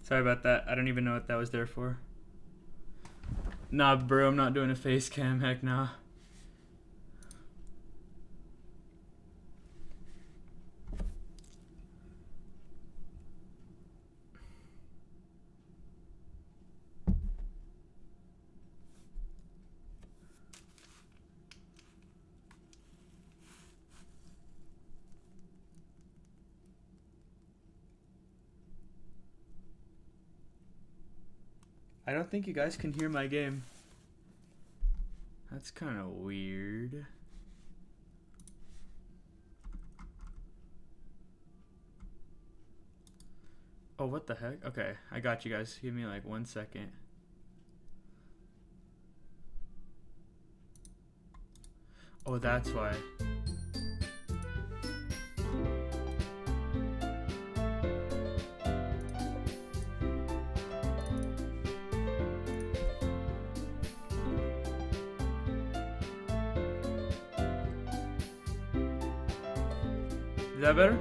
Sorry about that. I don't even know what that was there for. Nah, bro, I'm not doing a face cam. Heck nah. I don't think you guys can hear my game. That's kind of weird. Oh, what the heck? Okay, I got you guys. Give me like 1 second. Oh, that's why. Is that better?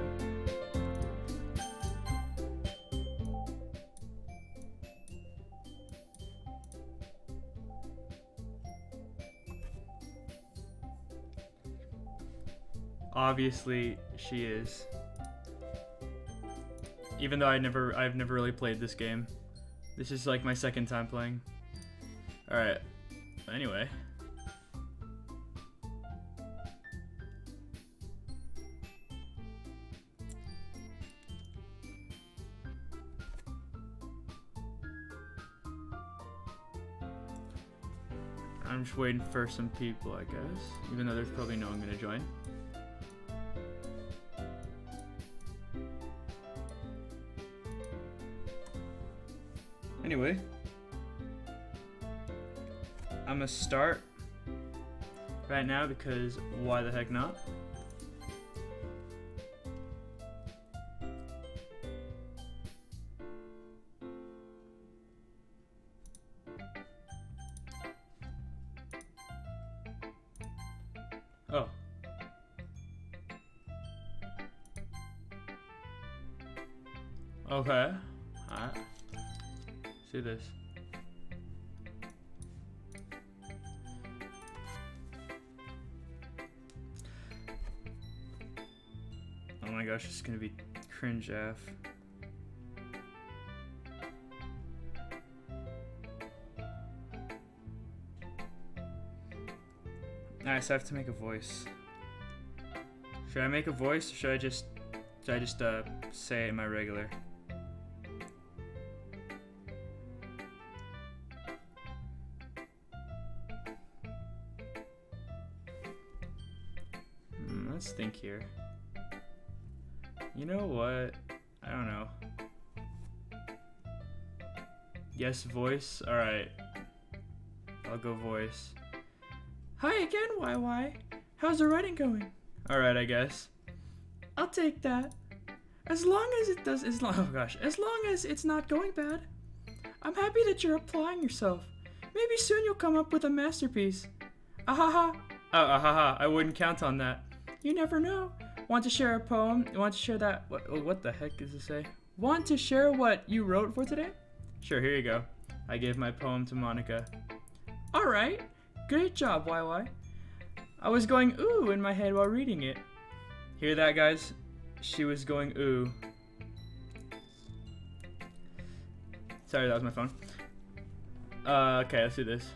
Obviously, she is. Even though I've never really played this game. This is like my second time playing. Alright. Anyway. I'm just waiting for some people, I guess. Even though there's probably no one gonna join. Anyway, I'm gonna start right now because why the heck not? Oh. Okay. Alright. See this. Oh my gosh, it's gonna be cringe AF. Alright, so I have to make a voice. Should I make a voice or should I just say my regular? Let's think here. You know what? I don't know. Yes, voice? Alright. I'll go voice. Hi again, YY. How's the writing going? Alright, I guess. I'll take that. As long as it does, as long as it's not going bad. I'm happy that you're applying yourself. Maybe soon you'll come up with a masterpiece. Ahaha. Oh, ahaha. I wouldn't count on that. You never know. Want to share a poem? Want to share that? What the heck does it say? Want to share what you wrote for today? Sure, here you go. I gave my poem to Monica. Alright. Great job, YY. I was going ooh in my head while reading it. Hear that, guys? She was going ooh. Sorry, that was my phone. Okay, let's do this.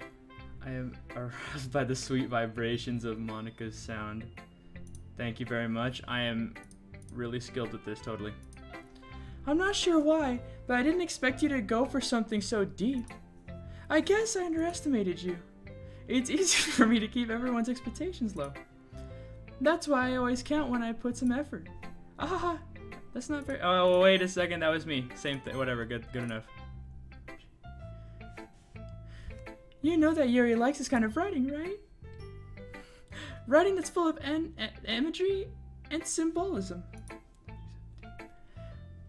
I am aroused by the sweet vibrations of Monica's sound. Thank you very much. I am really skilled at this, totally. I'm not sure why, but I didn't expect you to go for something so deep. I guess I underestimated you. It's easy for me to keep everyone's expectations low. That's why I always count when I put some effort. Ahaha, that's not very— oh, wait a second, that was me. Same thing, whatever, good enough. You know that Yuri likes this kind of writing, right? Writing that's full of imagery and symbolism.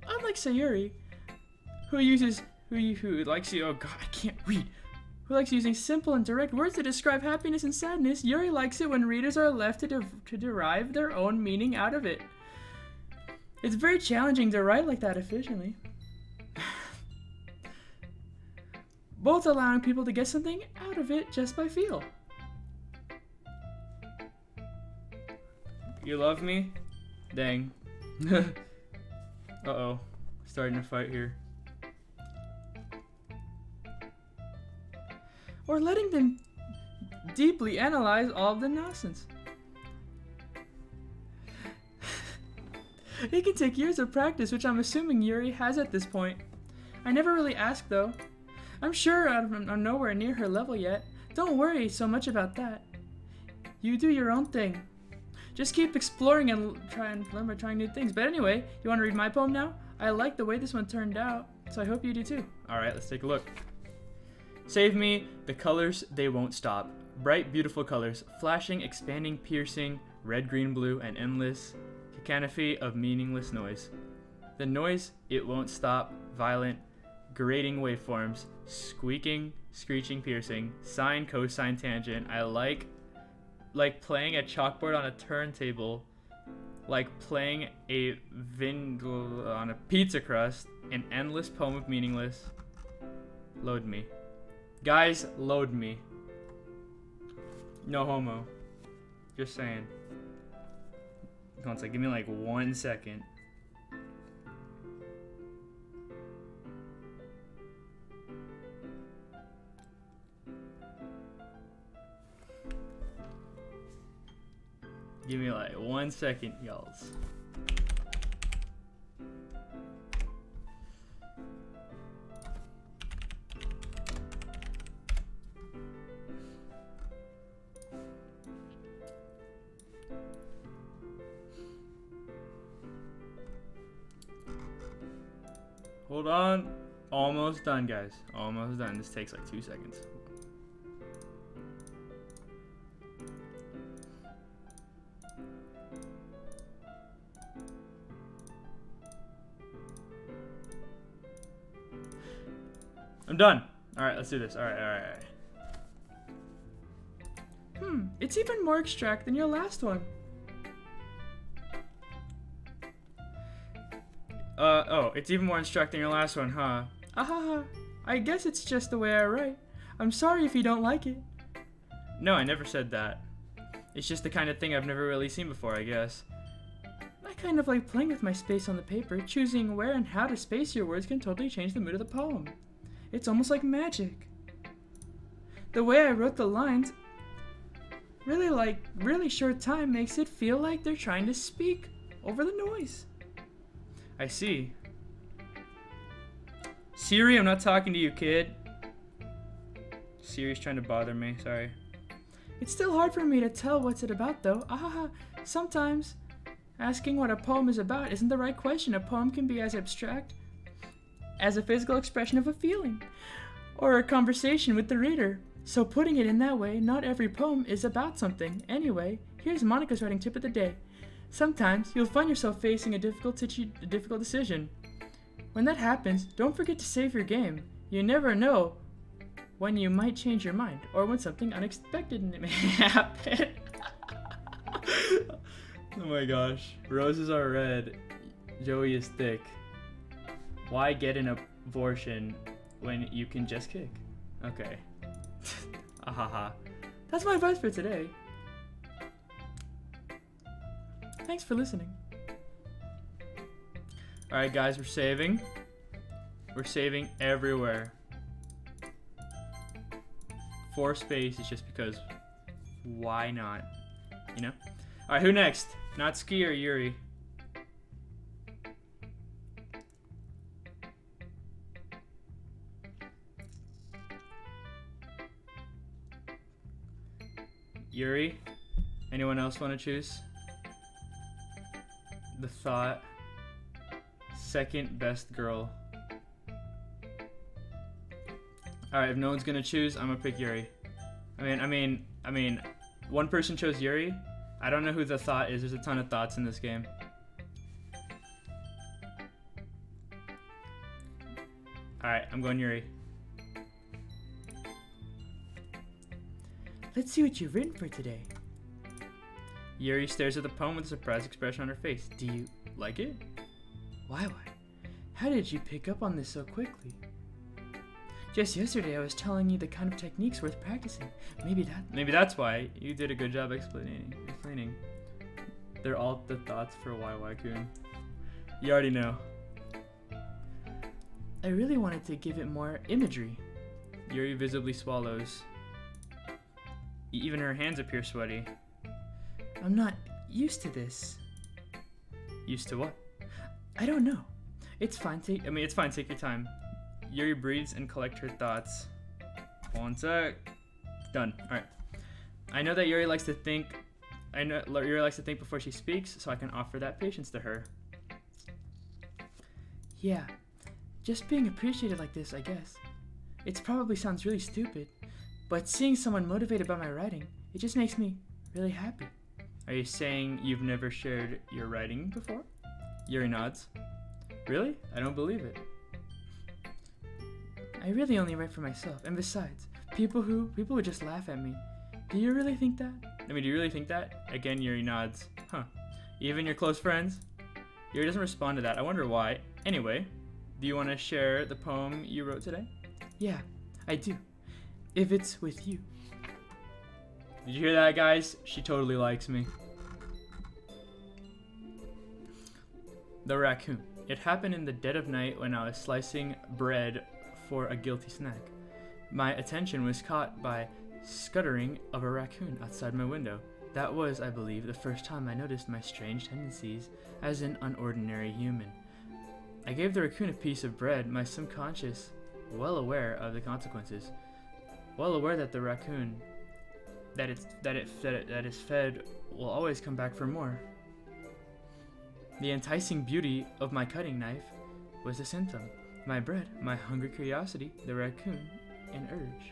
Unlike Sayuri, who likes you— oh god, I can't read. Who likes using simple and direct words to describe happiness and sadness, Yuri likes it when readers are left to derive their own meaning out of it. It's very challenging to write like that efficiently. both allowing people to get something out of it just by feel. You love me? Dang. Uh-oh. Starting a fight here. Or letting them deeply analyze all of the nonsense. It can take years of practice, which I'm assuming Yuri has at this point. I never really asked though. I'm sure I'm nowhere near her level yet. Don't worry so much about that. You do your own thing. Just keep exploring and learn by trying new things. But anyway, you want to read my poem now? I like the way this one turned out, so I hope you do too. Alright, let's take a look. Save me, the colors, they won't stop. Bright, beautiful colors, flashing, expanding, piercing, red, green, blue, and endless cacophony of meaningless noise. The noise, it won't stop, violent, grating waveforms, squeaking, screeching, piercing, sine, cosine, tangent. I like playing a chalkboard on a turntable, like playing a vindle on a pizza crust, an endless poem of meaningless. Load me. Guys, load me. No homo. Just saying. One second, give me like 1 second. Give me like 1 second, y'all. Hold on. Almost done, guys. Almost done. This takes like 2 seconds. I'm done. Alright, let's do this. Alright. It's even more extract than your last one. Oh, it's even more extract than your last one, huh? Ahaha. I guess it's just the way I write. I'm sorry if you don't like it. No, I never said that. It's just the kind of thing I've never really seen before, I guess. I kind of like playing with my space on the paper. Choosing where and how to space your words can totally change the mood of the poem. It's almost like magic. The way I wrote the lines, really short time makes it feel like they're trying to speak over the noise. I see. Siri, I'm not talking to you, kid. Siri's trying to bother me, sorry. It's still hard for me to tell what's it about though. Sometimes asking what a poem is about isn't the right question. A poem can be as abstract as a physical expression of a feeling or a conversation with the reader. So putting it in that way, not every poem is about something. Anyway, here's Monica's writing tip of the day. Sometimes you'll find yourself facing a difficult decision. When that happens, don't forget to save your game. You never know when you might change your mind or when something unexpected may happen. Oh my gosh. Roses are red. Joey is thick. Why get an abortion when you can just kick? Okay. Ahaha. That's my advice for today. Thanks for listening. Alright guys, we're saving. We're saving everywhere. 4 spaces just because why not? You know? Alright, who next? Natsuki or Yuri? Yuri? Anyone else want to choose? The thought. Second best girl. Alright, if no one's gonna choose, I'm gonna pick Yuri. I mean, one person chose Yuri. I don't know who the thought is. There's a ton of thoughts in this game. Alright, I'm going Yuri. Let's see what you've written for today. Yuri stares at the poem with a surprised expression on her face. Do you like it? Why? How did you pick up on this so quickly? Just yesterday I was telling you the kind of techniques worth practicing. Maybe that's why you did a good job explaining. They're all the thoughts for YY-kun. You already know. I really wanted to give it more imagery. Yuri visibly swallows. Even her hands appear sweaty. I'm not used to this. Used to what? I don't know. It's fine. Take your time. Yuri breathes and collects her thoughts. One sec. Done. All right. I know that Yuri likes to think. Yuri likes to think before she speaks, so I can offer that patience to her. Yeah, just being appreciated like this, I guess. It probably sounds really stupid, but seeing someone motivated by my writing, it just makes me really happy. Are you saying you've never shared your writing before? Yuri nods. Really? I don't believe it. I really only write for myself, and besides, people would just laugh at me. Do you really think that? Do you really think that? Again, Yuri nods. Huh. Even your close friends? Yuri doesn't respond to that. I wonder why. Anyway, do you want to share the poem you wrote today? Yeah, I do. If it's with you. Did you hear that, guys? She totally likes me. The raccoon. It happened in the dead of night when I was slicing bread for a guilty snack. My attention was caught by scuttering of a raccoon outside my window. That was, I believe, the first time I noticed my strange tendencies as an unordinary human. I gave the raccoon a piece of bread, my subconscious, well aware of the consequences, well aware that the raccoon that is fed will always come back for more. The enticing beauty of my cutting knife was a symptom. My bread, my hungry curiosity, the raccoon, an urge.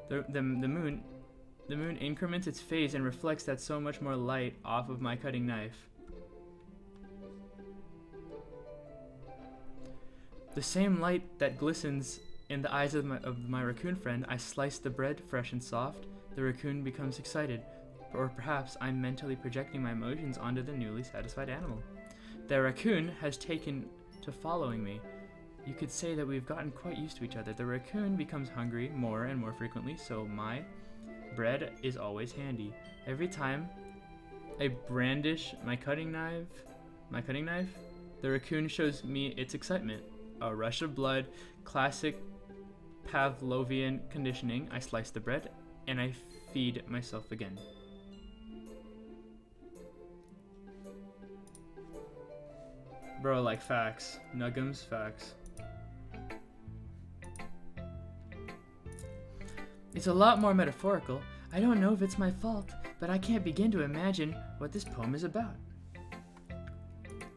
The moon increments its phase and reflects that so much more light off of my cutting knife. The same light that glistens in the eyes of my raccoon friend. I slice the bread fresh and soft. The raccoon becomes excited, or perhaps I'm mentally projecting my emotions onto the newly satisfied animal. The raccoon has taken to following me. You could say that we've gotten quite used to each other. The raccoon becomes hungry more and more frequently, so my bread is always handy. Every time I brandish my cutting knife, the raccoon shows me its excitement. A rush of blood, classic Pavlovian conditioning. I slice the bread and I feed myself again. Bro, like facts. Nuggums, facts. It's a lot more metaphorical. I don't know if it's my fault, but I can't begin to imagine what this poem is about.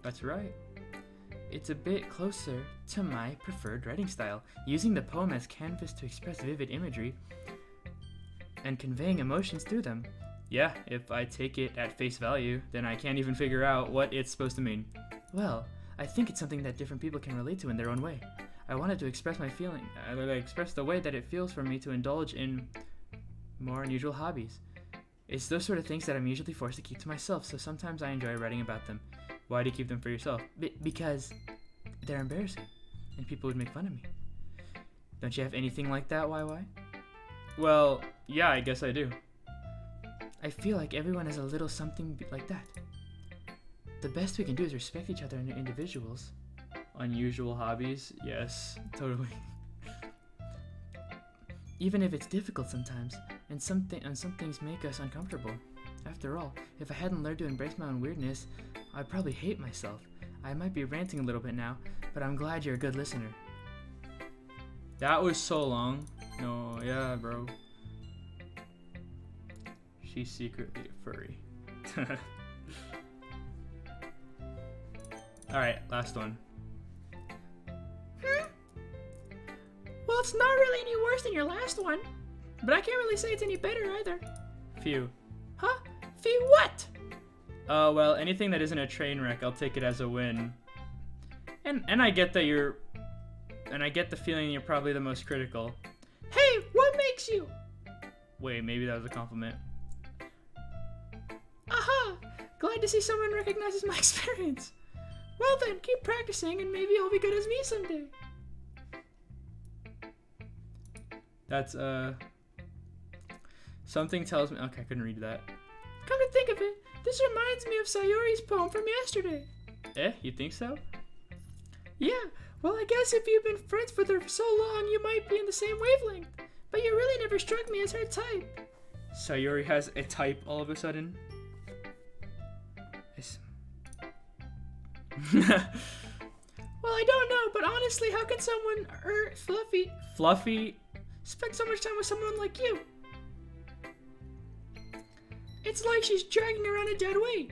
That's right. It's a bit closer to my preferred writing style, using the poem as canvas to express vivid imagery and conveying emotions through them. Yeah, if I take it at face value, then I can't even figure out what it's supposed to mean. Well, I think it's something that different people can relate to in their own way. I wanted to express my feeling, express the way that it feels for me to indulge in more unusual hobbies. It's those sort of things that I'm usually forced to keep to myself, so sometimes I enjoy writing about them. Why do you keep them for yourself? Because they're embarrassing, and people would make fun of me. Don't you have anything like that, YY? Well, yeah, I guess I do. I feel like everyone has a little something like that. The best we can do is respect each other and individuals. Unusual hobbies? Yes, totally. Even if it's difficult sometimes, and some things make us uncomfortable. After all, if I hadn't learned to embrace my own weirdness, I'd probably hate myself. I might be ranting a little bit now, but I'm glad you're a good listener. That was so long. No, yeah, bro. She's secretly a furry. Alright, last one. Well, it's not really any worse than your last one, but I can't really say it's any better either. Phew. Huh? Phew what? Well, anything that isn't a train wreck, I'll take it as a win. And I get that I get the feeling you're probably the most critical. Hey, what makes you? Wait, maybe that was a compliment. Aha! Glad to see someone recognizes my experience. Well then, keep practicing and maybe you'll be good as me someday. That's, something tells me... Okay, I couldn't read that. Come to think of it, this reminds me of Sayori's poem from yesterday. Eh? You think so? Yeah, well, I guess if you've been friends with her for so long, you might be in the same wavelength. But you really never struck me as her type. Sayori has a type all of a sudden? Well, I don't know, but honestly, how can someone, Fluffy, spend so much time with someone like you? It's like she's dragging around a dead weight.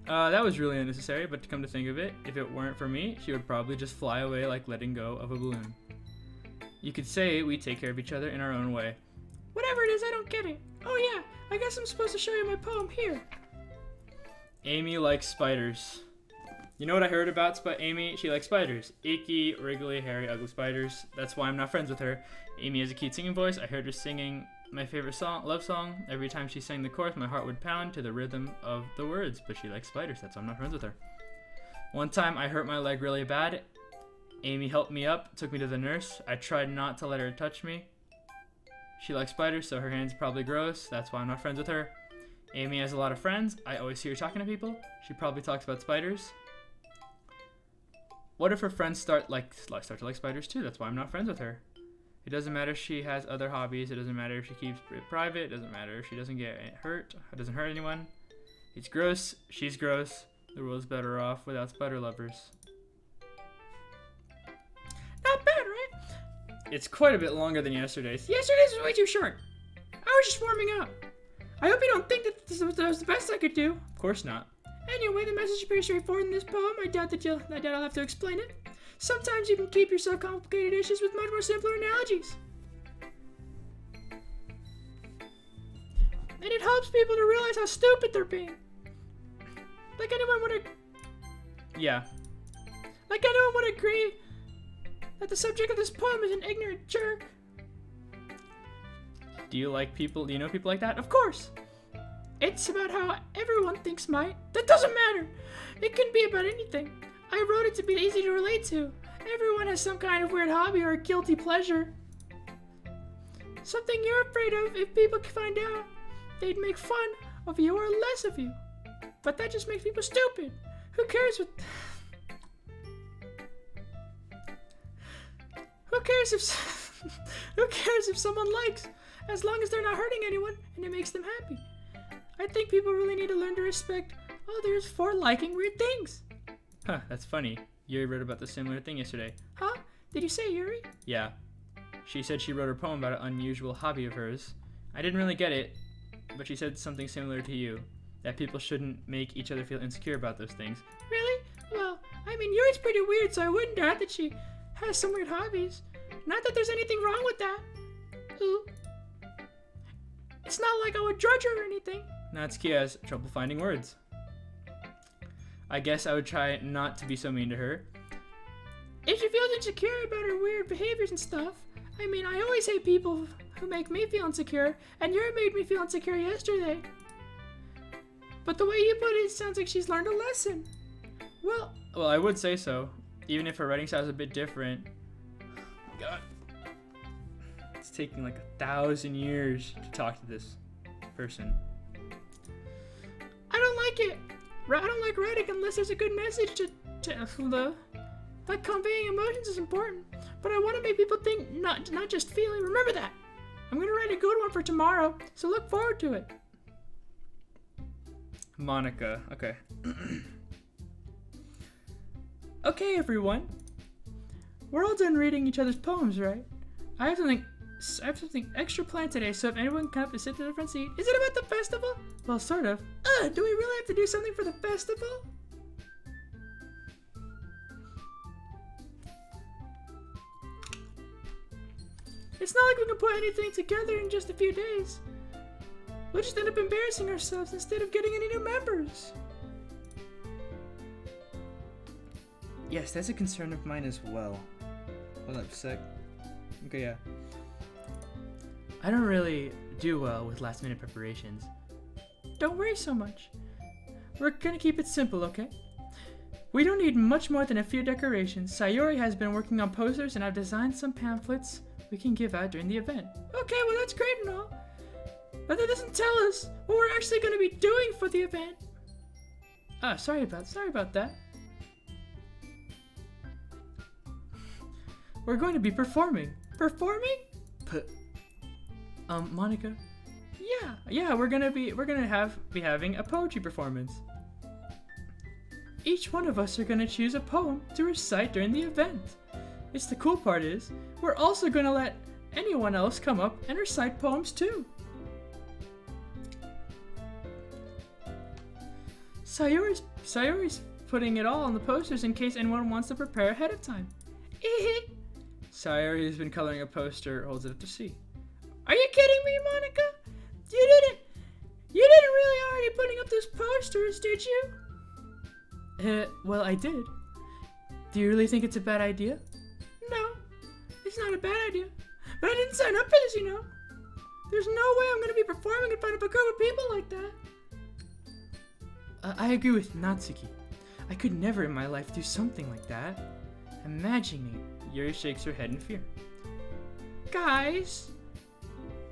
That was really unnecessary, but to come to think of it, if it weren't for me, she would probably just fly away like letting go of a balloon. You could say we take care of each other in our own way. Whatever it is, I don't get it. Oh yeah, I guess I'm supposed to show you my poem here. Amy likes spiders. You know what I heard about Amy? She likes spiders. Icky, wriggly, hairy, ugly spiders. That's why I'm not friends with her. Amy has a cute singing voice. I heard her singing my favorite love song. Every time she sang the chorus, my heart would pound to the rhythm of the words. But she likes spiders. That's why I'm not friends with her. One time, I hurt my leg really bad. Amy helped me up, took me to the nurse. I tried not to let her touch me. She likes spiders, so her hand's probably gross. That's why I'm not friends with her. Amy has a lot of friends. I always see her talking to people. She probably talks about spiders. What if her friends start to like spiders too? That's why I'm not friends with her. It doesn't matter if she has other hobbies. It doesn't matter if she keeps it private. It doesn't matter if she doesn't get hurt. It doesn't hurt anyone. It's gross. She's gross. The world's better off without spider lovers. Not bad, right? It's quite a bit longer than yesterday's. Yesterday's was way too short. I was just warming up. I hope you don't think that that was the best I could do. Of course not. Anyway, the message is pretty straightforward in this poem. I doubt I'll have to explain it. Sometimes you can keep yourself complicated issues with much more simpler analogies. And it helps people to realize how stupid they're being. Like anyone would agree that the subject of this poem is an ignorant jerk. Do you know people like that? Of course. It's about how everyone thinks that doesn't matter. It can be about anything. I wrote it to be easy to relate to. Everyone has some kind of weird hobby or a guilty pleasure. Something you're afraid of if people find out. They'd make fun of you or less of you. But that just makes people stupid. Who cares if someone likes, as long as they're not hurting anyone and it makes them happy. I think people really need to learn to respect others for liking weird things. Huh, that's funny. Yuri wrote about the similar thing yesterday. Huh? Did you say Yuri? Yeah. She said she wrote her poem about an unusual hobby of hers. I didn't really get it, but she said something similar to you. That people shouldn't make each other feel insecure about those things. Really? Well, I mean, Yuri's pretty weird, so I wouldn't doubt that she has some weird hobbies. Not that there's anything wrong with that. Ooh. It's not like I would judge her or anything. Natsuki has trouble finding words. I guess I would try not to be so mean to her. If she feels insecure about her weird behaviors and stuff, I mean, I always hate people who make me feel insecure, and Yuri made me feel insecure yesterday. But the way you put it sounds like she's learned a lesson. Well, I would say so, even if her writing style is a bit different. God. It's taking like 1,000 years to talk to this person. I don't like it. I don't like writing unless there's a good message to like conveying emotions is important. But I want to make people think, not just feeling. Remember that. I'm going to write a good one for tomorrow, so look forward to it. Monica. Okay. Okay, everyone. We're all done reading each other's poems, right? I have something extra planned today, so if anyone can come up and sit to the front seat. Is it about the festival? Well, sort of. Do we really have to do something for the festival? It's not like we can put anything together in just a few days. We'll just end up embarrassing ourselves instead of getting any new members. Yes, that's a concern of mine as well. Hold up a sec. Okay, yeah. I don't really do well with last minute preparations. Don't worry so much. We're gonna keep it simple, okay? We don't need much more than a few decorations. Sayori has been working on posters and I've designed some pamphlets we can give out during the event. Okay, well that's great and all. But that doesn't tell us what we're actually going to be doing for the event. Sorry about that. We're going to be performing. Performing? Monica. Yeah, we're gonna be having a poetry performance. Each one of us are gonna choose a poem to recite during the event. The cool part is, we're also gonna let anyone else come up and recite poems too. Sayori's putting it all on the posters in case anyone wants to prepare ahead of time. Sayori has been coloring a poster, holds it up to see. Are you kidding me, Monica? You didn't really already putting up those posters, did you? Well, I did. Do you really think it's a bad idea? No, it's not a bad idea. But I didn't sign up for this, you know. There's no way I'm gonna be performing in front of a group of people like that. I agree with Natsuki. I could never in my life do something like that. Imagining it, Yuri shakes her head in fear. Guys!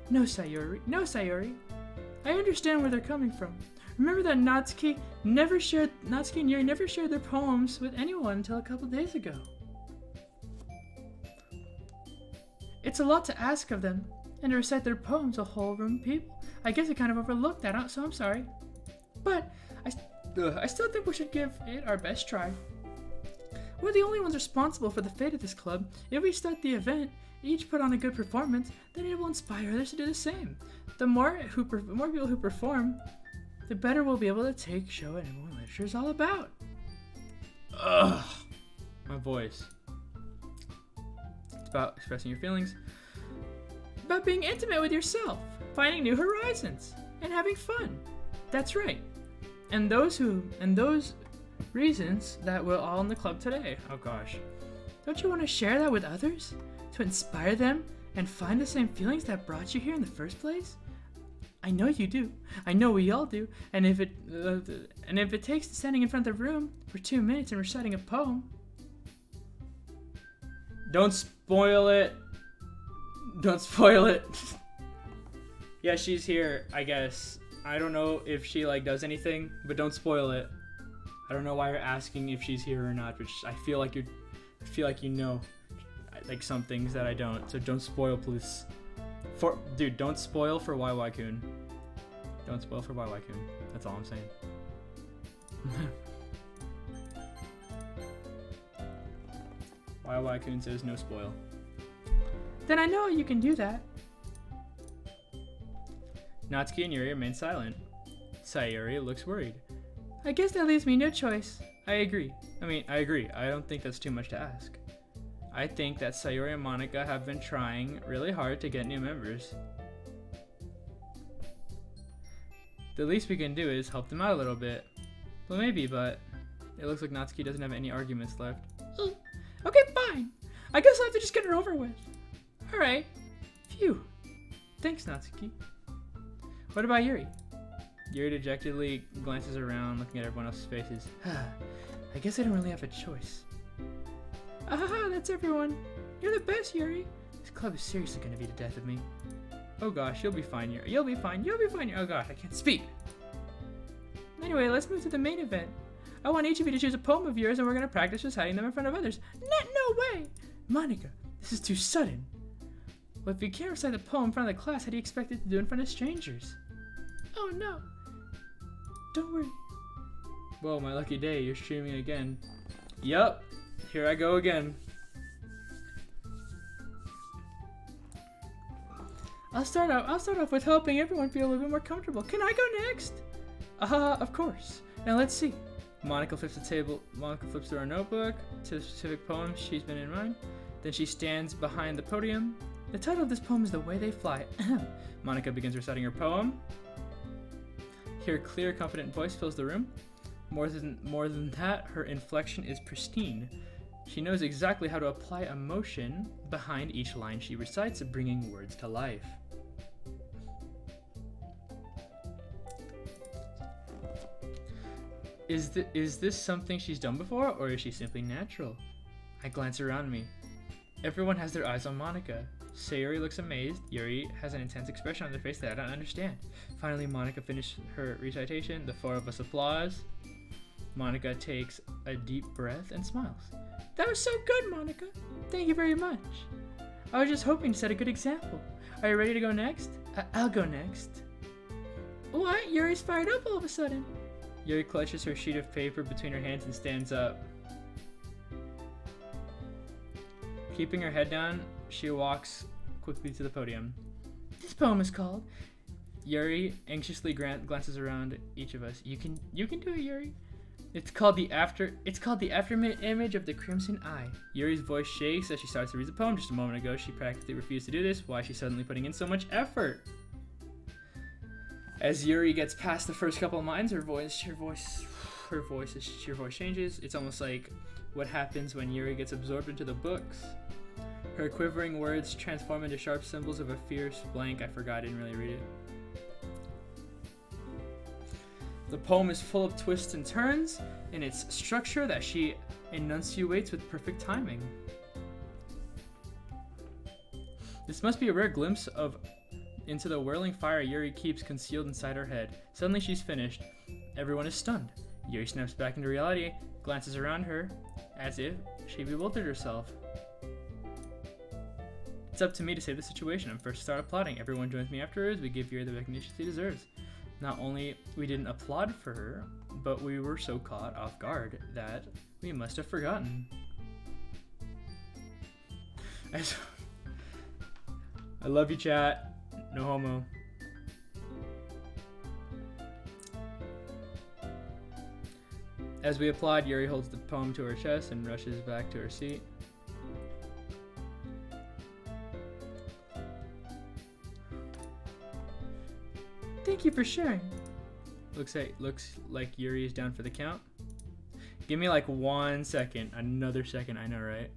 No, Sayori. I understand where they're coming from. Remember that Natsuki and Yuri never shared their poems with anyone until a couple days ago. It's a lot to ask of them, and to recite their poems to a whole room of people. I guess I kind of overlooked that, so I'm sorry. But I still think we should give it our best try. We're the only ones responsible for the fate of this club. If we start the event, each put on a good performance, then it will inspire others to do the same. The more people who perform, the better we'll be able to take show and what literature is all about. Ugh, my voice. It's about expressing your feelings, about being intimate with yourself, finding new horizons, and having fun. That's right. And those reasons that we're all in the club today. Oh gosh. Don't you want to share that with others? To inspire them and find the same feelings that brought you here in the first place? I know you do. I know we all do. And if it takes standing in front of the room for 2 minutes and reciting a poem. Don't spoil it. Don't spoil it. Yeah, she's here, I guess. I don't know if she does anything, but don't spoil it. I don't know why you're asking if she's here or not, but I feel like you know, like some things that I don't. So don't spoil, please. Dude, don't spoil for YY-kun. Don't spoil for YY-kun. That's all I'm saying. YY-kun says no spoil. Then I know you can do that. Natsuki and Yuri remain silent. Sayori looks worried. I guess that leaves me no choice. I agree. I don't think that's too much to ask. I think that Sayori and Monica have been trying really hard to get new members. The least we can do is help them out a little bit. Well, maybe, but it looks like Natsuki doesn't have any arguments left. Okay, fine. I guess I'll have to just get it over with. Alright. Phew. Thanks, Natsuki. What about Yuri? Yuri dejectedly glances around, looking at everyone else's faces. I guess I don't really have a choice. Ahaha, that's everyone. You're the best, Yuri. This club is seriously gonna be the death of me. Oh gosh, you'll be fine, Yuri. You'll be fine. Oh gosh, I can't speak. Anyway, let's move to the main event. I want each of you to choose a poem of yours and we're gonna practice reciting them in front of others. No way! Monica, this is too sudden. Well, if you can't recite the poem in front of the class, how do you expect it to do in front of strangers? Oh no. Don't worry. Well, my lucky day, you're streaming again. Yup, here I go again. I'll start off with helping everyone feel a little bit more comfortable. Can I go next? Of course. Now let's see. Monica flips through her notebook to the specific poem she's been in mind. Then she stands behind the podium. The title of this poem is The Way They Fly. Monica begins reciting her poem. Her clear, confident voice fills the room. More than that, her inflection is pristine. She knows exactly how to apply emotion behind each line she recites, bringing words to life. Is this something she's done before, or is she simply natural? I glance around me. Everyone has their eyes on Monica. Sayori looks amazed. Yuri has an intense expression on their face that I don't understand. Finally, Monica finished her recitation. The four of us applause. Monica takes a deep breath and smiles. That was so good, Monica. Thank you very much. I was just hoping to set a good example. Are you ready to go next? I'll go next. What? Yuri's fired up all of a sudden. Yuri clutches her sheet of paper between her hands and stands up. Keeping her head down, she walks quickly to the podium. This poem is called... Yuri anxiously glances around each of us. You can do it, Yuri. It's called the after image of the Crimson Eye. Yuri's voice shakes as she starts to read the poem. Just a moment ago, she practically refused to do this. Why is she suddenly putting in so much effort? As Yuri gets past the first couple of lines, her voice changes. It's almost like what happens when Yuri gets absorbed into the books. Her quivering words transform into sharp symbols of a fierce blank. I forgot, I didn't really read it. The poem is full of twists and turns in its structure that she enunciates with perfect timing. This must be a rare glimpse into the whirling fire Yuri keeps concealed inside her head. Suddenly she's finished. Everyone is stunned. Yuri snaps back into reality, glances around her as if she bewildered herself. It's up to me to save the situation. I'm first to start applauding. Everyone joins me afterwards. We give Yuri the recognition she deserves. Not only we didn't applaud for her, but we were so caught off guard that we must have forgotten. I love you, chat. No homo. As we applaud, Yuri holds the poem to her chest and rushes back to her seat. Thank you for sharing. Looks like Yuri is down for the count. Give me like 1 second. Another second, I know, right?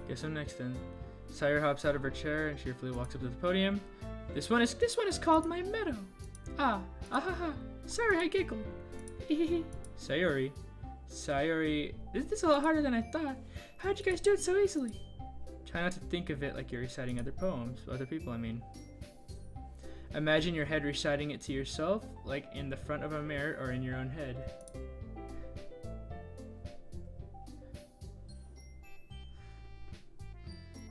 Guess I'm next then. Sire hops out of her chair and cheerfully walks up to the podium. This one is called My Meadow. Ha. Sorry, I giggled. Sayori, this is a lot harder than I thought. How'd you guys do it so easily? Try not to think of it like you're reciting other poems, other people, I mean. Imagine your head reciting it to yourself, like in the front of a mirror or in your own head.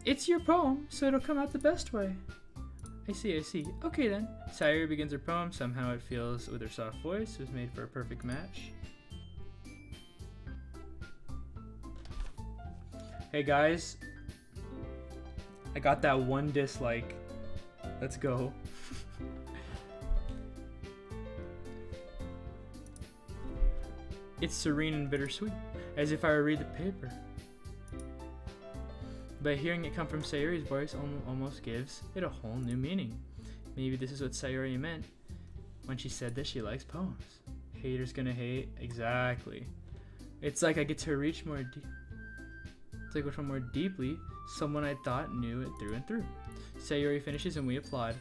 It's your poem, so it'll come out the best way. I see. Okay then. Sayori begins her poem. Somehow it feels, with her soft voice, it was made for a perfect match. Hey guys, I got that 1 dislike. Let's go. It's serene and bittersweet, as if I were to read the paper. But hearing it come from Sayori's voice almost gives it a whole new meaning. Maybe this is what Sayori meant when she said that she likes poems. Haters gonna hate. Exactly. It's like I get to reach more more deeply someone I thought knew it through and through. Sayori finishes and we applaud.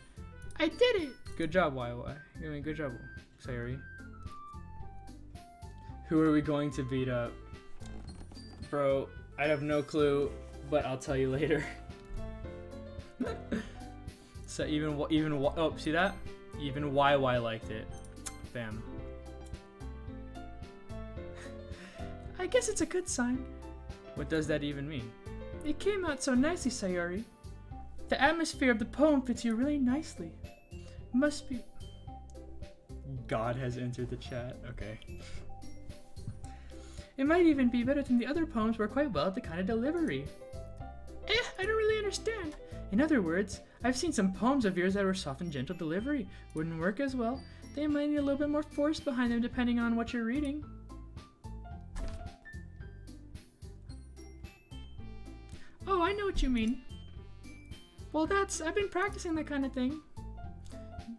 I did it! Good job, YY. I mean, good job, Sayori. Who are we going to beat up? Bro, I have no clue. But I'll tell you later. So oh, see that? Even YY liked it. Bam. I guess it's a good sign. What does that even mean? It came out so nicely, Sayori. The atmosphere of the poem fits you really nicely. Must be... God has entered the chat. Okay. It might even be better than the other poems were quite well at the kind of delivery. I don't really understand. In other words, I've seen some poems of yours that were soft and gentle delivery. Wouldn't work as well. They might need a little bit more force behind them depending on what you're reading. Oh, I know what you mean. Well, I've been practicing that kind of thing.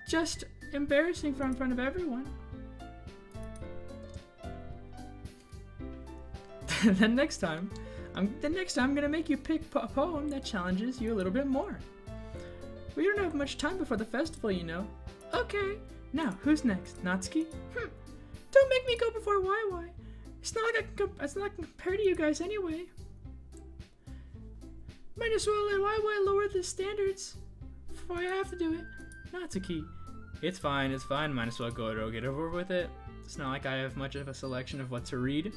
Just embarrassing in front of everyone. The next time I'm gonna make you pick a poem that challenges you a little bit more. We don't have much time before the festival, you know. Okay, now who's next? Natsuki? Don't make me go before YY. It's not like I can compare to you guys anyway. Might as well let YY lower the standards before I have to do it. Natsuki. It's fine, might as well get over with it. It's not like I have much of a selection of what to read.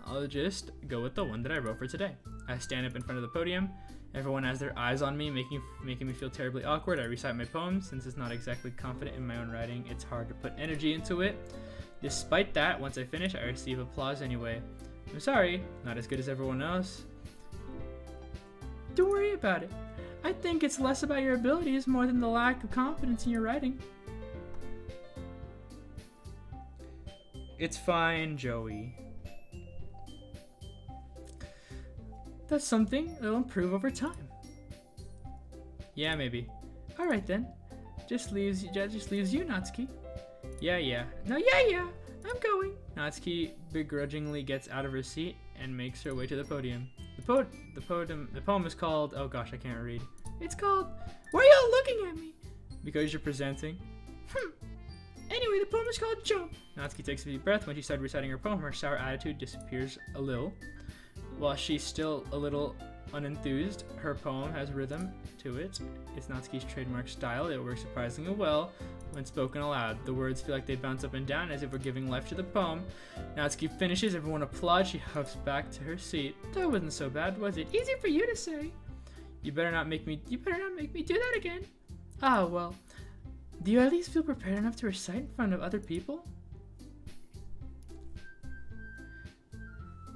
I'll just go with the one that I wrote for today. I stand up in front of the podium. Everyone has their eyes on me, making me feel terribly awkward. I recite my poem. Since it's not exactly confident in my own writing, it's hard to put energy into it. Despite that, once I finish, I receive applause anyway. I'm sorry, not as good as everyone else. Don't worry about it. I think it's less about your abilities more than the lack of confidence in your writing. It's fine, Joey. That's something that'll improve over time. Yeah, maybe. Alright then. Just leaves you, Natsuki. Yeah. No, yeah. I'm going. Natsuki begrudgingly gets out of her seat and makes her way to the podium. The poem is called, oh gosh, I can't read. It's called, Why Are Y'all Looking At Me? Because you're presenting. Anyway, the poem is called Jump. Natsuki takes a deep breath. When she started reciting her poem, her sour attitude disappears a little. While she's still a little unenthused, her poem has rhythm to it. It's Natsuki's trademark style. It works surprisingly well when spoken aloud. The words feel like they bounce up and down as if we're giving life to the poem. Natsuki finishes, everyone applauds, she huffs back to her seat. That wasn't so bad, was it? Easy for you to say. You better not make me do that again. Ah, well. Do you at least feel prepared enough to recite in front of other people?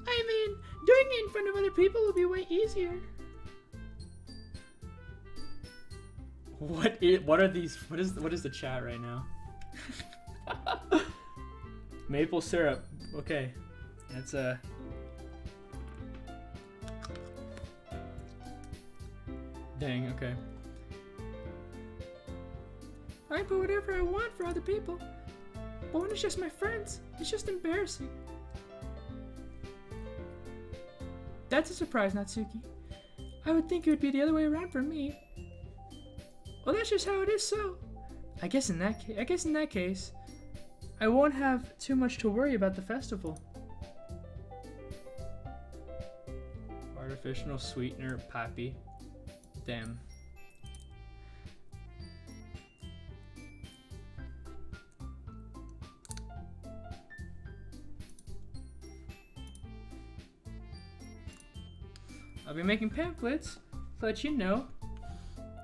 I mean, doing it in front of other people will be way easier. What is the chat right now? Maple syrup. Okay. That's dang, okay. I put whatever I want for other people. But when it's just my friends, it's just embarrassing. That's a surprise, Natsuki. I would think it would be the other way around for me. Well, that's just how it is, so. I guess in that case, I won't have too much to worry about the festival. Artificial sweetener, Pappy. Damn. I'll be making pamphlets to let you know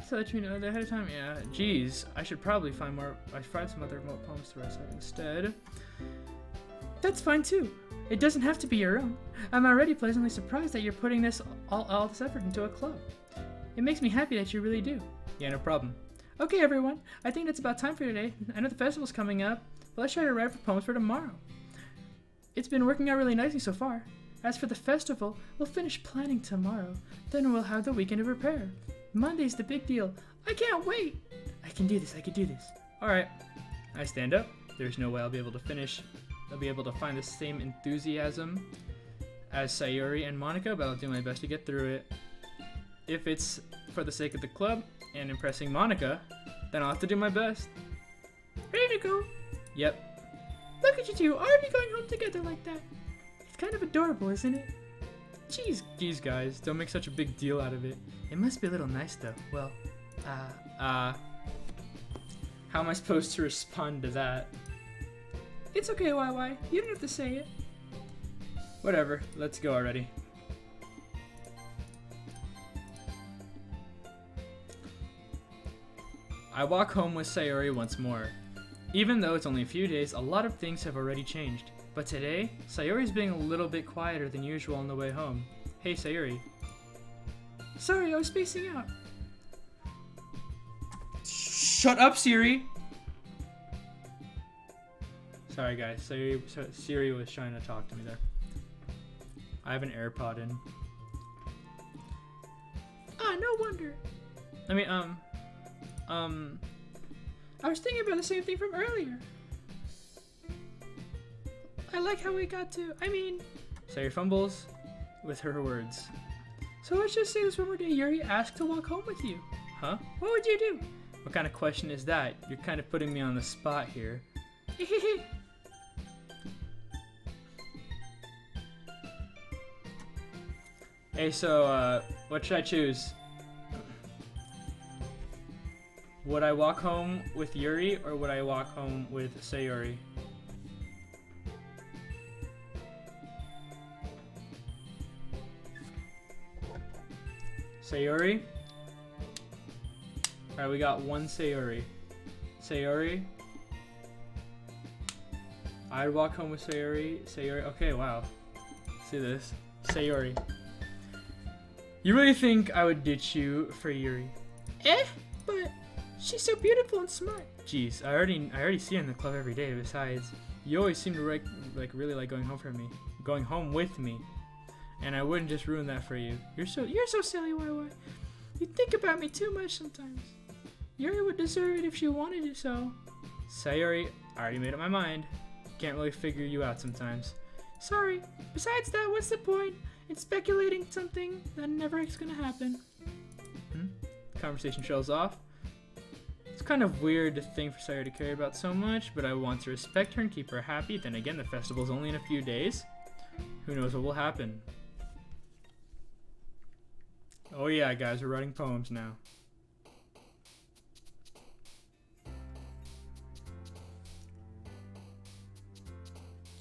ahead of time. Yeah, geez, I should probably find some other poems to recite instead. That's fine too. It doesn't have to be your own. I'm already pleasantly surprised that you're putting all this effort into a club. It makes me happy that you really do. Yeah, no problem. Okay, everyone, I think that's about time for today. I know the festival's coming up, but let's try to write for poems for tomorrow. It's been working out really nicely so far. As for the festival, we'll finish planning tomorrow. Then we'll have the weekend to prepare. Monday's the big deal. I can't wait. I can do this. Alright. I stand up. There's no way I'll be able to find the same enthusiasm as Sayori and Monica, but I'll do my best to get through it. If it's for the sake of the club and impressing Monica, then I'll have to do my best. Ready to go? Yep. Look at you two, already going home together like that. It's kind of adorable, isn't it? Jeez, guys, don't make such a big deal out of it. It must be a little nice, though. Well, how am I supposed to respond to that? It's okay, YY. You don't have to say it. Whatever, let's go already. I walk home with Sayori once more. Even though it's only a few days, a lot of things have already changed. But today, Sayori's being a little bit quieter than usual on the way home. Hey, Sayori. Sorry, I was spacing out. Shut up, Siri! Sorry, guys. Siri was trying to talk to me there. I have an AirPod in. Ah, no wonder. I was thinking about the same thing from earlier. I like how we got to, Sayori fumbles with her words. So let's just say this one more day Yuri asked to walk home with you. Huh? What would you do? What kind of question is that? You're kind of putting me on the spot here. Hey, so, what should I choose? Would I walk home with Yuri or would I walk home with Sayori? Sayori? Alright, we got one Sayori. Sayori? I'd walk home with Sayori. Sayori. Okay, wow. Let's see this. Sayori. You really think I would ditch you for Yuri? But she's so beautiful and smart. Jeez, I already see her in the club every day. Besides, you always seem to really like going home with me, and I wouldn't just ruin that for you. You're so silly, YY. You think about me too much sometimes. Yuri would deserve it if she wanted it so. Sayori, I already made up my mind. Can't really figure you out sometimes. Sorry. Besides that, what's the point in speculating something that never is gonna happen? Conversation trails off. It's kind of weird to think for Sayori to care about so much, but I want to respect her and keep her happy. Then again, the festival's only in a few days. Who knows what will happen? Oh yeah, guys, we're writing poems now.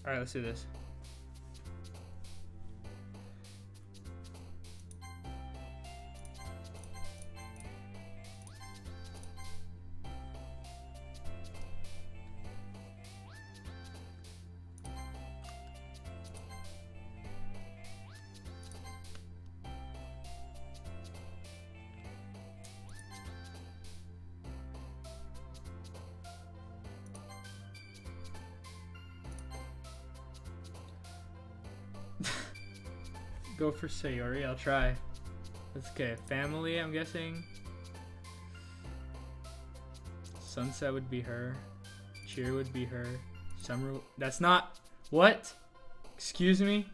Alright, let's do this. Go for Sayori, I'll try. That's okay. Family, I'm guessing. Sunset would be her. Cheer would be her. Summer. That's not. What? Excuse me?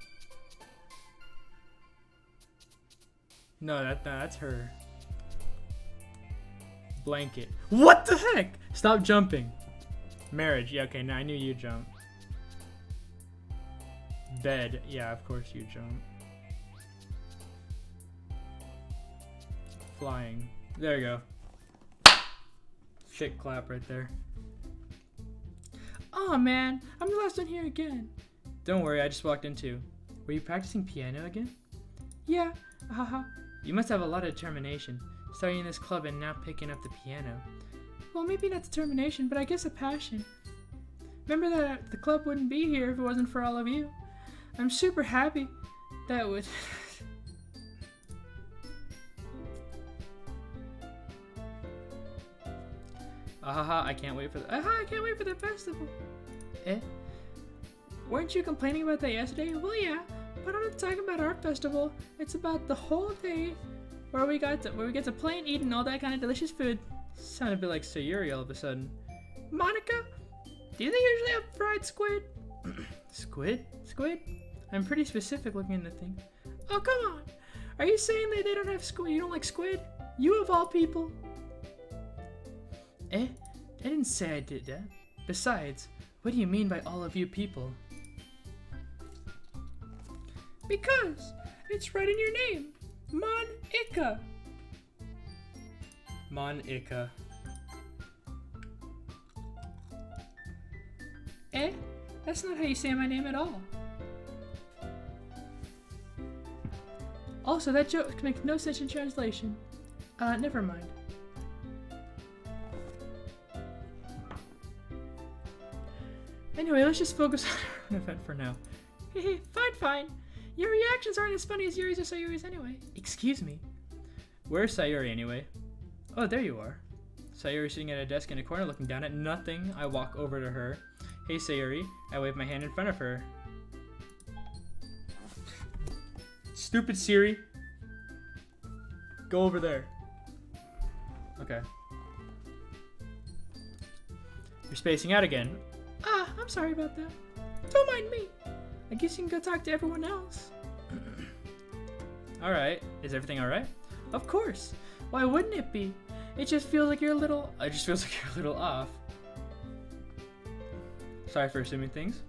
No, that's her. Blanket. What the heck? Stop jumping. Marriage. Yeah, okay, now I knew you jump. Bed. Yeah, of course you jump. Flying. There you go. Shit clap right there. Oh man, I'm the last one here again. Don't worry, I just walked into. Were you practicing piano again? Yeah, haha. You must have a lot of determination, starting in this club and now picking up the piano. Well, maybe not determination, but I guess a passion. Remember that the club wouldn't be here if it wasn't for all of you. I'm super happy that would... I can't wait for the festival. Weren't you complaining about that yesterday? Well, yeah, but I'm not talking about our festival. It's about the whole day where we get to play and eat and all that kind of delicious food. Sounded a bit like Sayuri all of a sudden. Monica, do they usually have fried squid? Squid? I'm pretty specific looking at the thing. Oh, come on. Are you saying that they don't have squid? You don't like squid? You of all people. I didn't say I did that. Besides, what do you mean by all of you people? Because it's right in your name. Mon-Ika. Mon-Ika. That's not how you say my name at all. Also, that joke makes no sense in translation. Never mind. Anyway, let's just focus on our own event for now. Hey, fine. Your reactions aren't as funny as Yuri's or Sayuri's anyway. Excuse me. Where's Sayuri anyway? Oh, there you are. Sayuri sitting at a desk in a corner looking down at nothing. I walk over to her. Hey, Sayuri. I wave my hand in front of her. Stupid Siri. Go over there. Okay. You're spacing out again. Ah, I'm sorry about that. Don't mind me. I guess you can go talk to everyone else. Alright. Is everything alright? Of course. Why wouldn't it be? It just feels like you're a little... It just feels like you're a little off. Sorry for assuming things.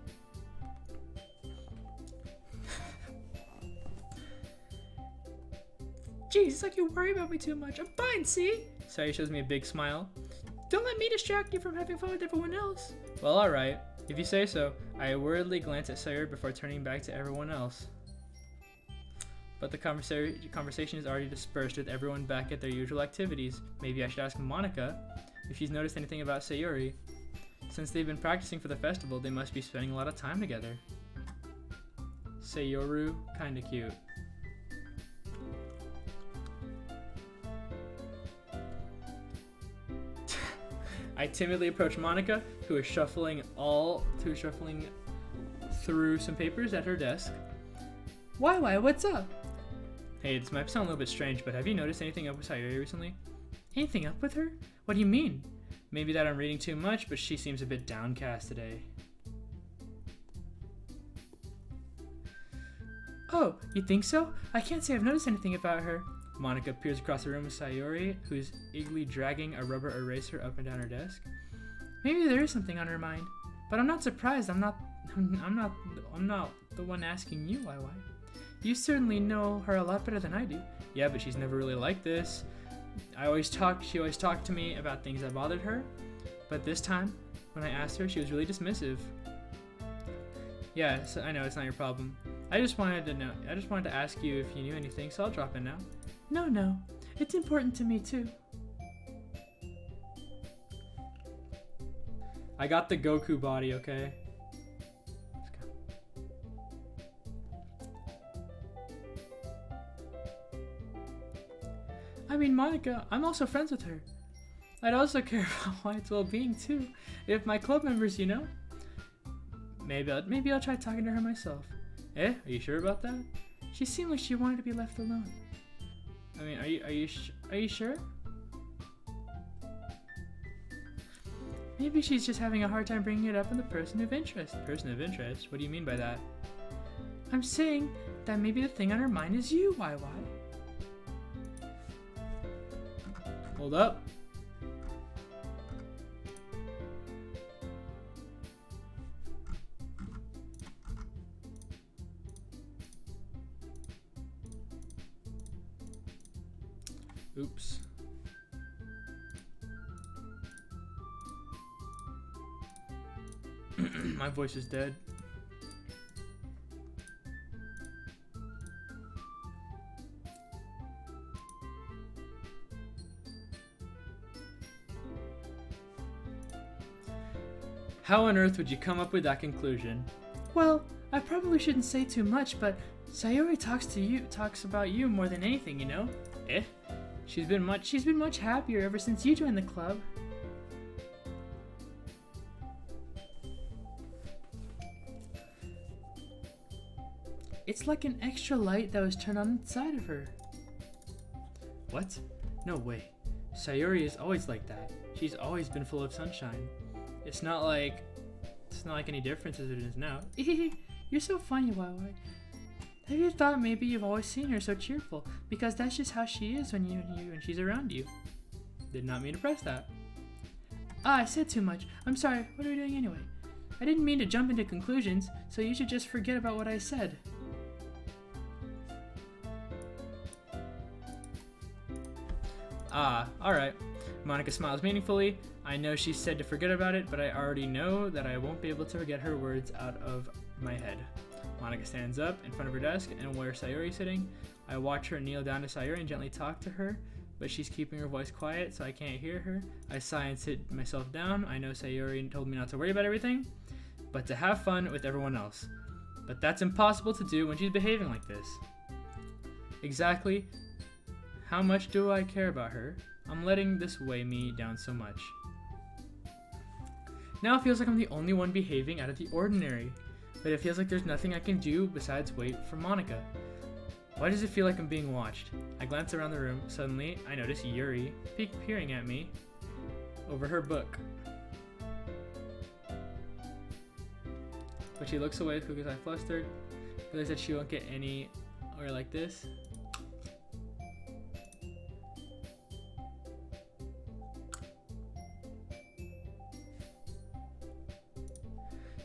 Jeez, it's like you worry about me too much. I'm fine, see? Sayuri shows me a big smile. Don't let me distract you from having fun with everyone else. Well, alright. If you say so. I worriedly glance at Sayuri before turning back to everyone else. But the conversation is already dispersed with everyone back at their usual activities. Maybe I should ask Monica if she's noticed anything about Sayuri. Since they've been practicing for the festival, they must be spending a lot of time together. Sayuri, kinda cute. I timidly approach Monica, who is shuffling through some papers at her desk. Why, what's up? Hey, this might sound a little bit strange, but have you noticed anything up with Sayuri recently? Anything up with her? What do you mean? Maybe that I'm reading too much, but she seems a bit downcast today. Oh, you think so? I can't say I've noticed anything about her. Monica peers across the room with Sayuri, who's eagerly dragging a rubber eraser up and down her desk. Maybe there is something on her mind, but I'm not surprised. I'm not the one asking you, why? You certainly know her a lot better than I do. Yeah, but she's never really like this. She always talked to me about things that bothered her, but this time, when I asked her, she was really dismissive. Yeah, so I know it's not your problem. I just wanted to ask you if you knew anything, so I'll drop in now. No. It's important to me too. I got the Goku body, okay? Let's go. I mean, Monica, I'm also friends with her. I'd also care about Wyatt's well-being too, if my club members, you know? Maybe I'll try talking to her myself. Are you sure about that? She seemed like she wanted to be left alone. I mean, are you sure? Maybe she's just having a hard time bringing it up in the person of interest. Person of interest? What do you mean by that? I'm saying that maybe the thing on her mind is you, YY. Hold up. Oops. My voice is dead. How on earth would you come up with that conclusion? Well, I probably shouldn't say too much, but Sayuri talks about you more than anything, you know? She's been much happier ever since you joined the club. It's like an extra light that was turned on inside of her. What? No way. Sayuri is always like that. She's always been full of sunshine. It's not like any difference as it is now. You're so funny, YY. Have you thought maybe you've always seen her so cheerful? Because that's just how she is when she's around you. Did not mean to press that. I said too much. I'm sorry. What are we doing anyway? I didn't mean to jump into conclusions, so you should just forget about what I said. Alright. Monica smiles meaningfully. I know she said to forget about it, but I already know that I won't be able to get her words out of my head. Monica stands up in front of her desk and where Sayuri is sitting. I watch her kneel down to Sayuri and gently talk to her, but she's keeping her voice quiet so I can't hear her. I sigh and sit myself down. I know Sayuri told me not to worry about everything, but to have fun with everyone else. But that's impossible to do when she's behaving like this. Exactly how much do I care about her? I'm letting this weigh me down so much. Now it feels like I'm the only one behaving out of the ordinary, but it feels like there's nothing I can do besides wait for Monica. Why does it feel like I'm being watched? I glance around the room. Suddenly, I notice Yuri peering at me over her book. but she looks away because I flustered. Realized that she won't get any or like this.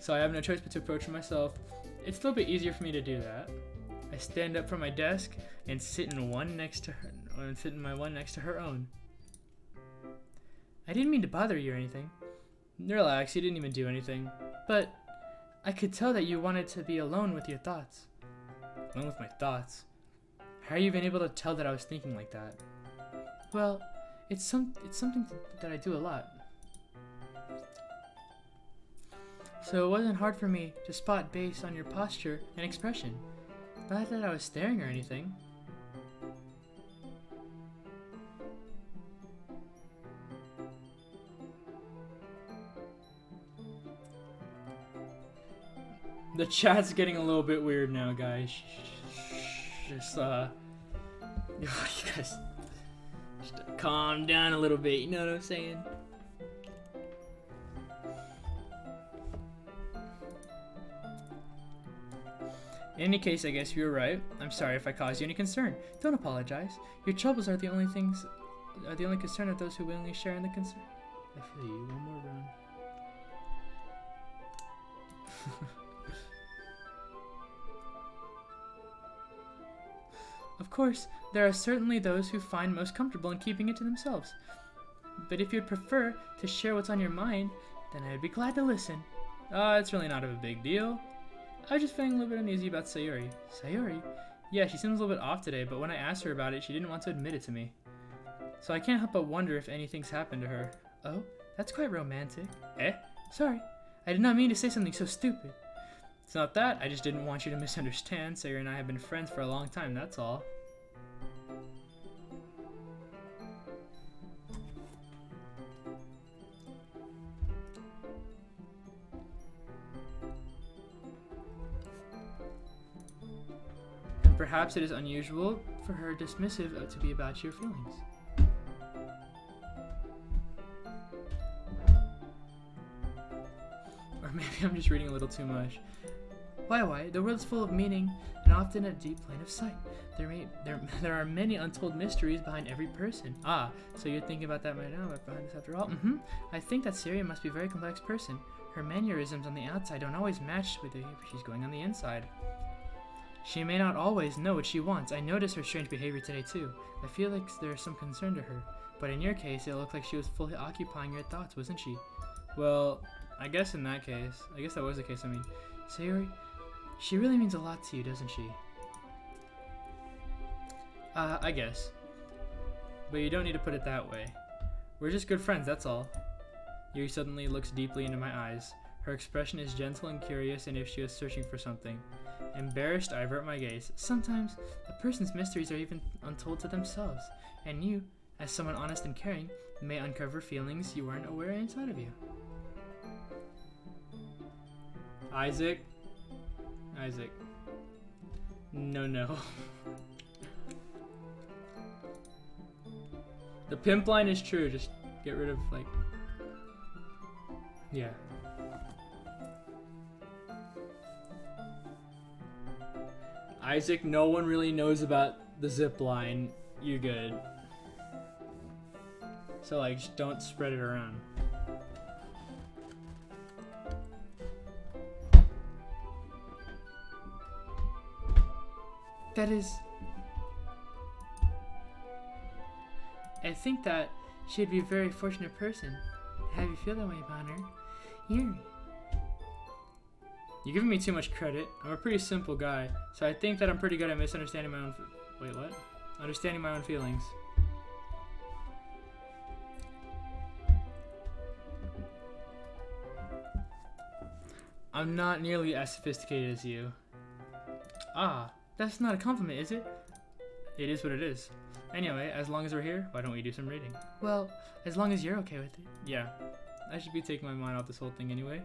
So I have no choice but to approach her myself. It's still a bit easier for me to do that. I stand up from my desk and sit in one next to her, or sit in my one next to her own. I didn't mean to bother you or anything. Relax, you didn't even do anything. But I could tell that you wanted to be alone with your thoughts. Alone with my thoughts? How are you even able to tell that I was thinking like that? Well, it's something that I do a lot. So it wasn't hard for me to spot based on your posture and expression. Not that I was staring or anything. The chat's getting a little bit weird now, guys. Just, you guys, just calm down a little bit, you know what I'm saying? In any case, I guess you were right. I'm sorry if I caused you any concern. Don't apologize. Your troubles are the only concern of those who willingly share in the concern. I feel you. One more round. Of course, there are certainly those who find most comfortable in keeping it to themselves. But if you'd prefer to share what's on your mind, then I'd be glad to listen. It's really not a big deal. I was just feeling a little bit uneasy about Sayori. Sayori? Yeah, she seems a little bit off today, but when I asked her about it, she didn't want to admit it to me. So I can't help but wonder if anything's happened to her. Oh, that's quite romantic. Eh? Sorry, I did not mean to say something so stupid. It's not that, I just didn't want you to misunderstand. Sayori and I have been friends for a long time, that's all. Perhaps it is unusual for her dismissive to be about your feelings. Or maybe I'm just reading a little too much. Why? The world is full of meaning and often a deep plane of sight. There are many untold mysteries behind every person. Ah, so you're thinking about that right now, but behind this after all? I think that Syria must be a very complex person. Her mannerisms on the outside don't always match with the behavior she's going on the inside. She may not always know what she wants. I noticed her strange behavior today too. I feel like there's some concern to her. But in your case, it looked like she was fully occupying your thoughts, wasn't she? Well, I guess in that case, I guess that was the case, I mean. Sayori, she really means a lot to you, doesn't she? I guess. But you don't need to put it that way. We're just good friends, that's all. Yuri suddenly looks deeply into my eyes. Her expression is gentle and curious, and if she was searching for something. Embarrassed, I avert my gaze. Sometimes, a person's mysteries are even untold to themselves, and you, as someone honest and caring, may uncover feelings you weren't aware inside of you. Isaac. No. The pimp line is true, just get rid of, like... Yeah. Isaac, no one really knows about the zip line. You're good. So, like, just don't spread it around. That is... I think that she'd be a very fortunate person to have you feel that way about her. Yuri. You're giving me too much credit. I'm a pretty simple guy, so I think that I'm pretty good at misunderstanding my own... Wait, what? Understanding my own feelings. I'm not nearly as sophisticated as you. Ah, that's not a compliment, is it? It is what it is. Anyway, as long as we're here, why don't we do some reading? Well, as long as you're okay with it. Yeah, I should be taking my mind off this whole thing anyway.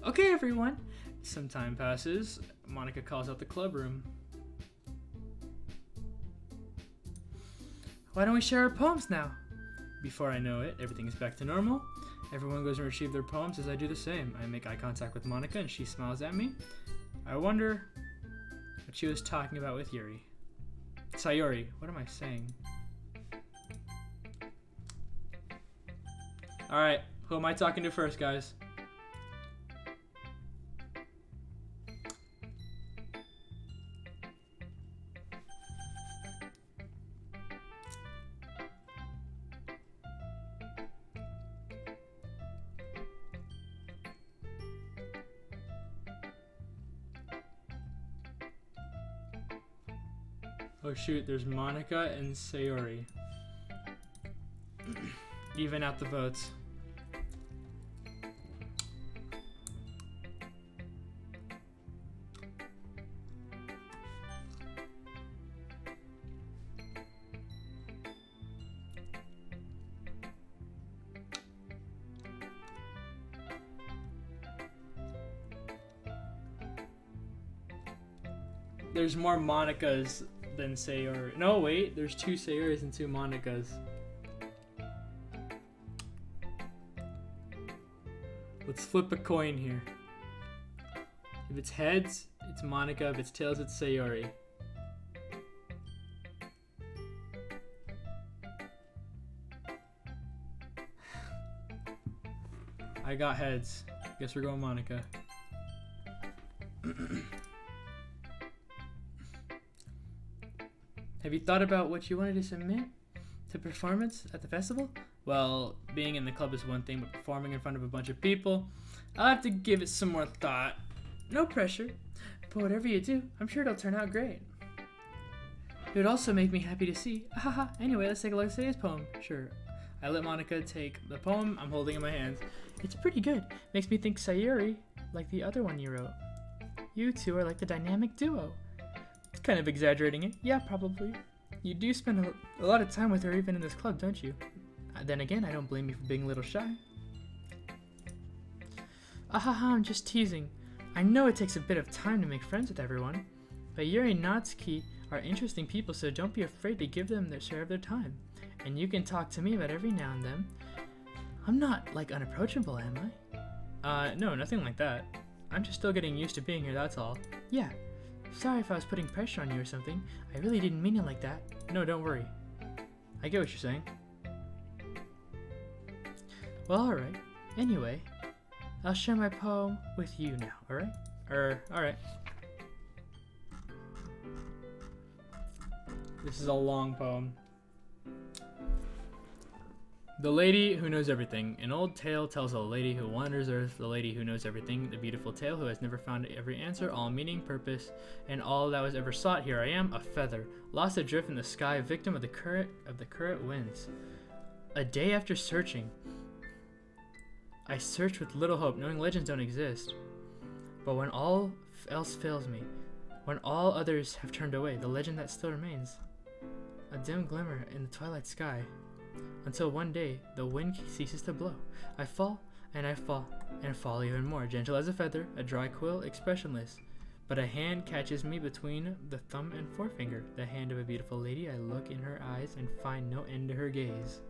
Okay, everyone. Some time passes. Monica calls out the club room. Why don't we share our poems now? Before I know it, everything is back to normal. Everyone goes and retrieves their poems as I do the same. I make eye contact with Monica and she smiles at me. I wonder what she was talking about with Yuri. Sayori, what am I saying? Alright, who am I talking to first, guys? Oh shoot, there's Monica and Sayori. Even out the votes. There's more Monicas than Sayori. No, wait, there's 2 Sayoris and 2 Monicas. Let's flip a coin here. If it's heads, it's Monica. If it's tails, it's Sayori. I got heads. Guess we're going Monica. Have you thought about what you wanted to submit to performance at the festival? Well, being in the club is one thing, but performing in front of a bunch of people, I'll have to give it some more thought. No pressure, but whatever you do, I'm sure it'll turn out great. It would also make me happy to see. Haha, anyway, let's take a look at today's poem. Sure. I let Monica take the poem I'm holding in my hands. It's pretty good. Makes me think Sayori, like the other one you wrote. You two are like the dynamic duo. It's kind of exaggerating it. Yeah, probably. You do spend a lot of time with her even in this club, don't you? Then again, I don't blame you for being a little shy. Ahaha, I'm just teasing. I know it takes a bit of time to make friends with everyone, but Yuri and Natsuki are interesting people, so don't be afraid to give them their share of their time. And you can talk to me about every now and then. I'm not, like, unapproachable, am I? No, nothing like that. I'm just still getting used to being here, that's all. Yeah. Sorry if I was putting pressure on you or something. I really didn't mean it like that. No, don't worry. I get what you're saying. Well, alright. Anyway, I'll share my poem with you now, alright? Alright. This is a long poem. The Lady Who Knows Everything. An old tale tells of a lady who wanders earth, the lady who knows everything, the beautiful tale who has never found every answer, all meaning, purpose, and all that was ever sought. Here I am, a feather, lost adrift in the sky, victim of the current winds. A day after searching, I search with little hope, knowing legends don't exist. But when all else fails me, when all others have turned away, the legend that still remains, a dim glimmer in the twilight sky. Until one day, the wind ceases to blow. I fall, and I fall, and fall even more, gentle as a feather, a dry quill, expressionless. But a hand catches me between the thumb and forefinger, the hand of a beautiful lady. I look in her eyes and find no end to her gaze.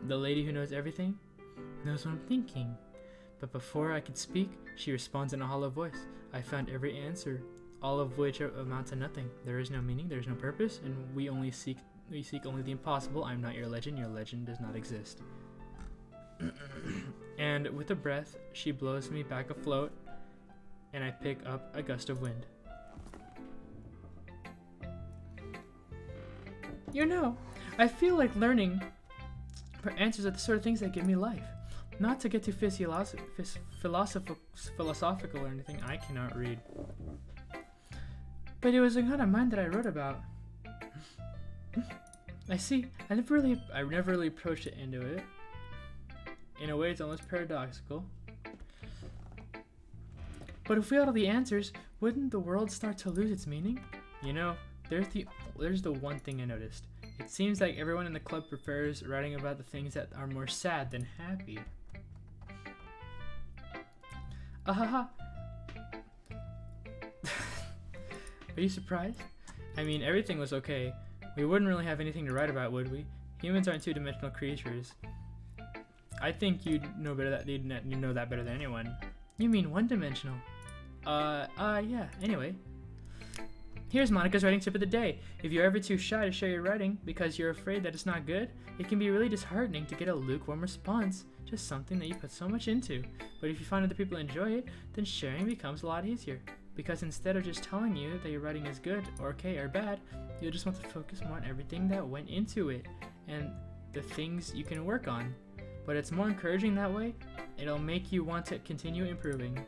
The lady who knows everything knows what I'm thinking. But before I could speak, she responds in a hollow voice. I found every answer, all of which amount to nothing. There is no meaning, there is no purpose, and we seek only the impossible. I'm not your legend does not exist. And with a breath, she blows me back afloat, and I pick up a gust of wind. You know, I feel like learning for answers are the sort of things that give me life. Not to get too philosophical or anything, I cannot read. But it was a kind of mind that I wrote about. I see. I never really approached it into it. In a way, it's almost paradoxical. But if we had all the answers, wouldn't the world start to lose its meaning? You know, there's the one thing I noticed. It seems like everyone in the club prefers writing about the things that are more sad than happy. Ahaha. Are you surprised? I mean, everything was okay. We wouldn't really have anything to write about, would we? Humans aren't two-dimensional creatures. I think you know better that you know that better than anyone. You mean one-dimensional? Yeah. Anyway, here's Monica's writing tip of the day. If you're ever too shy to share your writing because you're afraid that it's not good, it can be really disheartening to get a lukewarm response, just something that you put so much into. But if you find other people enjoy it, then sharing becomes a lot easier. Because instead of just telling you that your writing is good, or okay, or bad, you'll just want to focus more on everything that went into it and the things you can work on. But it's more encouraging that way. It'll make you want to continue improving.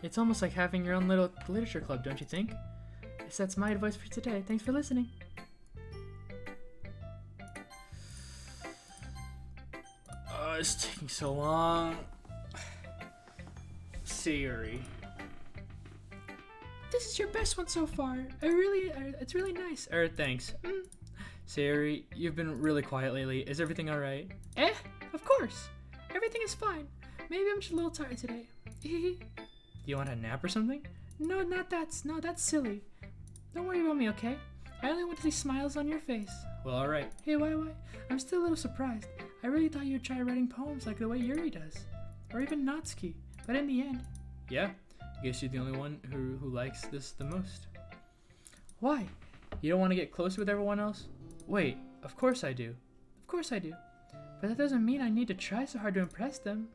It's almost like having your own little literature club, don't you think? So that's my advice for today. Thanks for listening. Oh, it's taking so long. Sayuri. This is your best one so far. It's really nice. Thanks. Sayuri, you've been really quiet lately. Is everything alright? Of course. Everything is fine. Maybe I'm just a little tired today. Do you want a nap or something? No, not that. No, that's silly. Don't worry about me, okay? I only want to see smiles on your face. Well, alright. Hey, why? I'm still a little surprised. I really thought you'd try writing poems like the way Yuri does. Or even Natsuki. But in the end... Yeah, I guess you're the only one who likes this the most. Why? You don't want to get closer with everyone else? Wait, of course I do. Of course I do. But that doesn't mean I need to try so hard to impress them.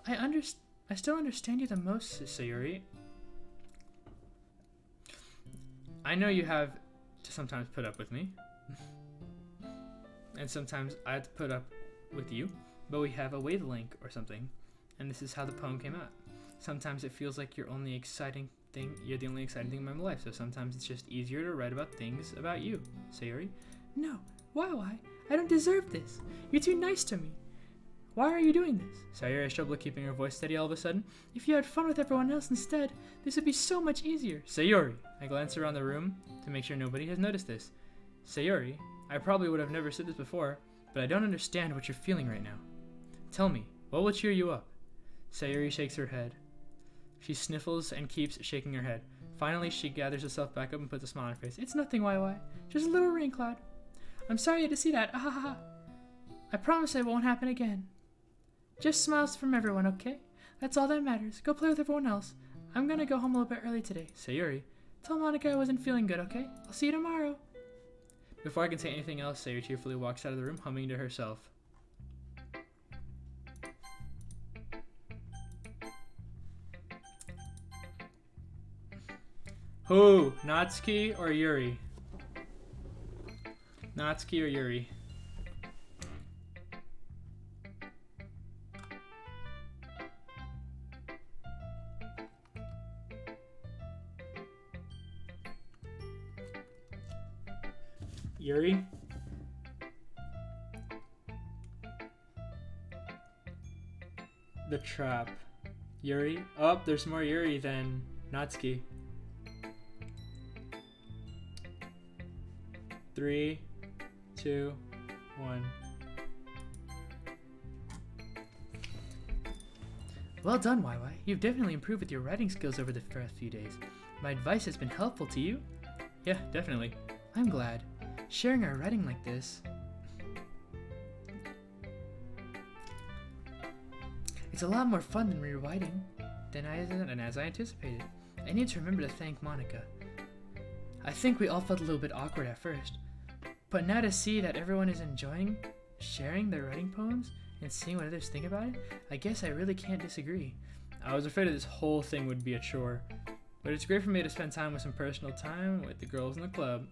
I still understand you the most, Sayuri. I know you have to sometimes put up with me. And sometimes I have to put up with you. But we have a wavelength or something. And this is how the poem came out. Sometimes it feels like you're the only exciting thing in my life. So sometimes it's just easier to write about things about you, Sayuri. No, why? I don't deserve this. You're too nice to me. Why are you doing this? Sayuri struggled keeping her voice steady all of a sudden. If you had fun with everyone else instead, this would be so much easier. Sayuri! I glanced around the room to make sure nobody has noticed this. Sayuri, I probably would have never said this before, but I don't understand what you're feeling right now. Tell me, what will cheer you up? Sayuri shakes her head. She sniffles and keeps shaking her head. Finally, she gathers herself back up and puts a smile on her face. It's nothing, YY. Just a little rain cloud. I'm sorry to see that. I promise it won't happen again. Just smiles from everyone, okay? That's all that matters. Go play with everyone else. I'm gonna go home a little bit early today. Sayuri, tell Monica I wasn't feeling good, okay? I'll see you tomorrow. Before I can say anything else, Sayuri cheerfully walks out of the room, humming to herself. Who? Natsuki or Yuri? Natsuki or Yuri? Yuri? The trap. Yuri? Oh, there's more Yuri than Natsuki. 3, 2, 1. Well done, YY. You've definitely improved with your writing skills over the past few days. My advice has been helpful to you? Yeah, definitely. I'm glad. Sharing our writing like this... It's a lot more fun than rewriting as I anticipated. I need to remember to thank Monica. I think we all felt a little bit awkward at first. But now to see that everyone is enjoying sharing their writing poems and seeing what others think about it, I guess I really can't disagree. I was afraid that this whole thing would be a chore. But it's great for me to spend time with some personal time with the girls in the club.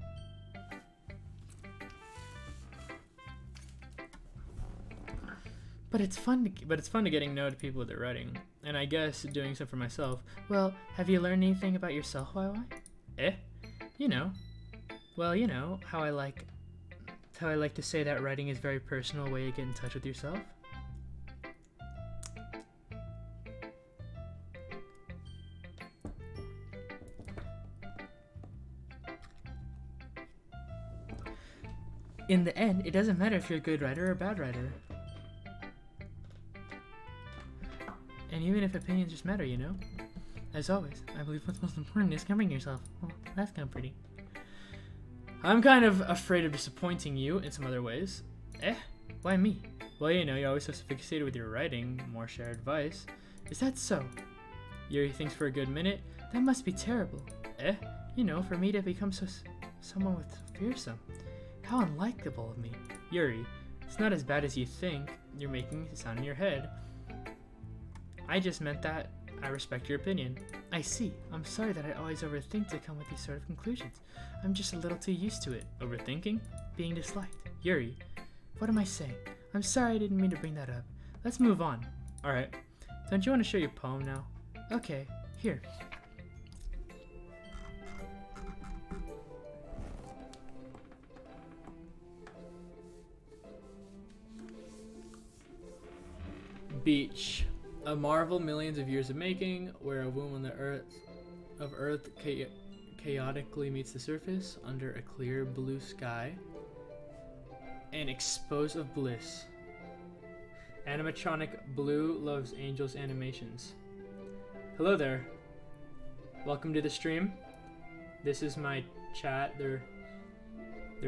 But it's fun to getting to know the people that are writing, and I guess doing so for myself. Well, have you learned anything about yourself, YY? You know. Well, you know how I like to say that writing is a very personal way to get in touch with yourself. In the end, it doesn't matter if you're a good writer or a bad writer. And even if opinions just matter, you know? As always, I believe what's most important is covering yourself. Well, that's kind of pretty. I'm kind of afraid of disappointing you in some other ways. Eh? Why me? Well, you know, you're always so fixated with your writing. More share advice. Is that so? Yuri thinks for a good minute. That must be terrible. Eh? You know, for me to become someone with fearsome. How unlikable of me. Yuri, it's not as bad as you think. You're making it sound in your head. I just meant that I respect your opinion. I see. I'm sorry that I always overthink to come with these sort of conclusions. I'm just a little too used to it. Overthinking? Being disliked. Yuri, what am I saying? I'm sorry, I didn't mean to bring that up. Let's move on. Alright. Don't you want to share your poem now? Okay, here. Beach. A marvel millions of years of making, where a womb on the earth chaotically meets the surface under a clear blue sky. And exposed of bliss. Animatronic Blue loves Angels animations. Hello there. Welcome to the stream. This is my chat. They're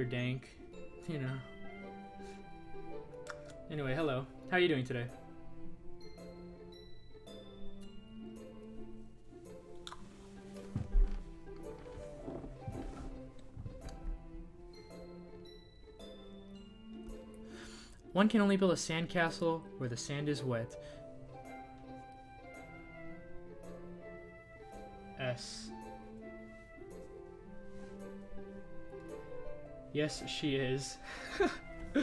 dank, you know. Anyway, hello. How are you doing today? One can only build a sandcastle where the sand is wet. S. Yes, she is. You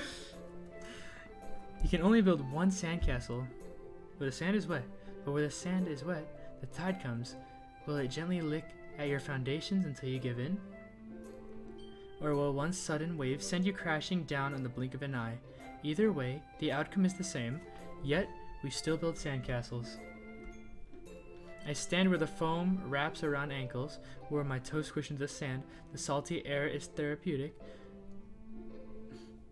can only build one sandcastle where the sand is wet. But where the sand is wet, the tide comes. Will it gently lick at your foundations until you give in? Or will one sudden wave send you crashing down on the blink of an eye? Either way, the outcome is the same, yet we still build sandcastles. I stand where the foam wraps around ankles, where my toes squish into the sand. The salty air is therapeutic.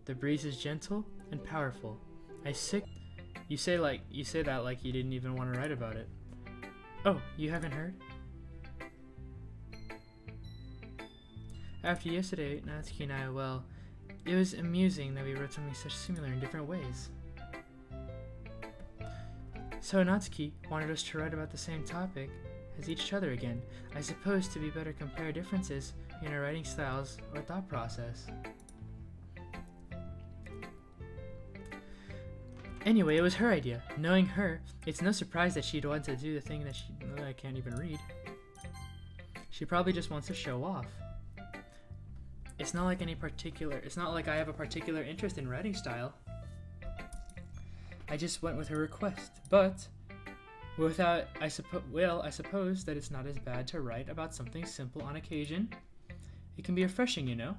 The breeze is gentle and powerful. You say that like you didn't even want to write about it. Oh, you haven't heard? After yesterday, Natsuki and I, well, it was amusing that we wrote something such similar in different ways. So Natsuki wanted us to write about the same topic as each other again, I suppose to be better compare differences in our writing styles or thought process. Anyway, it was her idea. Knowing her, it's no surprise that she'd want to do the thing that I can't even read. She probably just wants to show off. It's not like I have a particular interest in writing style. I just went with her request, but I suppose that it's not as bad to write about something simple on occasion. It can be refreshing, you know?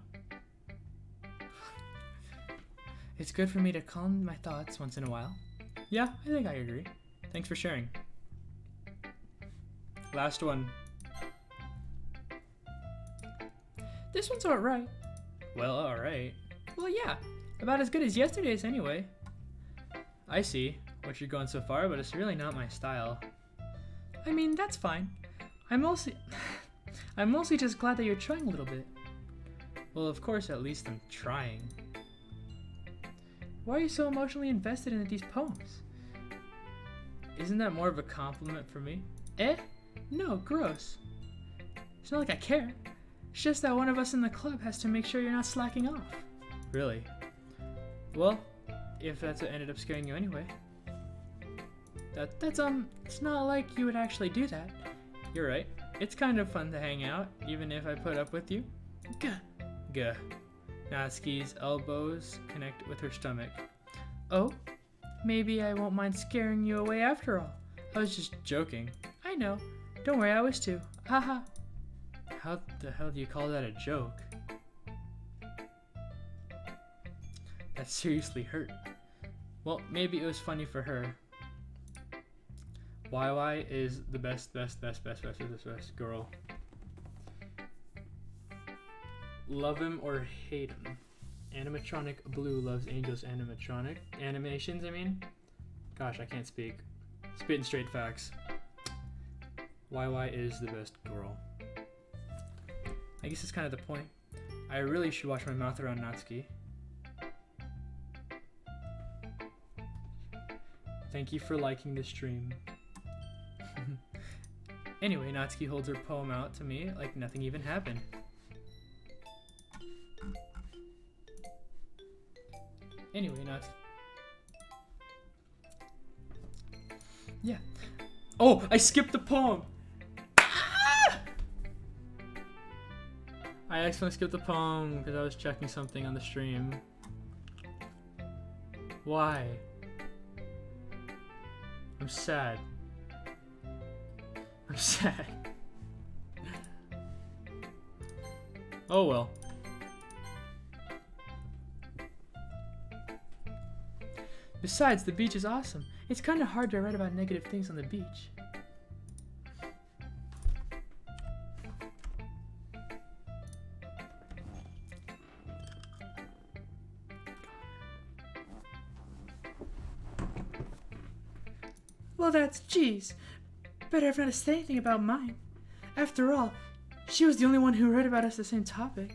It's good for me to calm my thoughts once in a while. Yeah, I think I agree. Thanks for sharing. Last one. This one's alright. Well, alright. Well, yeah. About as good as yesterday's anyway. I see what you're going so far, but it's really not my style. I mean, that's fine. I'm mostly just glad that you're trying a little bit. Well, of course, at least I'm trying. Why are you so emotionally invested in these poems? Isn't that more of a compliment for me? Eh? No, gross. It's not like I care. It's just that one of us in the club has to make sure you're not slacking off. Really? Well, if that's what ended up scaring you anyway. It's not like you would actually do that. You're right. It's kind of fun to hang out, even if I put up with you. Gah. Natsuki's elbows connect with her stomach. Oh? Maybe I won't mind scaring you away after all. I was just joking. I know. Don't worry, I was too. Haha. How the hell do you call that a joke? That seriously hurt. Well, maybe it was funny for her. YY is the best girl. Love him or hate him. Animatronic Blue loves Angels animations, I mean. Gosh, I can't speak. Spitting straight facts. YY is the best girl. I guess that's kind of the point. I really should wash my mouth around Natsuki. Thank you for liking the stream. Anyway, Natsuki holds her poem out to me like nothing even happened. Anyway, Natsuki. Yeah. Oh, I skipped the poem! Ah! I accidentally skipped the poem because I was checking something on the stream. Why? I'm sad. I'm sad. Oh well. Besides, the beach is awesome. It's kind of hard to write about negative things on the beach. Well, that's geez. Better have not said anything about mine. After all, she was the only one who wrote about us the same topic.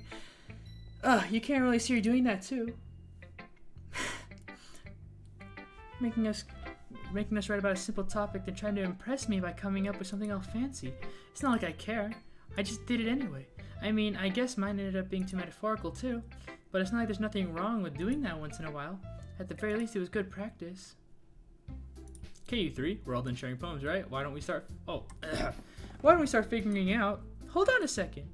You can't really see her doing that too. making us write about a simple topic than trying to impress me by coming up with something all fancy. It's not like I care. I just did it anyway. I mean, I guess mine ended up being too metaphorical too, but it's not like there's nothing wrong with doing that once in a while. At the very least, it was good practice. Okay, you three, we're all done sharing poems, right? Why don't we start figuring out? Hold on a second.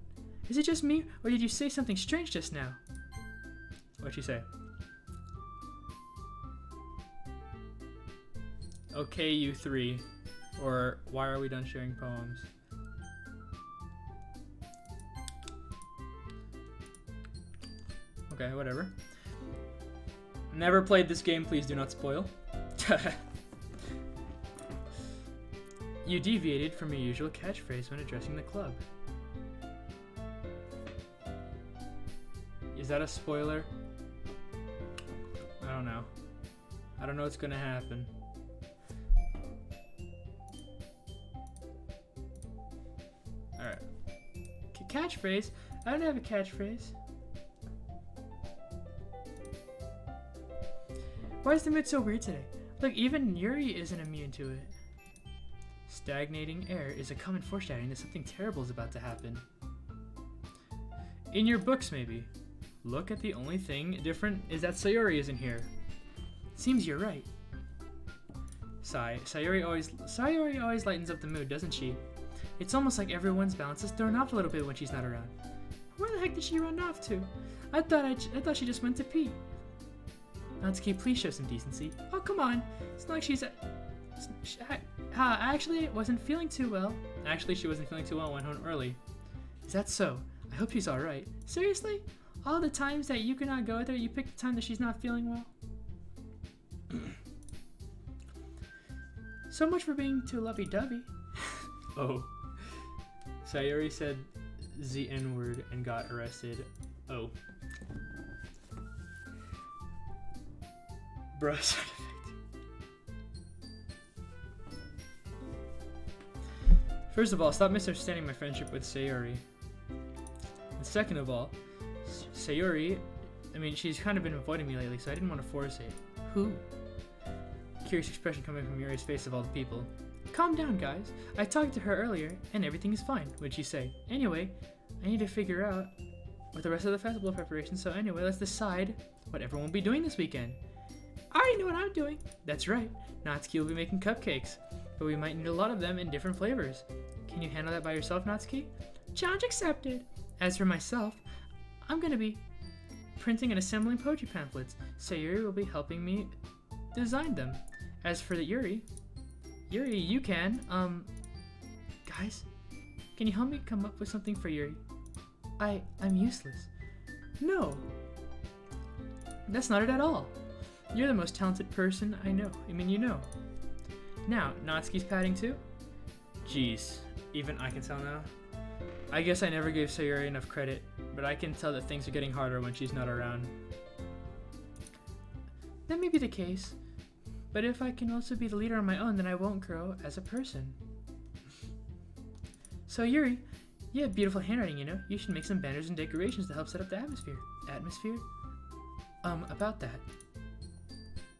Is it just me, or did you say something strange just now? What'd you say? Okay, you three. Or why are we done sharing poems? Okay, whatever. Never played this game, please do not spoil. You deviated from your usual catchphrase when addressing the club. Is that a spoiler? I don't know. I don't know what's gonna happen. Alright. Catchphrase? I don't have a catchphrase. Why is the mood so weird today? Look, even Yuri isn't immune to it. Stagnating air is a common foreshadowing that something terrible is about to happen. In your books, maybe. Look at the only thing different is that Sayori isn't here. Seems you're right. Sayori always lightens up the mood, doesn't she? It's almost like everyone's balance is thrown off a little bit when she's not around. Where the heck did she run off to? I thought she just went to pee. Natsuki, please show some decency. Oh, come on. It's not like she's... actually, wasn't feeling too well. Actually, she wasn't feeling too well and went home early. Is that so? I hope she's alright. Seriously? All the times that you cannot go with her, you pick the time that she's not feeling well? So much for being too lovey-dovey. Oh. Sayori said the N-word and got arrested. Oh. Bruh, sound effect. First of all, stop misunderstanding my friendship with Sayori. And second of all, Sayori, she's kind of been avoiding me lately, so I didn't want to force it. Who? Curious expression coming from Yuri's face of all the people. Calm down, guys. I talked to her earlier, and everything is fine, what'd she say? Anyway, I need to figure out what the rest of the festival preparation, so anyway, let's decide what everyone will be doing this weekend. I already know what I'm doing. That's right. Natsuki will be making cupcakes, but we might need a lot of them in different flavors. Can you handle that by yourself, Natsuki? Challenge accepted. As for myself, I'm going to be printing and assembling poetry pamphlets, so Yuri will be helping me design them. As for Yuri, you can, guys, can you help me come up with something for Yuri? I'm useless. No, that's not it at all. You're the most talented person I know. You know. Now, Natsuki's padding too? Jeez, even I can tell now. I guess I never gave Sayori enough credit, but I can tell that things are getting harder when she's not around. That may be the case, but if I can also be the leader on my own, then I won't grow as a person. So Yuri, You have beautiful handwriting, you know. You should make some banners and decorations to help set up the atmosphere. Atmosphere? About that.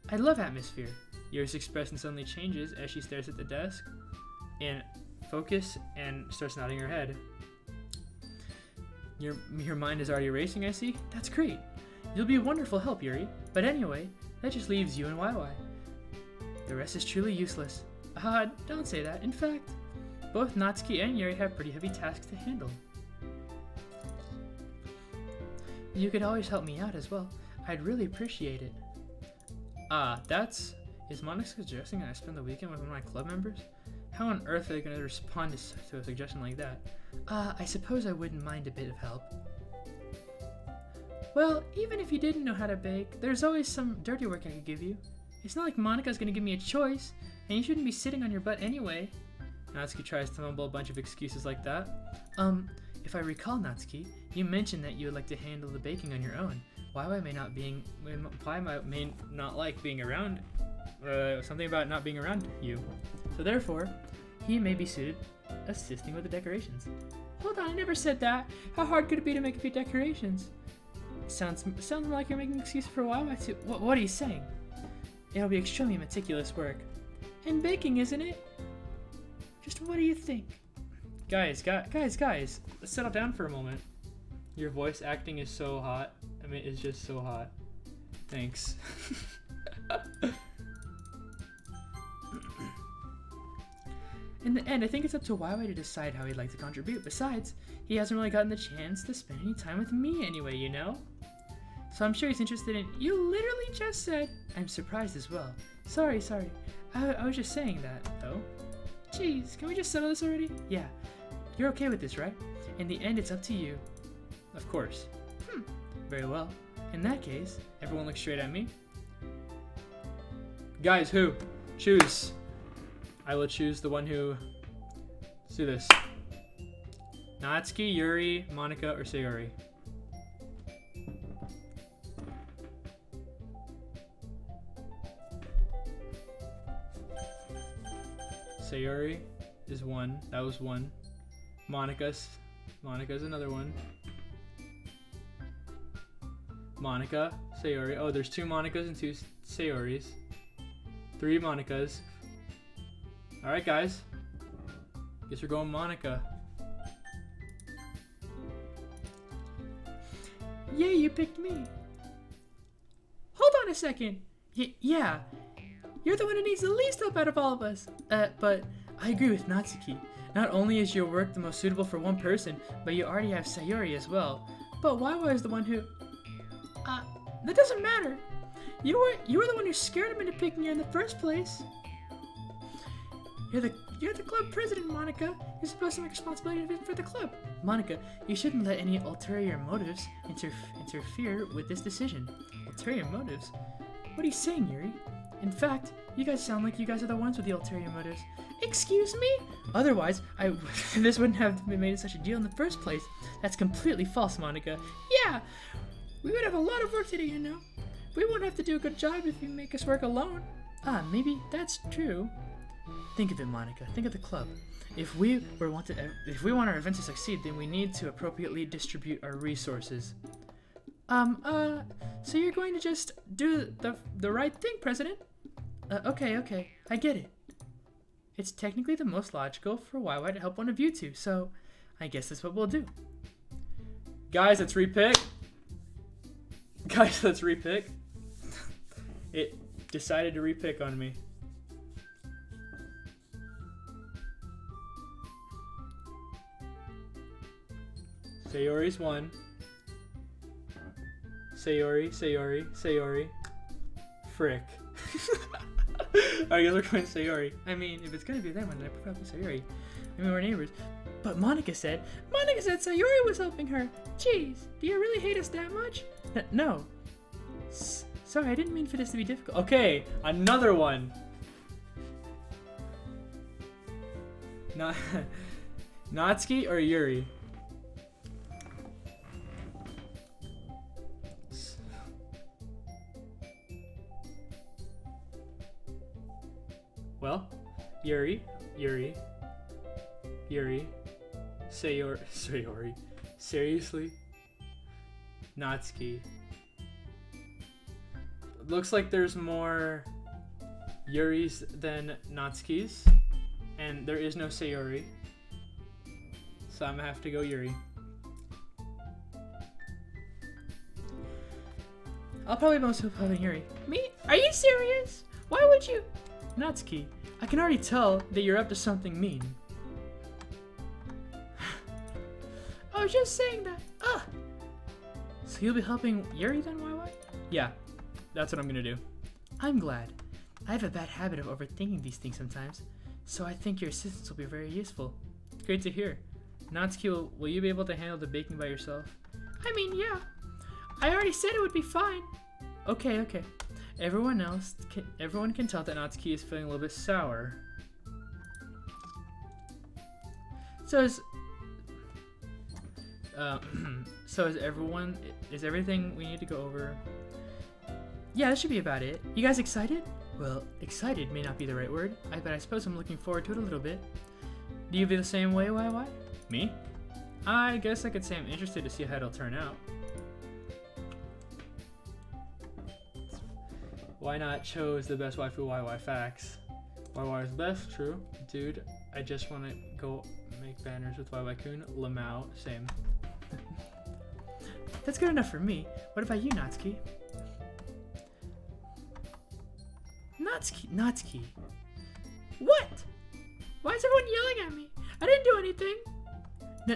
I love atmosphere. Yuri's expression suddenly changes as she stares at the desk and focus and starts nodding her head. Your mind is already racing, I see? That's great. You'll be a wonderful help, Yuri. But anyway, that just leaves you and YY. The rest is truly useless. Don't say that. In fact, both Natsuki and Yuri have pretty heavy tasks to handle. You could always help me out as well. I'd really appreciate it. Is Monica suggesting I spend the weekend with one of my club members? How on earth are they going to respond to a suggestion like that? I suppose I wouldn't mind a bit of help. Well, even if you didn't know how to bake, there's always some dirty work I could give you. It's not like Monica's going to give me a choice, and you shouldn't be sitting on your butt anyway. Natsuki tries to mumble a bunch of excuses like that. If I recall, Natsuki, you mentioned that you would like to handle the baking on your own. YY may not like being around, something about not being around you. So therefore, he may be suited assisting with the decorations. Hold on, I never said that. How hard could it be to make a few decorations? Sounds like you're making excuses for YY too. What are you saying? It'll be extremely meticulous work. And baking, isn't it? Just what do you think? Guys, let's settle down for a moment. Your voice acting is so hot. I mean, it's just so hot. Thanks. In the end, I think it's up to YY to decide how he'd like to contribute. Besides, he hasn't really gotten the chance to spend any time with me anyway, you know? So I'm sure he's interested in— You literally just said— I'm surprised as well. Sorry. I was just saying that, though. Jeez, can we just settle this already? Yeah. You're okay with this, right? In the end, it's up to you. Of course. Very well. In that case, everyone look straight at me. Guys, who? Choose. I will choose the one who... Let's do this. Natsuki, Yuri, Monica, or Sayori? Sayori is one. That was one. Monica's another one. Monica, Sayori. Oh, there's 2 Monicas and 2 Sayoris. 3 Monicas. Alright, guys. Guess we're going Monica. Yay, you picked me. Hold on a second. Yeah. You're the one who needs the least help out of all of us. But I agree with Natsuki. Not only is your work the most suitable for one person, but you already have Sayori as well. But YY is the one who... that doesn't matter. You were the one who scared him into picking you in the first place. You're the club president, Monica. You're supposed to make responsibility for the club. Monica, you shouldn't let any ulterior motives interfere with this decision. Ulterior motives? What are you saying, Yuri? In fact, you guys sound like you guys are the ones with the ulterior motives. Excuse me? Otherwise, this wouldn't have been made such a deal in the first place. That's completely false, Monica. Yeah, we would have a lot of work to do, you know. We won't have to do a good job if you make us work alone. Maybe that's true. Think of it, Monica. Think of the club. If we want our event to succeed, then we need to appropriately distribute our resources. So you're going to just do the right thing, President? Okay, I get it. It's technically the most logical for YY to help one of you two, so I guess that's what we'll do. Guys, let's repick. It decided to repick on me. Sayori's one. Sayori. Frick. I guess we're going Sayori. I mean, if it's gonna be that one, then I probably Sayori. I mean, we're neighbors. But Monica said Sayori was helping her. Jeez, do you really hate us that much? No. Sorry, I didn't mean for this to be difficult. Okay, another one. Natsuki or Yuri? Well, Yuri, Sayori. Seriously? Natsuki. Looks like there's more Yuris than Natsukis. And there is no Sayori. So I'm gonna have to go Yuri. I'll probably most hope on Yuri. Me? Are you serious? Why would you? Natsuki, I can already tell that you're up to something mean. I was just saying that. Ugh. So you'll be helping Yuri then, YY? Yeah, that's what I'm gonna do. I'm glad. I have a bad habit of overthinking these things sometimes, so I think your assistance will be very useful. Great to hear. Natsuki, will you be able to handle the baking by yourself? I mean, yeah. I already said it would be fine. Okay. Everyone can tell that Natsuki is feeling a little bit sour. So is everything we need to go over? Yeah, that should be about it. You guys excited? Well, excited may not be the right word, but I suppose I'm looking forward to it a little bit. Do you feel the same way, YY? Me? I guess I could say I'm interested to see how it'll turn out. Why not chose the best waifu YY facts? YY is best, true. Dude, I just want to go make banners with YY-kun. Lamau, same. That's good enough for me. What about you, Natsuki? Natsuki. What? Why is everyone yelling at me? I didn't do anything.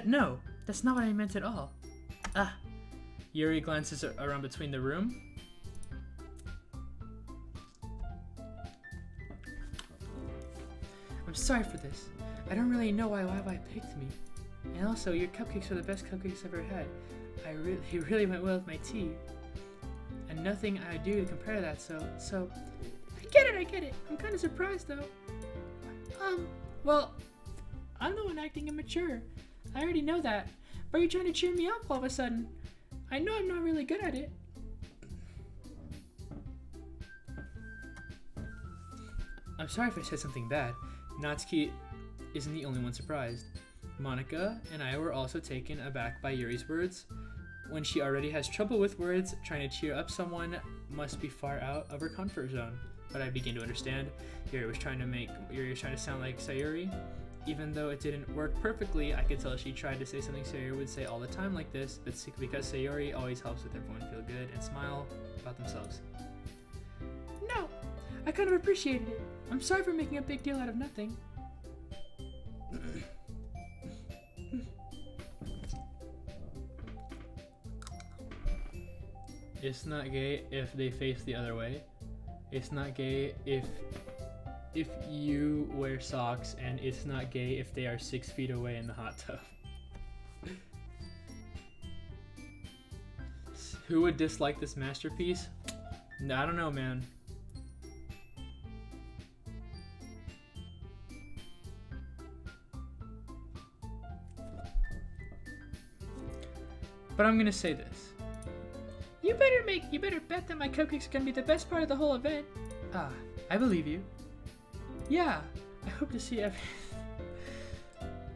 No, that's not what I meant at all. Yuri glances around between the room. I'm sorry for this. I don't really know why YY picked me. And also, your cupcakes are the best cupcakes I've ever had. He really went well with my tea. And nothing I do to compare to that, so... I get it. I'm kind of surprised, though. Well, I'm the one acting immature. I already know that. But you're trying to cheer me up all of a sudden. I know I'm not really good at it. I'm sorry if I said something bad. Natsuki isn't the only one surprised. Monica and I were also taken aback by Yuri's words. When she already has trouble with words, trying to cheer up someone must be far out of her comfort zone. But I begin to understand. Yuri was trying to sound like Sayori. Even though it didn't work perfectly, I could tell she tried to say something Sayori would say all the time like this, but because Sayori always helps with everyone feel good and smile about themselves. No, I kind of appreciated it. I'm sorry for making a big deal out of nothing. It's not gay if they face the other way. It's not gay if you wear socks, and it's not gay if they are 6 feet away in the hot tub. Who would dislike this masterpiece? I don't know, man. But I'm gonna say this. You better bet that my cupcakes are gonna be the best part of the whole event. I believe you. Yeah, I hope to see everything.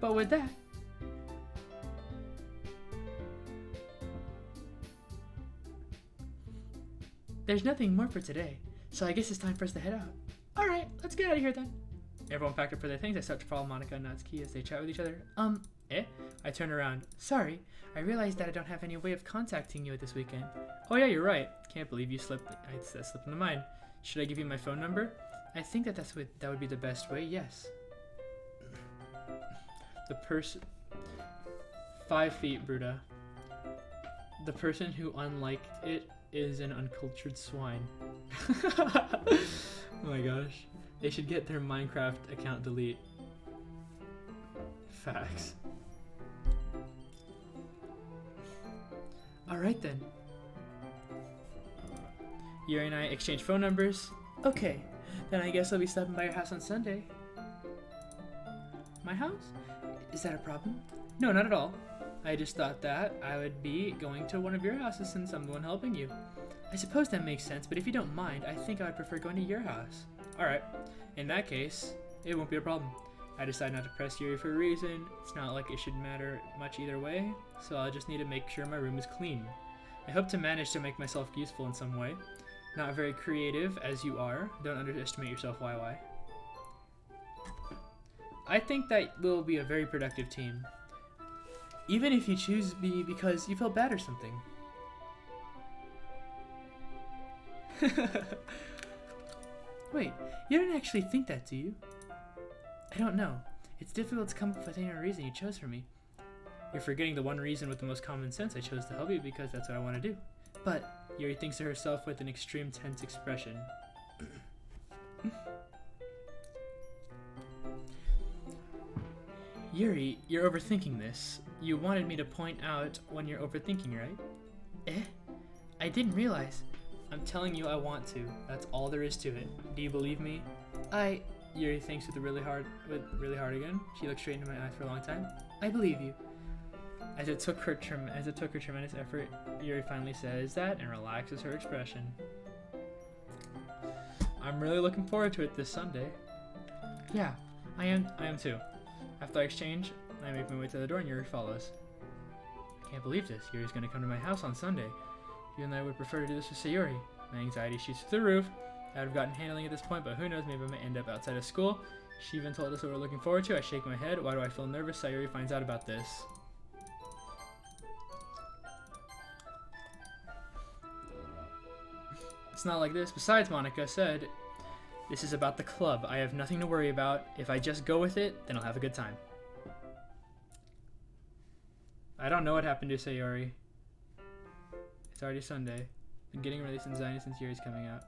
But with that, there's nothing more for today, so I guess it's time for us to head out. Alright, let's get out of here then. Everyone packed up for their things. I start to follow Monica and Natsuki as they chat with each other. I turn around. Sorry, I realized that I don't have any way of contacting you this weekend. Oh yeah, you're right. Can't believe you slipped. That slipped into mine. Should I give you my phone number? I think that that would be the best way. Yes. The person. 5 feet, Bruta. The person who unliked it is an uncultured swine. Oh my gosh. They should get their Minecraft account delete. Facts. Alright then. Yuri and I exchange phone numbers. Okay, then I guess I'll be stopping by your house on Sunday. My house? Is that a problem? No, not at all. I just thought that I would be going to one of your houses since I'm the one helping you. I suppose that makes sense, but if you don't mind, I think I would prefer going to your house. Alright, in that case, it won't be a problem. I decided not to press Yuri for a reason. It's not like it should matter much either way, so I'll just need to make sure my room is clean. I hope to manage to make myself useful in some way. Not very creative as you are. Don't underestimate yourself, YY. I think that we'll be a very productive team. Even if you choose me because you feel bad or something. Wait, you don't actually think that, do you? I don't know. It's difficult to come up with any reason you chose for me. You're forgetting the one reason with the most common sense. I chose to help you because that's what I want to do. But Yuri thinks of herself with an extreme tense expression. Yuri, you're overthinking this. You wanted me to point out when you're overthinking, right? I didn't realize. I'm telling you I want to. That's all there is to it. Do you believe me? Yuri thinks really hard again. She looked straight into my eyes for a long time. I believe you. As it took her tremendous effort, Yuri finally says that and relaxes her expression. I'm really looking forward to it this Sunday. Yeah, I am too. After I exchange, I make my way to the door and Yuri follows. I can't believe this. Yuri's gonna come to my house on Sunday. Even though I would prefer to do this with Sayuri. My anxiety shoots through the roof. I would have gotten handling at this point, but who knows, maybe I might end up outside of school. She even told us what we're looking forward to. I shake my head. Why do I feel nervous? Sayuri finds out about this. It's not like this. Besides, Monica said, this is about the club. I have nothing to worry about. If I just go with it, then I'll have a good time. I don't know what happened to Sayuri. It's already Sunday. Been getting really anxiety since Yuri's coming out.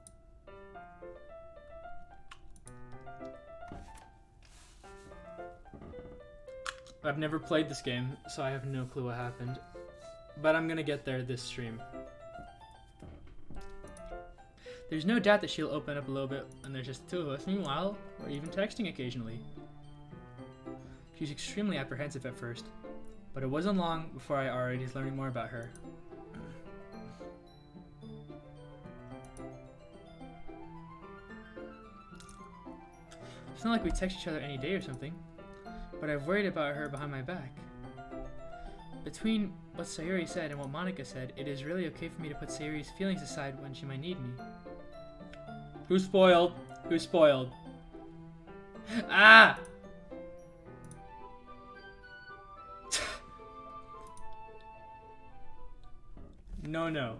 I've never played this game, so I have no clue what happened. But I'm gonna get there this stream. There's no doubt that she'll open up a little bit and there's just the two of us. Meanwhile, we're even texting occasionally. She's extremely apprehensive at first, but it wasn't long before I already was learning more about her. It's not like we text each other any day or something, but I've worried about her behind my back. Between what Sayuri said and what Monica said, it is really okay for me to put Sayuri's feelings aside when she might need me. Who's spoiled? Who's spoiled? Ah! No.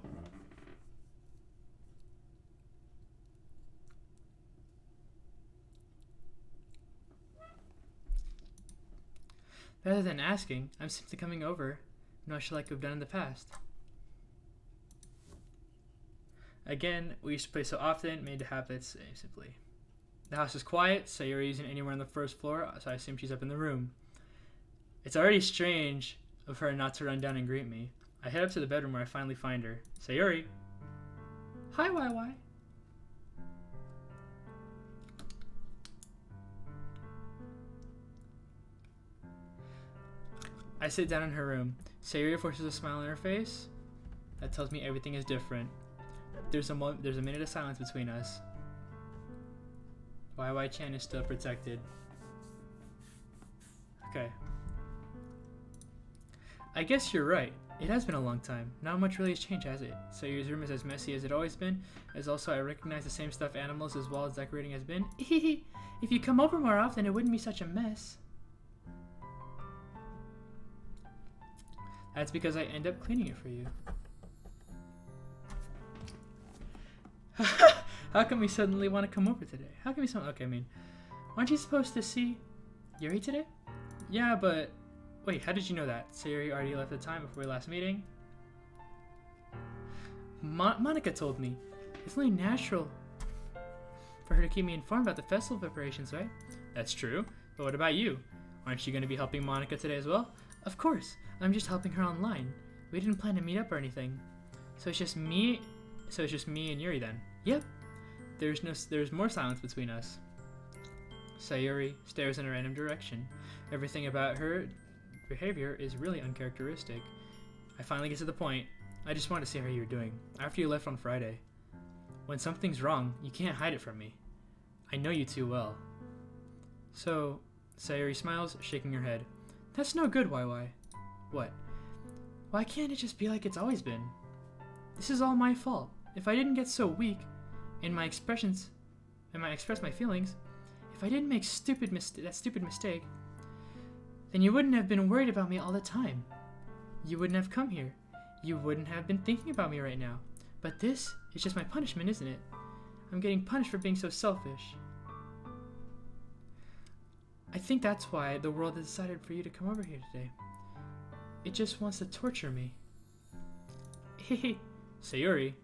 Rather than asking, I'm simply coming over, much like we've done in the past. Again, we used to play so often, made habits simply. The house is quiet, Sayuri isn't anywhere on the first floor, so I assume she's up in the room. It's already strange of her not to run down and greet me. I head up to the bedroom where I finally find her. Sayuri! Hi, YY! I sit down in her room. Sayuri forces a smile on her face. That tells me everything is different. There's a minute of silence between us. YY-chan is still protected. Okay. I guess you're right. It has been a long time. Not much really has changed, has it? Sayuri's room is as messy as it always been, as also I recognize the same stuffed animals as well as decorating has been. If you come over more often, it wouldn't be such a mess. That's because I end up cleaning it for you. How come we suddenly want to come over today? How come we okay, I mean, aren't you supposed to see Yuri today? Yeah, but wait, how did you know that? Sayuri already left the time before our last meeting. Monica told me. It's only natural for her to keep me informed about the festival preparations, right? That's true, but what about you? Aren't you going to be helping Monica today as well? Of course, I'm just helping her online. We didn't plan to meet up or anything. So it's just me and Yuri then. Yep. There's more silence between us. Sayuri stares in a random direction. Everything about her behavior is really uncharacteristic. I finally get to the point. I just want to see how you're doing. After you left on Friday. When something's wrong, you can't hide it from me. I know you too well. So, Sayuri smiles, shaking her head. That's no good, YY. What? Why can't it just be like it's always been? This is all my fault. If I didn't get so weak in my expressions, and I express my feelings, if I didn't make that stupid mistake, then you wouldn't have been worried about me all the time. You wouldn't have come here. You wouldn't have been thinking about me right now. But this is just my punishment, isn't it? I'm getting punished for being so selfish. I think that's why the world has decided for you to come over here today. It just wants to torture me. Hehe. Sayuri.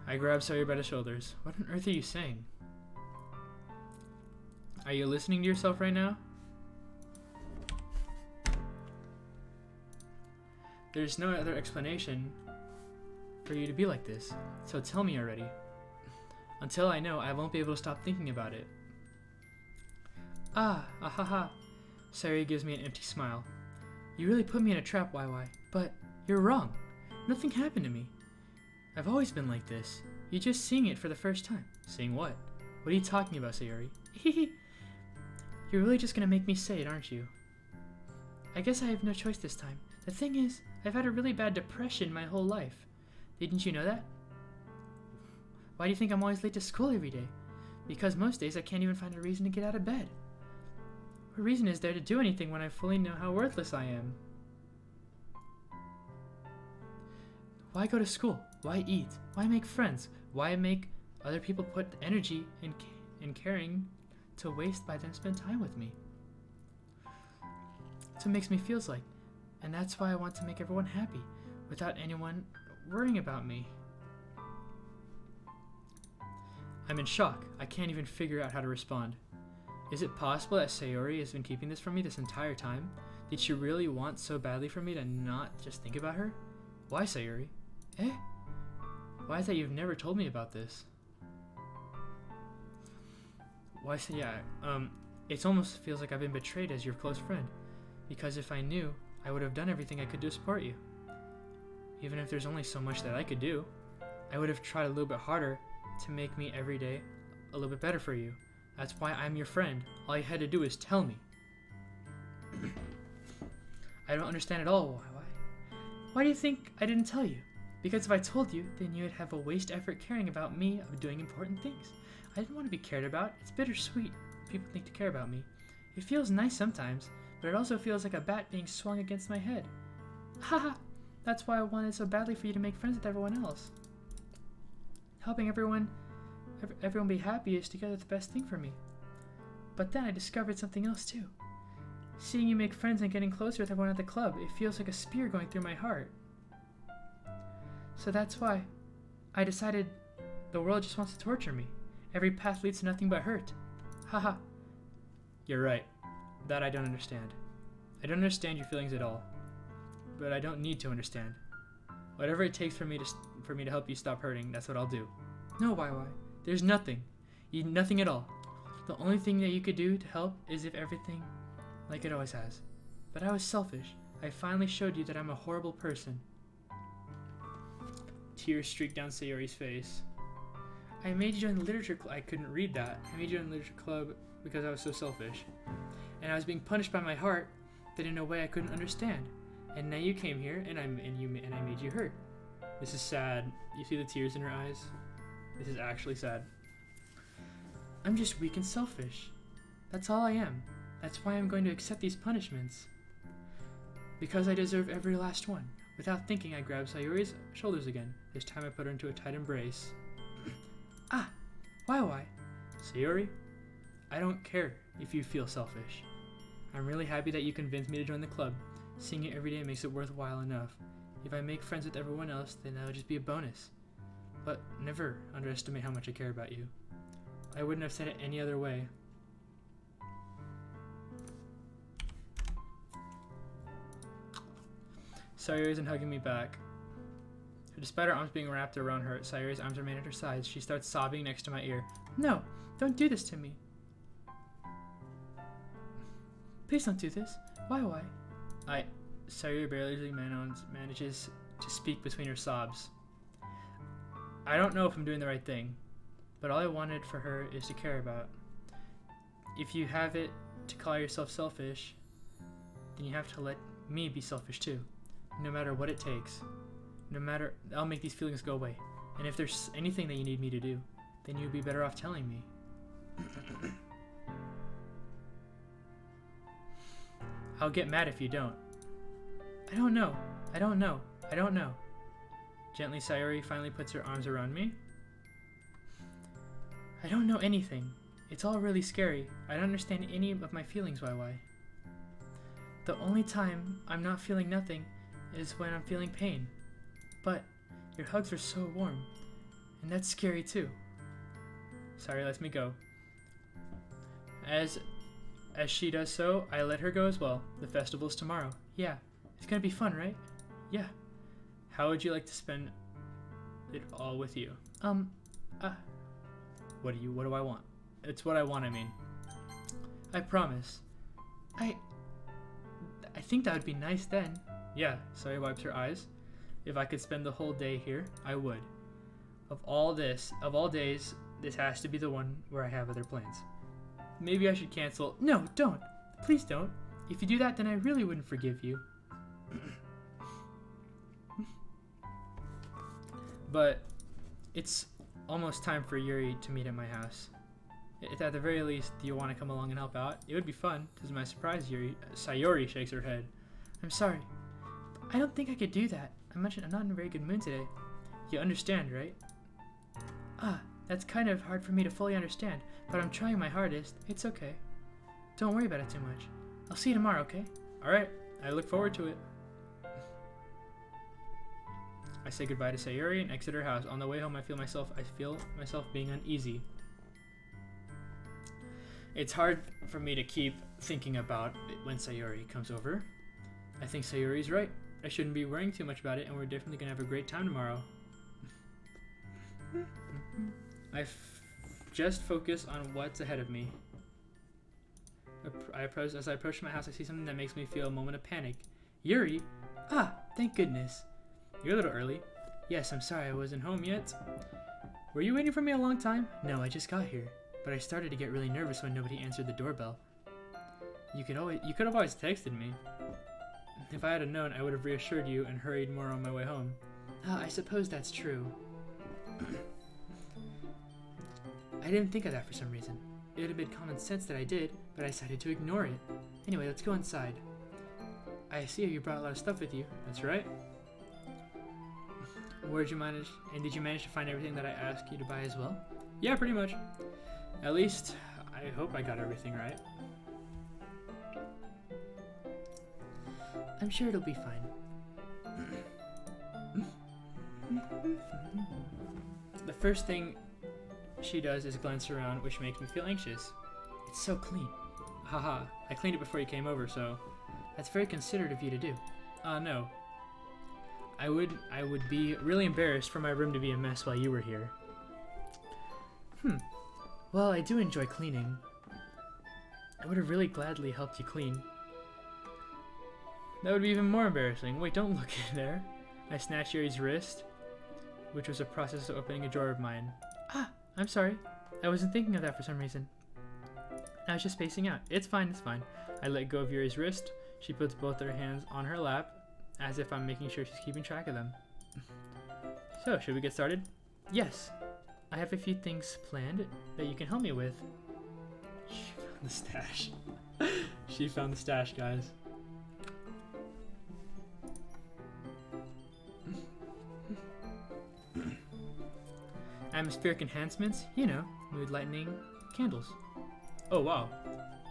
I grab Sayuri by the shoulders. What on earth are you saying? Are you listening to yourself right now? There's no other explanation for you to be like this, so tell me already. Until I know, I won't be able to stop thinking about it. Ah, ahaha. Sayuri gives me an empty smile. You really put me in a trap, YY, but you're wrong. Nothing happened to me. I've always been like this. You're just seeing it for the first time. Seeing what? What are you talking about, Sayuri? Hehe. You're really just gonna make me say it, aren't you? I guess I have no choice this time. The thing is, I've had a really bad depression my whole life. Didn't you know that? Why do you think I'm always late to school every day? Because most days I can't even find a reason to get out of bed. What reason is there to do anything when I fully know how worthless I am? Why go to school? Why eat? Why make friends? Why make other people put energy and caring to waste by them spend time with me? That's what makes me feel like. And that's why I want to make everyone happy, without anyone worrying about me. I'm in shock. I can't even figure out how to respond. Is it possible that Sayuri has been keeping this from me this entire time? Did she really want so badly for me to not just think about her? Why, Sayuri? Eh? Why is that you've never told me about this? Why, it almost feels like I've been betrayed as your close friend. Because if I knew, I would have done everything I could to support you. Even if there's only so much that I could do, I would have tried a little bit harder to make me every day a little bit better for you. That's why I'm your friend. All you had to do is tell me. I don't understand at all. Why do you think I didn't tell you? Because if I told you, then you would have a waste effort caring about me of doing important things. I didn't want to be cared about. It's bittersweet. People think to care about me. It feels nice sometimes, but it also feels like a bat being swung against my head. Haha! That's why I wanted so badly for you to make friends with everyone else. Helping everyone be happy is together the best thing for me. But then I discovered something else too. Seeing you make friends and getting closer with everyone at the club, it feels like a spear going through my heart. So that's why I decided the world just wants to torture me. Every path leads to nothing but hurt. Haha. You're right. That I don't understand. I don't understand your feelings at all. But I don't need to understand. Whatever it takes for me to help you stop hurting, that's what I'll do. No, YY. There's nothing. Nothing at all. The only thing that you could do to help is if everything like it always has. But I was selfish. I finally showed you that I'm a horrible person. Tears streak down Sayori's face. I made you join the literature club. I couldn't read that. I made you join the literature club because I was so selfish. And I was being punished by my heart that in a way I couldn't understand. And now you came here and I made you hurt. This is sad. You see the tears in her eyes? This is actually sad. I'm just weak and selfish. That's all I am. That's why I'm going to accept these punishments. Because I deserve every last one. Without thinking, I grab Sayuri's shoulders again. This time I put her into a tight embrace. Ah! Why? Sayuri, I don't care if you feel selfish. I'm really happy that you convinced me to join the club. Seeing you every day makes it worthwhile enough. If I make friends with everyone else, then that'll just be a bonus. But never underestimate how much I care about you. I wouldn't have said it any other way. Sayuri isn't hugging me back. Despite her arms being wrapped around her, Sayuri's arms remain at her sides. She starts sobbing next to my ear. No, don't do this to me. Please don't do this. Why? Sayuri barely manages to speak between her sobs. I don't know if I'm doing the right thing, but all I wanted for her is to care about. If you have it to call yourself selfish, then you have to let me be selfish too. No matter what it takes. I'll make these feelings go away. And if there's anything that you need me to do, then you'd be better off telling me. I'll get mad if you don't. I don't know. Gently, Sayori finally puts her arms around me. I don't know anything. It's all really scary. I don't understand any of my feelings, YY. The only time I'm not feeling nothing is when I'm feeling pain. But your hugs are so warm, and that's scary too. Sayori lets me go. As she does so, I let her go as well. The festival's tomorrow. Yeah, it's gonna be fun, right? Yeah. How would you like to spend it all with you? What do I want? It's what I want, I mean. I promise. I think that would be nice then. Yeah, Sayori wipes her eyes. If I could spend the whole day here, I would. Of all days, this has to be the one where I have other plans. Maybe I should cancel. No, don't. Please don't. If you do that, then I really wouldn't forgive you. But it's almost time for Yuri to meet at my house. At the very least, do you want to come along and help out? It would be fun. To my surprise, Sayori shakes her head. I'm sorry. I don't think I could do that. I'm not in a very good mood today. You understand, right? That's kind of hard for me to fully understand, but I'm trying my hardest. It's okay. Don't worry about it too much. I'll see you tomorrow, okay? Alright, I look forward to it. I say goodbye to Sayori and exit her house. On the way home, I feel myself being uneasy. It's hard for me to keep thinking about it when Sayori comes over. I think Sayori's right. I shouldn't be worrying too much about it, and we're definitely gonna have a great time tomorrow. Just focus on what's ahead of me. As I approach my house, I see something that makes me feel a moment of panic. Yuri? Thank goodness. You're a little early. Yes, I'm sorry I wasn't home yet. Were you waiting for me a long time? No, I just got here. But I started to get really nervous when nobody answered the doorbell. You could have always texted me. If I had known, I would have reassured you and hurried more on my way home. I suppose that's true. I didn't think of that for some reason. It would have made common sense that I did, but I decided to ignore it. Anyway, let's go inside. I see you brought a lot of stuff with you. That's right. Did you manage to find everything that I asked you to buy as well? Yeah, pretty much. At least, I hope I got everything right. I'm sure it'll be fine. The first thing she does is glance around, which makes me feel anxious. It's so clean. Haha, I cleaned it before you came over, so that's very considerate of you to do. No. I would be really embarrassed for my room to be a mess while you were here. Well, I do enjoy cleaning. I would have really gladly helped you clean. That would be even more embarrassing. Wait, don't look in there. I snatched Yuri's wrist, which was a process of opening a drawer of mine. I'm sorry. I wasn't thinking of that for some reason. I was just spacing out. It's fine. I let go of Yuri's wrist. She puts both her hands on her lap, as if I'm making sure she's keeping track of them. So, should we get started? Yes. I have a few things planned that you can help me with. She found the stash. She found the stash, guys. Atmospheric enhancements, you know, mood lightening, candles. Oh wow,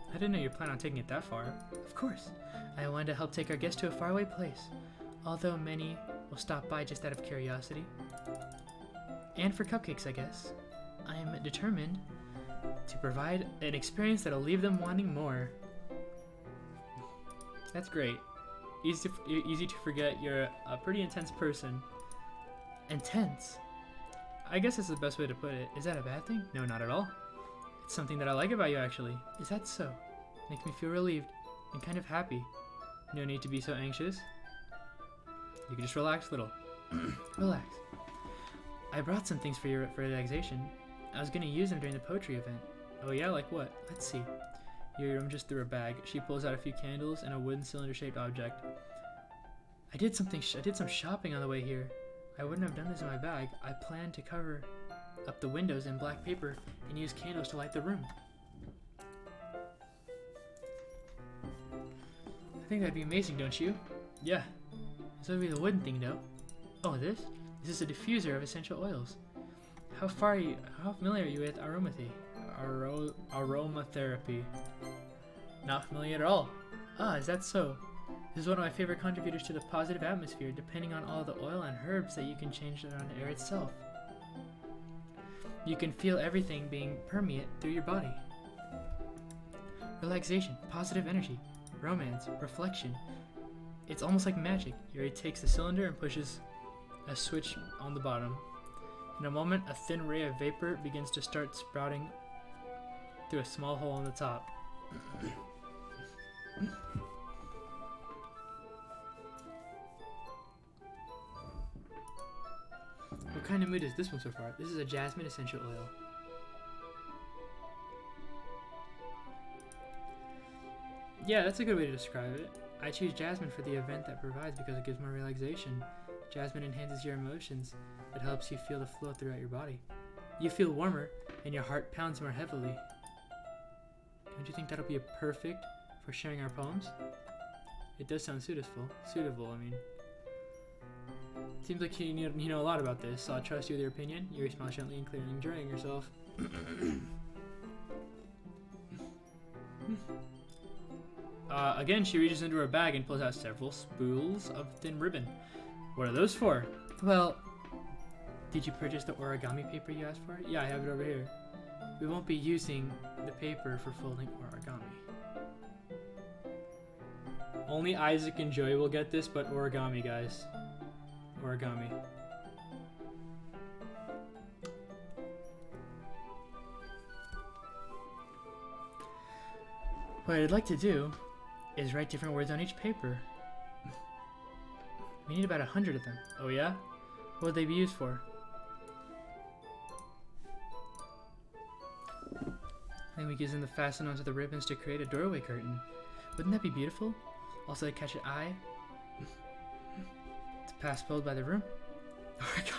I didn't know you plan on taking it that far. Of course, I wanted to help take our guests to a faraway place, although many will stop by just out of curiosity. And for cupcakes, I guess. I'm determined to provide an experience that'll leave them wanting more. That's great. Easy to forget you're a pretty intense person. Intense? I guess that's the best way to put it. Is that a bad thing? No, not at all. It's something that I like about you, actually. Is that so? Makes me feel relieved and kind of happy. No need to be so anxious. You can just relax a little. Relax. I brought some things for your relaxation. I was gonna use them during the poetry event. Oh yeah, like what? Let's see. You rummages through her bag. She pulls out a few candles and a wooden cylinder-shaped object. I did some shopping on the way here. I wouldn't have done this in my bag. I planned to cover up the windows in black paper and use candles to light the room. I think that'd be amazing, don't you? Yeah. This would be the wooden thing, though. Oh, this? This is a diffuser of essential oils. How familiar are you with aromatherapy? Not familiar at all. Ah, is that so? This is one of my favorite contributors to the positive atmosphere, depending on all the oil and herbs that you can change around the air itself. You can feel everything being permeate through your body. Relaxation, positive energy, romance, reflection. It's almost like magic. Yuri takes the cylinder and pushes a switch on the bottom. In a moment, a thin ray of vapor begins to start sprouting through a small hole on the top. What kind of mood is this one so far? This is a jasmine essential oil. Yeah, that's a good way to describe it. I choose jasmine for the event that provides because it gives more relaxation. Jasmine enhances your emotions. It helps you feel the flow throughout your body. You feel warmer and your heart pounds more heavily. Don't you think that'll be perfect for sharing our poems? It does sound suitable, I mean. Seems like you know a lot about this, so I'll trust you with your opinion. Yuri smiles gently and clearly enjoying yourself. Again, she reaches into her bag and pulls out several spools of thin ribbon. What are those for? Well, did you purchase the origami paper you asked for? Yeah, I have it over here. We won't be using the paper for folding origami. Only Isaac and Joey will get this, but origami, guys. Origami. What I'd like to do is write different words on each paper. We need about 100 of them. Oh yeah? What would they be used for? Then we use them to fasten onto the ribbons to create a doorway curtain. Wouldn't that be beautiful? Also to catch an eye. To pass spelled by the room. Origami.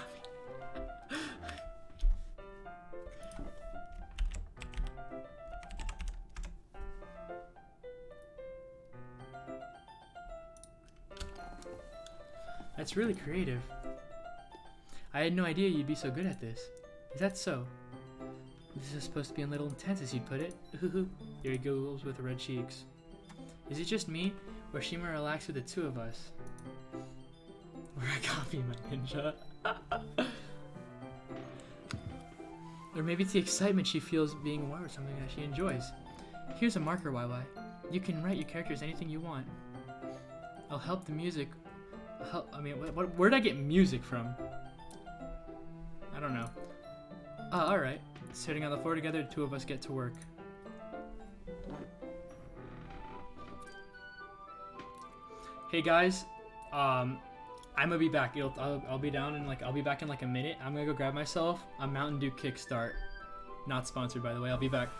That's really creative. I had no idea you'd be so good at this. Is that so? This is supposed to be a little intense, as you'd put it. Here he goes with red cheeks. Is it just me, or is she more relaxed with the two of us? Origami, my ninja. Or maybe it's the excitement she feels being aware of something that she enjoys. Here's a marker, YY. You can write your characters anything you want. I'll help the music. Where'd I get music from? I don't know. Alright. Sitting on the floor together, the two of us get to work. Hey guys, I'm gonna be back. I'll be down in I'll be back in like a minute. I'm gonna go grab myself a Mountain Dew Kickstart. Not sponsored, by the way. I'll be back.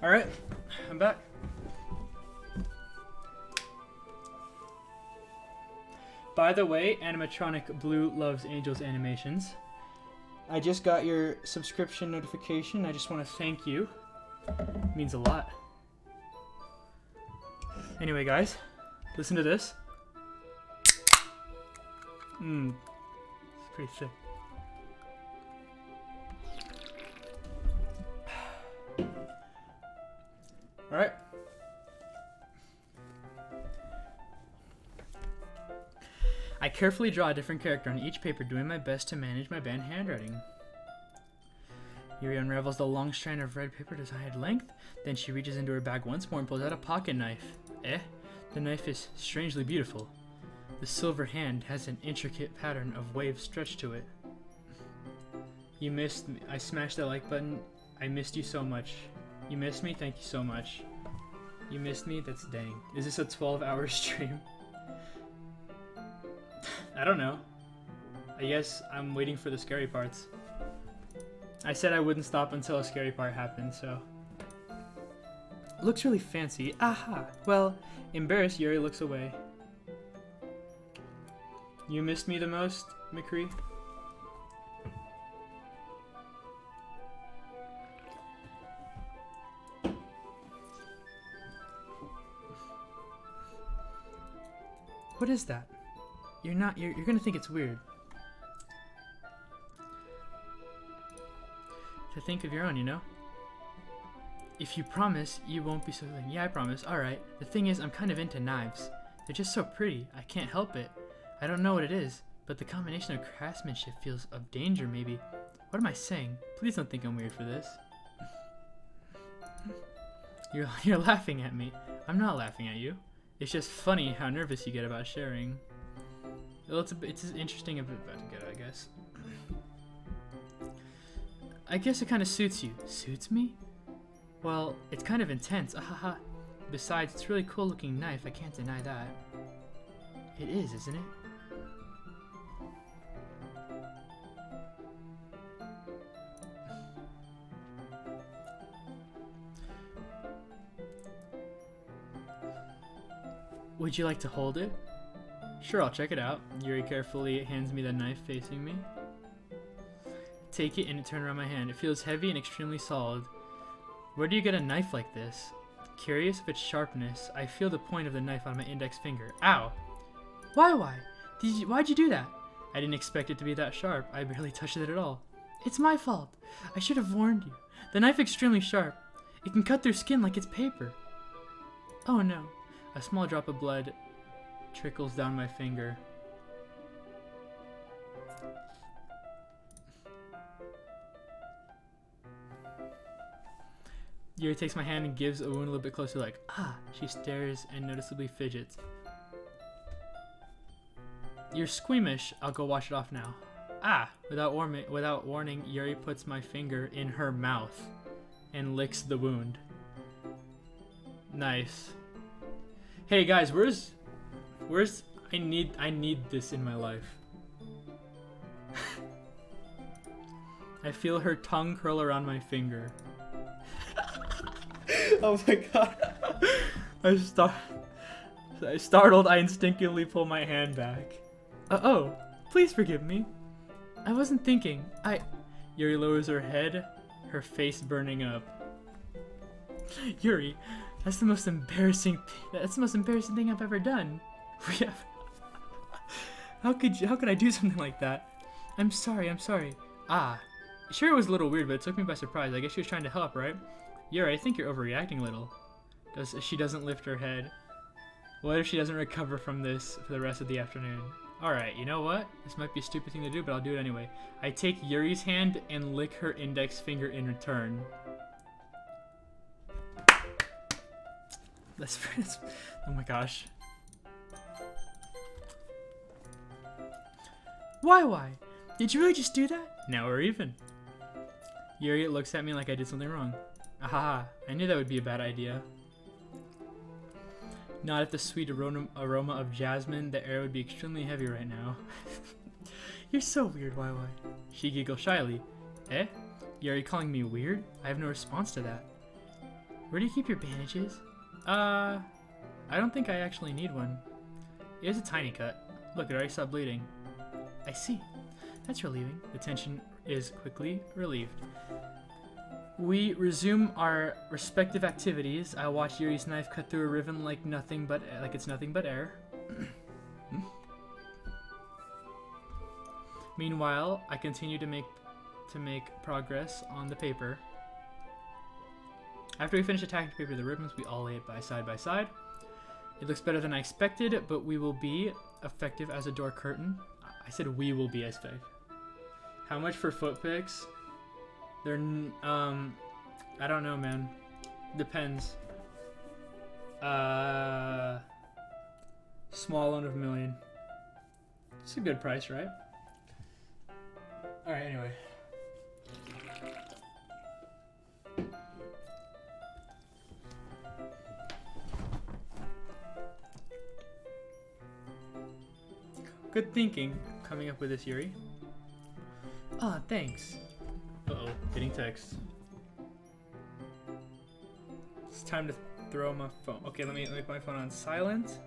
Alright, I'm back. By the way, animatronic Blue loves Angel's animations. I just got your subscription notification. I just want to thank you. It means a lot. Anyway, guys, listen to this. It's pretty thick. Alright. I carefully draw a different character on each paper, doing my best to manage my bad handwriting. Yuri unravels the long strand of red paper desired length. Then she reaches into her bag once more and pulls out a pocket knife. The knife is strangely beautiful. The silver hand has an intricate pattern of waves stretched to it. You missed me. I smashed the like button. I missed you so much. You missed me? Thank you so much. You missed me? That's dang. Is this a 12-hour stream? I don't know. I guess I'm waiting for the scary parts. I said I wouldn't stop until a scary part happened, so. Looks really fancy. Aha! Well, embarrassed, Yuri looks away. You missed me the most, McCree? What is that? You're gonna think it's weird. To think of your own, you know? If you promise, you won't be so late. Yeah, I promise. Alright. The thing is, I'm kind of into knives. They're just so pretty. I can't help it. I don't know what it is, but the combination of craftsmanship feels of danger, maybe. What am I saying? Please don't think I'm weird for this. You're laughing at me. I'm not laughing at you. It's just funny how nervous you get about sharing. Well, it's interesting a bit about to get, I guess. I guess it kind of suits you. Suits me? Well, it's kind of intense. Ahaha. Besides, it's a really cool looking knife. I can't deny that. It is, isn't it? Would you like to hold it? Sure, I'll check it out. Yuri carefully hands me the knife facing me. Take it and it turns around my hand. It feels heavy and extremely solid. Where do you get a knife like this? Curious of its sharpness, I feel the point of the knife on my index finger. Ow! Why? Why'd you do that? I didn't expect it to be that sharp. I barely touched it at all. It's my fault. I should have warned you. The knife is extremely sharp. It can cut through skin like it's paper. Oh no. A small drop of blood trickles down my finger. Yuri takes my hand and gives a wound a little bit closer, like, ah. She stares and noticeably fidgets. You're squeamish. I'll go wash it off now. Ah! Without warning, Yuri puts my finger in her mouth and licks the wound. Nice. Hey guys, where's I need this in my life. I feel her tongue curl around my finger. Oh my god. Startled, I instinctively pull my hand back. Oh, please forgive me. I wasn't thinking. Yuri lowers her head, her face burning up. Yuri, that's the most embarrassing thing I've ever done. How could I do something like that? I'm sorry. Ah. Sure, it was a little weird, but it took me by surprise. I guess she was trying to help, right? Yuri, I think you're overreacting a little. She doesn't lift her head. What if she doesn't recover from this for the rest of the afternoon? Alright, you know what? This might be a stupid thing to do, but I'll do it anyway. I take Yuri's hand and lick her index finger in return. Oh my gosh. Why? Did you really just do that? Now we're even. Yuri looks at me like I did something wrong. Ahaha, I knew that would be a bad idea. Not at the sweet aroma of jasmine, the air would be extremely heavy right now. You're so weird, Why? She giggles shyly. Eh? Yuri calling me weird? I have no response to that. Where do you keep your bandages? I don't think I actually need one. It is a tiny cut. Look, it already stopped bleeding. I see. That's relieving. The tension is quickly relieved. We resume our respective activities. I watch Yuri's knife cut through a ribbon like it's nothing but air. Meanwhile, I continue to make progress on the paper. After we finish attacking the paper, the ribbons, we all lay it side by side. It looks better than I expected, but we will be effective as a door curtain. I said we will be effective. How much for foot picks? They're I don't know, man. Depends. Small loan of $1 million. It's a good price, right? Alright, anyway. Good thinking, coming up with this, Yuri. Ah, thanks. Uh-oh, getting text. It's time to throw my phone. Okay, let me put my phone on silent.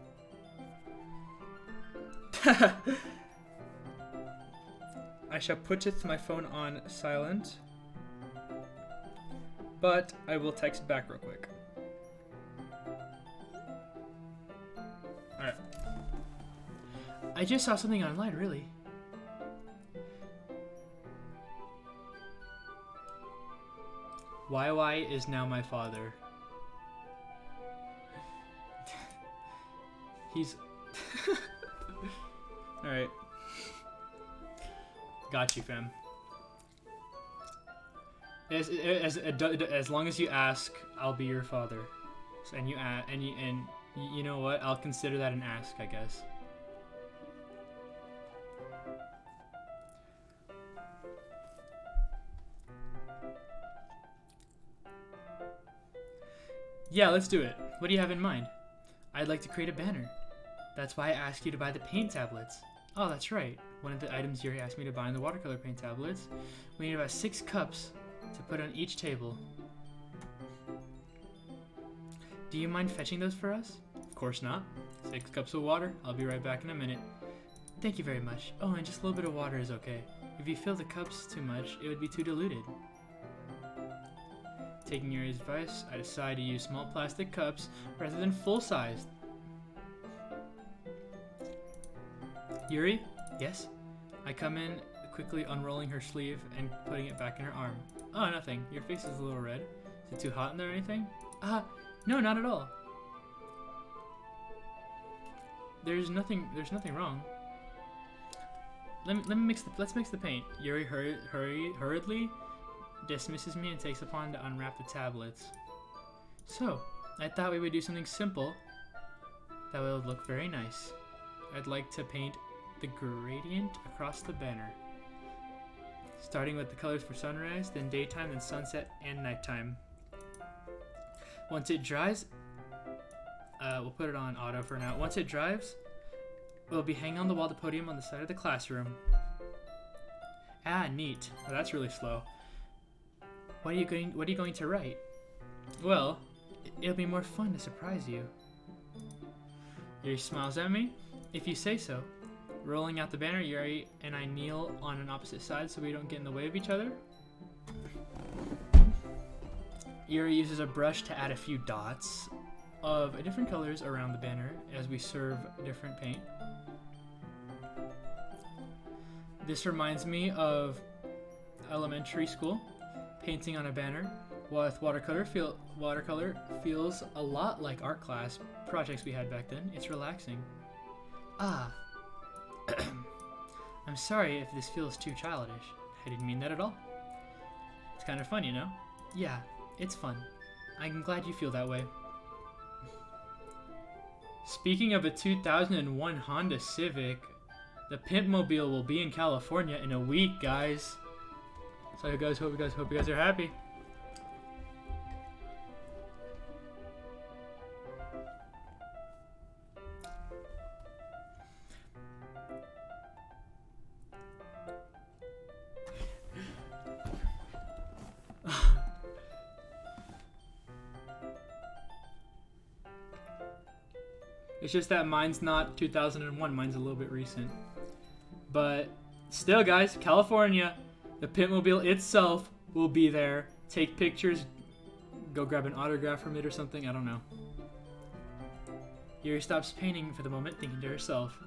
I shall put my phone on silent, but I will text back real quick. Alright. I just saw something online, really. YY is now my father. He's... Alright. Got you, fam. As long as you ask, I'll be your father. So, and you know what? I'll consider that an ask, I guess. Yeah, let's do it. What do you have in mind? I'd like to create a banner. That's why I asked you to buy the paint tablets. Oh, that's right. One of the items Yuri asked me to buy in the watercolor paint tablets. We need about 6 cups to put on each table. Do you mind fetching those for us? Of course not. 6 cups of water. I'll be right back in a minute. Thank you very much. Oh, and just a little bit of water is okay. If you fill the cups too much, it would be too diluted. Taking Yuri's advice, I decide to use small plastic cups rather than full-sized. Yuri? Yes? I come in, quickly unrolling her sleeve and putting it back in her arm. Oh, nothing. Your face is a little red. Is it too hot in there or anything? No, not at all. There's nothing wrong. Let's mix the paint. Yuri hurriedly dismisses me and takes upon to unwrap the tablets. So, I thought we would do something simple that would look very nice. I'd like to paint the gradient across the banner, starting with the colors for sunrise, then daytime, then sunset, and nighttime. Once it dries, we'll put it on auto for now. Once it dries, it'll be hanging on the wall of the podium on the side of the classroom. Ah, neat. Oh, that's really slow. What are you going to write? Well, it'll be more fun to surprise you. Yuri smiles at me. If you say so. Rolling out the banner, Yuri and I kneel on an opposite side so we don't get in the way of each other. Yuri uses a brush to add a few dots of different colors around the banner as we serve different paint. This reminds me of elementary school. Painting on a banner with watercolor feels a lot like art class projects we had back then. It's relaxing. Ah. I'm sorry if this feels too childish. I didn't mean that at all. It's kind of fun, you know? Yeah, it's fun. I'm glad you feel that way. Speaking of a 2001 Honda Civic, the Pimpmobile will be in California in a week, guys. So I hope you guys are happy. It's just that mine's not 2001, mine's a little bit recent. But still, guys, California, The Pitmobile itself will be there. Take pictures. Go grab an autograph from it or something. I don't know. Yuri stops painting for the moment, thinking to herself.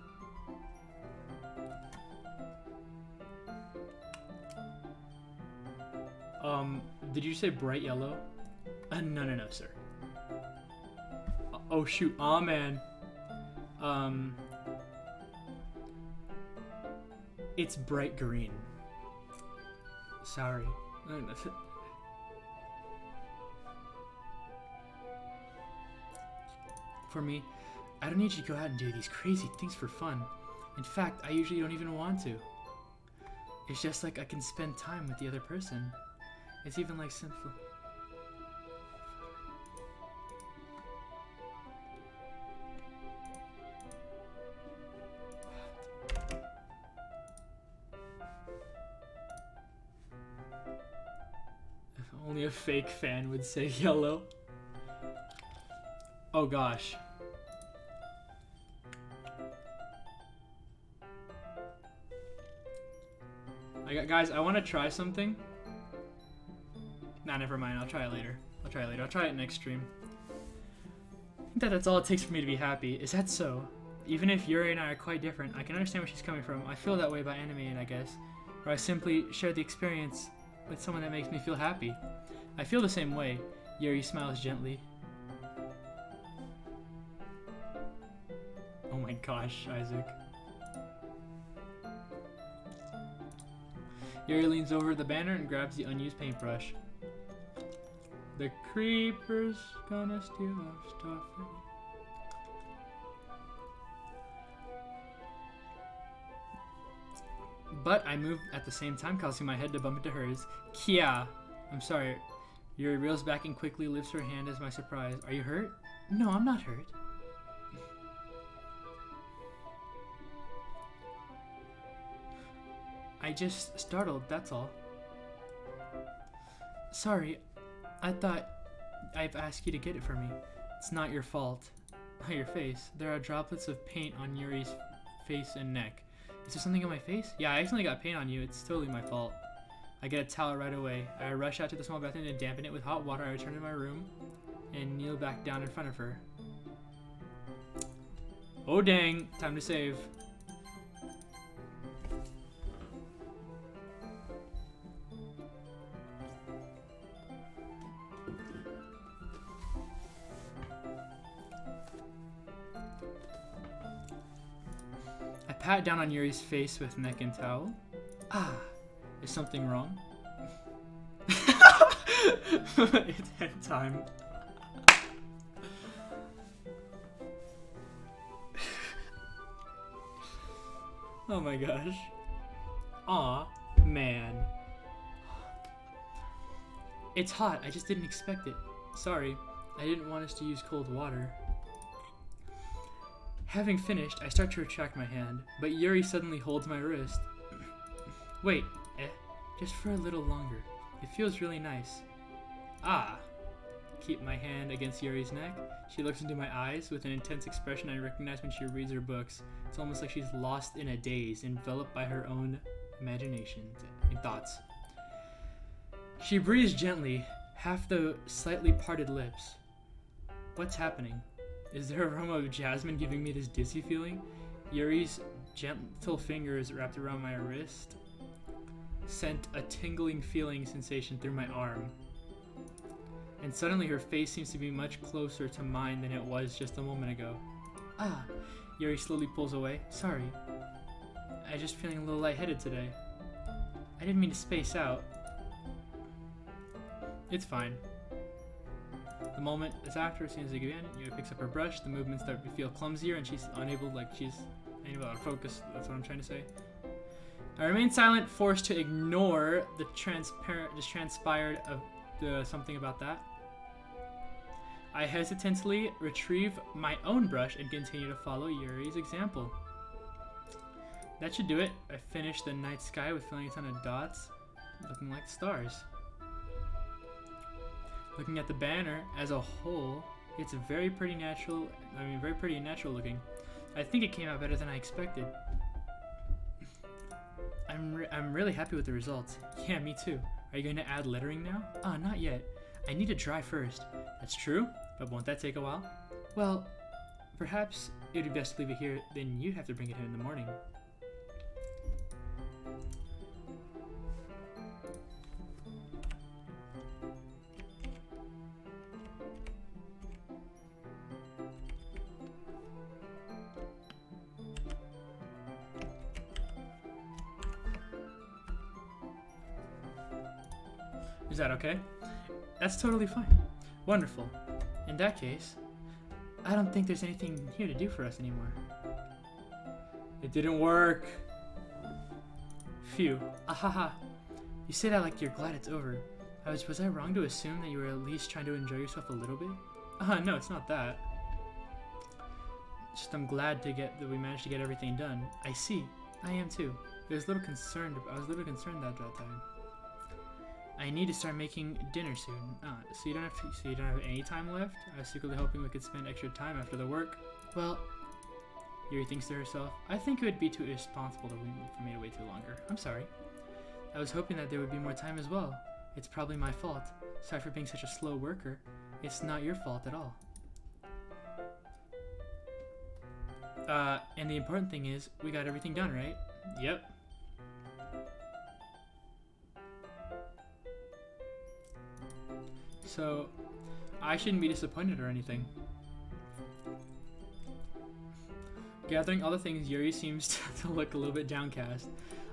Did you say bright yellow? No, sir. Oh, shoot. Aw, man. It's bright green. Sorry. For me, I don't need you to go out and do these crazy things for fun. In fact, I usually don't even want to. It's just like I can spend time with the other person. It's even like simple. If only a fake fan would say yellow. Oh gosh. Guys, I want to try something. Nah, never mind. I'll try it later. I'll try it next stream. I think that's all it takes for me to be happy. Is that so? Even if Yuri and I are quite different, I can understand where she's coming from. I feel that way about anime, I guess. Or I simply share the experience with someone that makes me feel happy. I feel the same way. Yuri smiles gently. Oh my gosh, Isaac. Yuri leans over the banner and grabs the unused paintbrush. The creeper's gonna steal our stuff. But I move at the same time, causing my head to bump into hers. Kia! I'm sorry. Yuri reels back and quickly lifts her hand as my surprise. Are you hurt? No, I'm not hurt. I just startled, that's all. Sorry, I thought I've asked you to get it for me. It's not your fault. Oh, your face. There are droplets of paint on Yuri's face and neck. Is there something on my face? Yeah, I accidentally got paint on you. It's totally my fault. I get a towel right away. I rush out to the small bathroom to dampen it with hot water. I return to my room and kneel back down in front of her. Oh dang, time to save. I pat down on Yuri's face with neck and towel. Ah, is something wrong? It's head time. Oh my gosh. Aw, man. It's hot, I just didn't expect it. Sorry, I didn't want us to use cold water. Having finished, I start to retract my hand, but Yuri suddenly holds my wrist. Wait, just for a little longer. It feels really nice. Ah. Keep my hand against Yuri's neck. She looks into my eyes with an intense expression I recognize when she reads her books. It's almost like she's lost in a daze, enveloped by her own imaginations and thoughts. She breathes gently, half the slightly parted lips. What's happening? Is there an aroma of jasmine giving me this dizzy feeling? Yuri's gentle fingers wrapped around my wrist sent a tingling feeling sensation through my arm. And suddenly her face seems to be much closer to mine than it was just a moment ago. Ah, Yuri slowly pulls away. Sorry. I'm just feeling a little lightheaded today. I didn't mean to space out. It's fine. The moment is after, as soon as they begin, Yuri picks up her brush, the movements start to feel clumsier and she's unable to focus, that's what I'm trying to say. I remain silent, forced to ignore the transpired of something about that. I hesitantly retrieve my own brush and continue to follow Yuri's example. That should do it. I finish the night sky with filling a ton of dots, looking like stars. Looking at the banner as a whole, it's very pretty and natural looking. I think it came out better than I expected. I'm really happy with the results. Yeah, me too. Are you going to add lettering now? Not yet. I need to dry first. That's true, but won't that take a while? Well, perhaps it would be best to leave it here, then you'd have to bring it in the morning. Is that okay? That's totally fine. Wonderful. In that case, I don't think there's anything here to do for us anymore. It didn't work. Phew. Ahaha. You say that like you're glad it's over. Was I wrong to assume that you were at least trying to enjoy yourself a little bit? No, it's not that. Just I'm glad that we managed to get everything done. I see. I am too. I was a little concerned at that time. I need to start making dinner soon. So you don't have any time left? I was secretly hoping we could spend extra time after the work. Well, Yuri thinks to herself, I think it would be too irresponsible for me to wait too longer. I'm sorry. I was hoping that there would be more time as well. It's probably my fault. Sorry for being such a slow worker. It's not your fault at all. And the important thing is, we got everything done, right? Yep. So, I shouldn't be disappointed or anything. Gathering all the things, Yuri seems to look a little bit downcast.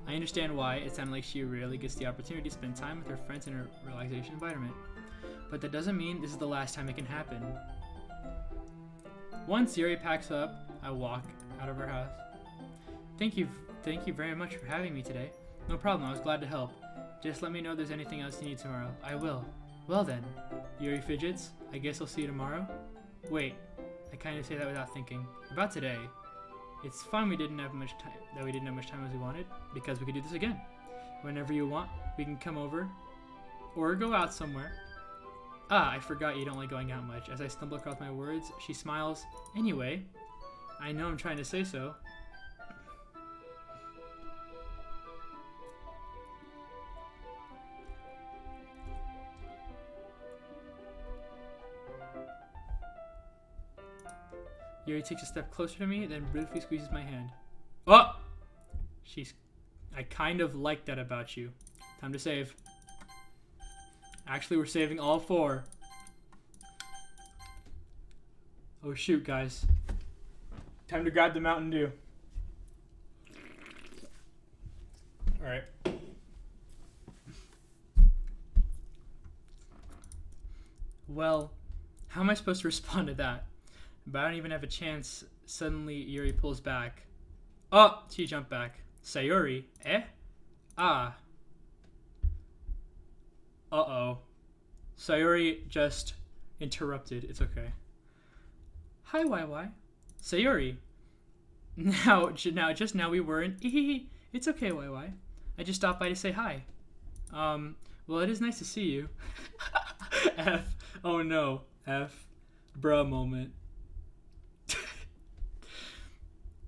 I understand why. It sounded like she rarely gets the opportunity to spend time with her friends in her relaxation environment. But that doesn't mean this is the last time it can happen. Once Yuri packs up, I walk out of her house. Thank you very much for having me today. No problem, I was glad to help. Just let me know if there's anything else you need tomorrow. I will. Well then, Yuri fidgets. I guess I'll see you tomorrow. Wait, I kind of say that without thinking. About today, it's fine we didn't have much time as we wanted, because we could do this again. Whenever you want, we can come over, or go out somewhere. I forgot you don't like going out much. As I stumble across my words, she smiles. Anyway, I know I'm trying to say so. Yuri takes a step closer to me, then briefly squeezes my hand. Oh! I kind of like that about you. Time to save. Actually, we're saving all 4. Oh shoot, guys. Time to grab the Mountain Dew. Alright. Well, how am I supposed to respond to that? But I don't even have a chance. Suddenly, Yuri pulls back. Oh! She jumped back. Sayori? Eh? Ah. Uh-oh. Sayori just interrupted. It's okay. Hi, YY. Sayori. Just now we weren't. It's okay, YY. I just stopped by to say hi. Well, it is nice to see you. F. Oh no. F. Bruh moment.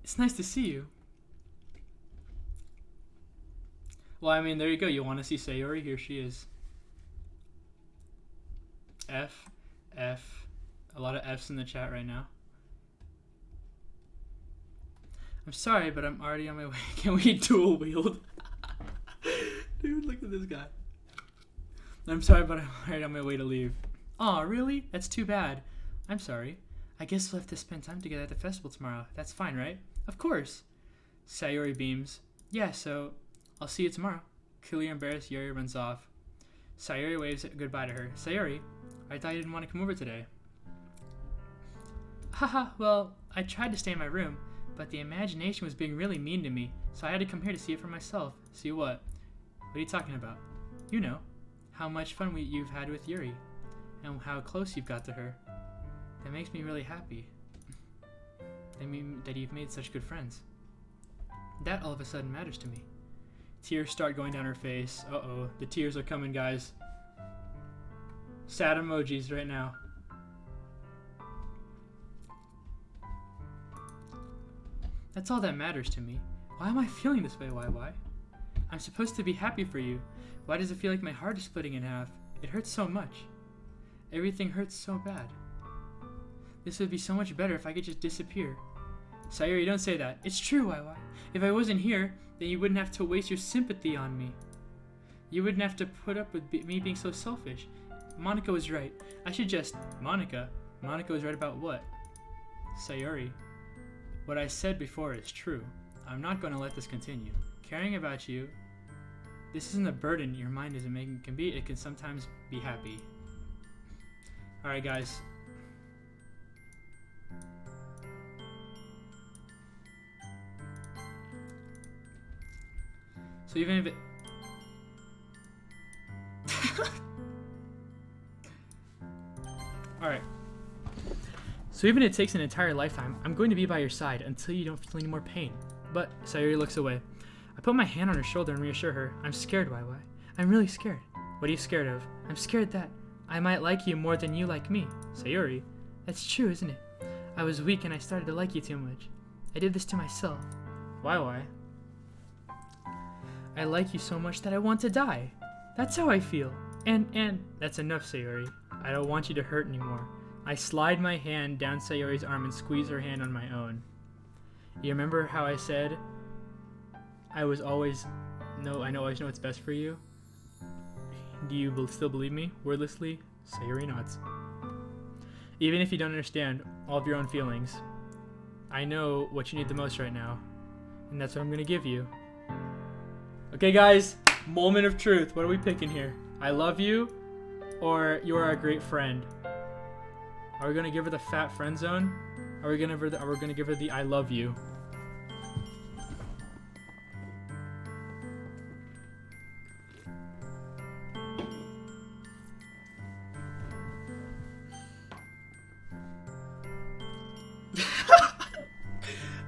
It's nice to see you. Well, I mean, there you go. You want to see Sayori? Here she is. F. F. A lot of F's in the chat right now. I'm sorry, but I'm already on my way. Can we dual wield? Dude, look at this guy. I'm sorry, but I'm already on my way to leave. Aw, really? That's too bad. I'm sorry. I guess we'll have to spend time together at the festival tomorrow. That's fine, right? Of course. Sayori beams. Yeah, so I'll see you tomorrow. Clearly embarrassed, Yuri runs off. Sayori waves goodbye to her. Sayori, I thought you didn't want to come over today. Haha, well, I tried to stay in my room, but the imagination was being really mean to me, so I had to come here to see it for myself. See what? What are you talking about? You know, how much fun you've had with Yuri, and how close you've got to her. That makes me really happy. I mean, that you've made such good friends. That all of a sudden matters to me. Tears start going down her face. Uh-oh, the tears are coming, guys. Sad emojis right now. That's all that matters to me. Why am I feeling this way, YY? I'm supposed to be happy for you. Why does it feel like my heart is splitting in half? It hurts so much. Everything hurts so bad. This would be so much better if I could just disappear. Sayuri, don't say that. It's true, YY. If I wasn't here, then you wouldn't have to waste your sympathy on me. You wouldn't have to put up with me being so selfish. Monica was right. I should just... Monica? Monica was right about what? Sayuri. What I said before is true. I'm not going to let this continue. Caring about you, this isn't a burden your mind isn't making it can be. It can sometimes be happy. Alright, guys. So even if it... Alright. So even if it takes an entire lifetime, I'm going to be by your side until you don't feel any more pain. But Sayuri looks away. I put my hand on her shoulder and reassure her. I'm scared, YY. I'm really scared. What are you scared of? I'm scared that I might like you more than you like me. Sayuri, that's true, isn't it? I was weak and I started to like you too much. I did this to myself. YY. I like you so much that I want to die. That's how I feel. And that's enough, Sayuri. I don't want you to hurt anymore. I slide my hand down Sayuri's arm and squeeze her hand on my own. You remember how I said I always know what's best for you? Do you still believe me? Wordlessly, Sayuri nods. Even if you don't understand all of your own feelings, I know what you need the most right now, and that's what I'm gonna give you. Okay, guys, moment of truth. What are we picking here? I love you, or you are a great friend? Are we gonna give her the fat friend zone? Are we gonna give her the I love you?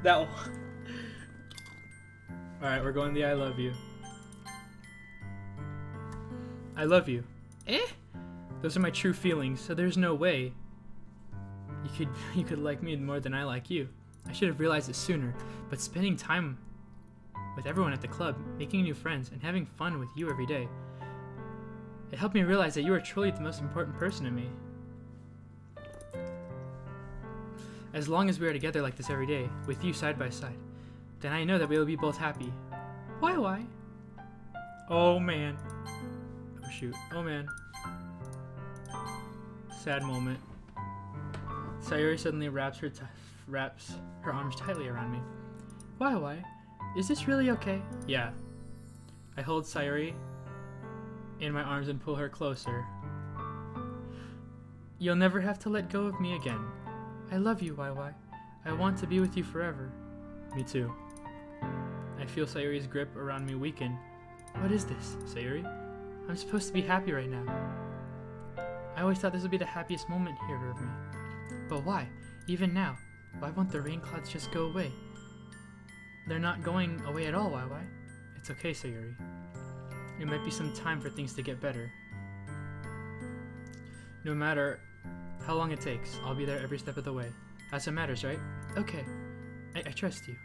That one. Alright, we're going the I love you. I love you. Eh? Those are my true feelings, so there's no way you could like me more than I like you. I should have realized it sooner, but spending time with everyone at the club, making new friends, and having fun with you every day, it helped me realize that you are truly the most important person to me. As long as we are together like this every day, with you side by side, then I know that we will be both happy. Why? Oh man. Oh shoot. Oh man. Sad moment. Sayuri suddenly wraps her arms tightly around me. Why? Is this really okay? Yeah. I hold Sayuri in my arms and pull her closer. You'll never have to let go of me again. I love you, YY. I want to be with you forever. Me too. I feel Sayuri's grip around me weaken. What is this, Sayuri? I'm supposed to be happy right now. I always thought this would be the happiest moment here of me. But why? Even now? Why won't the rain clouds just go away? They're not going away at all, YY. It's okay, Sayuri. It might be some time for things to get better. No matter how long it takes, I'll be there every step of the way. That's what matters, right? Okay. I trust you.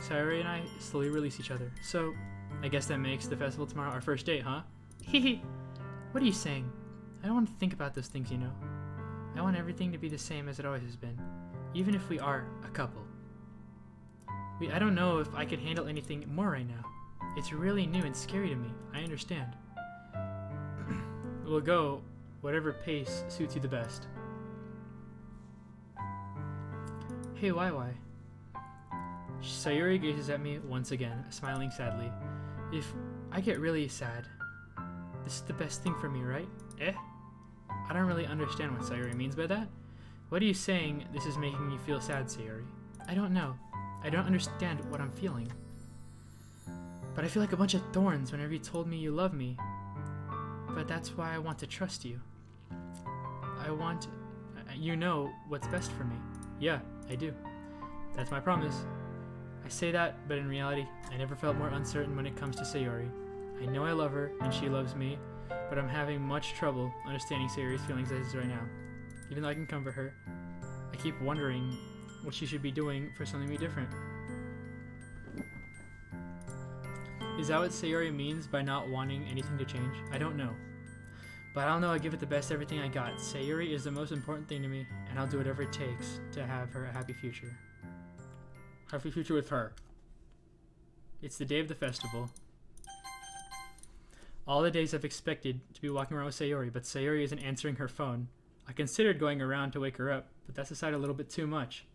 Sayuri and I slowly release each other. So, I guess that makes the festival tomorrow our first date, huh? Hehe. What are you saying? I don't want to think about those things, you know. I want everything to be the same as it always has been, even if we are a couple. I don't know if I could handle anything more right now. It's really new and scary to me. I understand. We'll go whatever pace suits you the best. Hey, YY. Sayuri gazes at me once again, smiling sadly. If I get really sad, this is the best thing for me, right? Eh? I don't really understand what Sayuri means by that. What are you saying this is making you feel sad, Sayuri? I don't know. I don't understand what I'm feeling. But I feel like a bunch of thorns whenever you told me you love me. But that's why I want to trust you. You know what's best for me. Yeah, I do. That's my promise. I say that, but in reality, I never felt more uncertain when it comes to Sayuri. I know I love her, and she loves me, but I'm having much trouble understanding Sayuri's feelings as is right now. Even though I can comfort her, I keep wondering what she should be doing for something to be different. Is that what Sayori means by not wanting anything to change? I don't know. But I don't know, I give it the best everything I got. Sayori is the most important thing to me, and I'll do whatever it takes to have her a happy future. Happy future with her. It's the day of the festival. All the days I've expected to be walking around with Sayori, but Sayori isn't answering her phone. I considered going around to wake her up, but that's decided a little bit too much.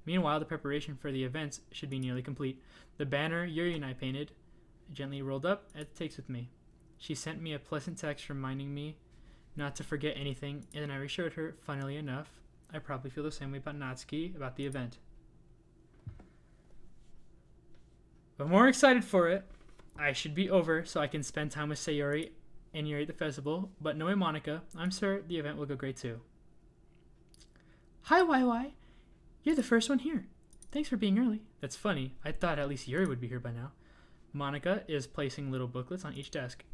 Meanwhile, the preparation for the events should be nearly complete. The banner Yuri and I painted, gently rolled up, it takes with me. She sent me a pleasant text reminding me not to forget anything, and then I reassured her, funnily enough, I probably feel the same way about Natsuki about the event. But more excited for it. I should be over so I can spend time with Sayori and Yuri at the festival, but knowing Monica, I'm sure the event will go great too. Hi, YY. You're the first one here. Thanks for being early. That's funny. I thought at least Yuri would be here by now. Monica is placing little booklets on each desk.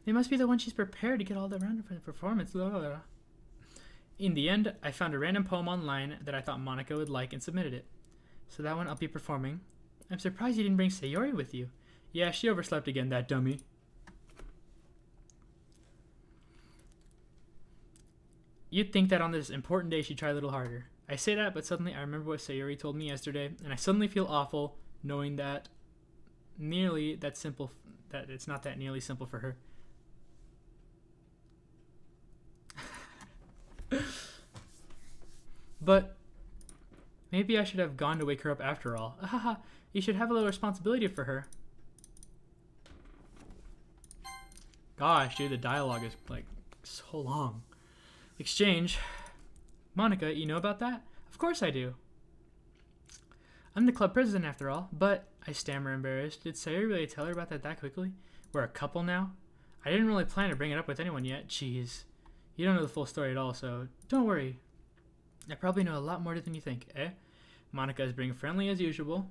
They must be the one she's prepared to get all around for the performance. Blah, blah, blah. In the end, I found a random poem online that I thought Monica would like and submitted it. So that one I'll be performing. I'm surprised you didn't bring Sayori with you. Yeah, she overslept again, that dummy. You'd think that on this important day she'd try a little harder. I say that, but suddenly I remember what Sayori told me yesterday, and I suddenly feel awful knowing that that it's not that nearly simple for her. But maybe I should have gone to wake her up after all. Ahaha, you should have a little responsibility for her. Gosh, dude, the dialogue is like so long. Exchange. Monica, you know about that? Of course I do. I'm the club president after all, but I stammer embarrassed. Did Sayori really tell her about that quickly? We're a couple now? I didn't really plan to bring it up with anyone yet. Jeez. You don't know the full story at all, so don't worry. I probably know a lot more than you think, eh? Monica is being friendly as usual.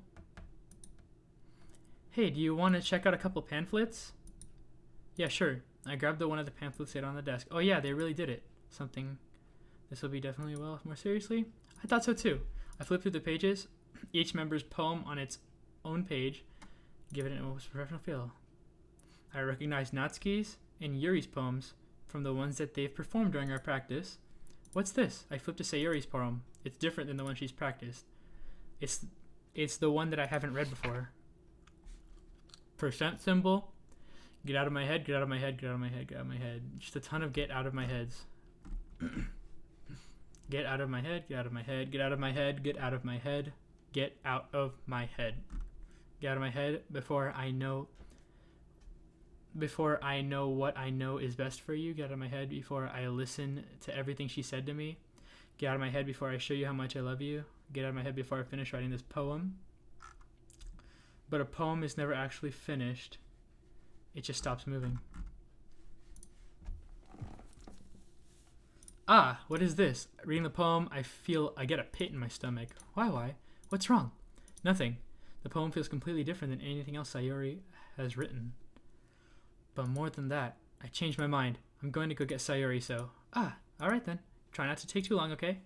Hey, do you want to check out a couple pamphlets? Yeah, sure. I grabbed the one of the pamphlets laid on the desk. Oh yeah, they really did it. Something. This will be definitely well more seriously. I thought so too. I flipped through the pages. Each member's poem on its own page. Give it a most professional feel. I recognized Natsuki's and Yuri's poems from the ones that they've performed during our practice. What's this? I flipped to Sayori's poem. It's different than the one she's practiced. It's the one that I haven't read before. Percent symbol. Get out of my head, get out of my head, get out of my head, get out of my head. Just a ton of get out of my heads. Get out of my head, get out of my head, get out of my head, get out of my head, get out of my head. Get out of my head before I know what I know is best for you. Get out of my head before I listen to everything she said to me. Get out of my head before I show you how much I love you. Get out of my head before I finish writing this poem. But a poem is never actually finished. It just stops moving. Ah, what is this? Reading the poem, I get a pit in my stomach. Why? What's wrong? Nothing. The poem feels completely different than anything else Sayori has written. But more than that, I changed my mind. I'm going to go get Sayori, so... alright then. Try not to take too long, okay?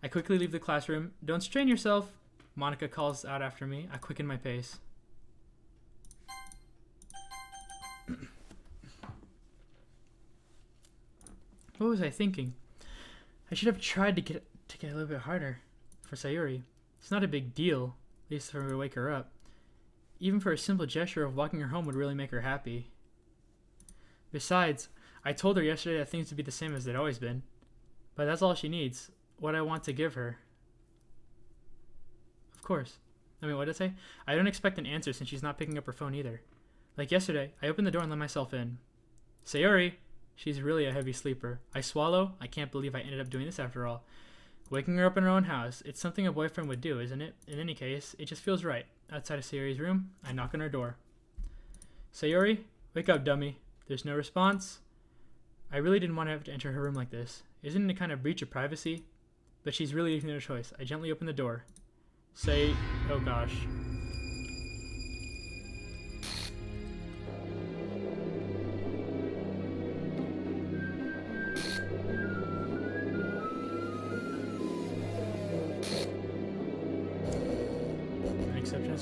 I quickly leave the classroom. Don't strain yourself. Monica calls out after me. I quicken my pace. What was I thinking? I should have tried to get a little bit harder for Sayori. It's not a big deal, at least for me to wake her up. Even for a simple gesture of walking her home would really make her happy. Besides, I told her yesterday that things would be the same as they'd always been. But that's all she needs. What I want to give her. Of course. What did I say? I don't expect an answer since she's not picking up her phone either. Like yesterday, I opened the door and let myself in. Sayori! She's really a heavy sleeper. I swallow. I can't believe I ended up doing this after all. Waking her up in her own house. It's something a boyfriend would do, isn't it? In any case, it just feels right. Outside of Sayori's room, I knock on her door. Sayori, wake up, dummy. There's no response. I really didn't want to have to enter her room like this. Isn't it a kind of breach of privacy? But she's really leaving no choice. I gently open the door. Oh gosh.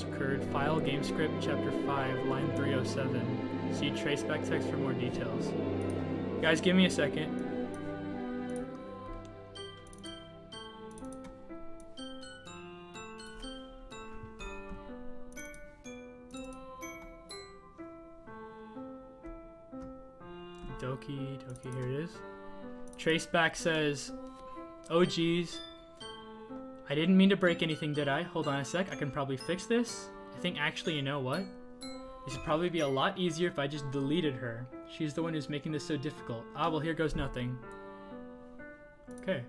has occurred. File game script chapter 5 line 307. See traceback text for more details. Guys, give me a second. Doki, here it is. Traceback says, oh geez, I didn't mean to break anything, did I? Hold on a sec, I can probably fix this. I think actually, you know what? This would probably be a lot easier if I just deleted her. She's the one who's making this so difficult. Ah, well, here goes nothing. Okay.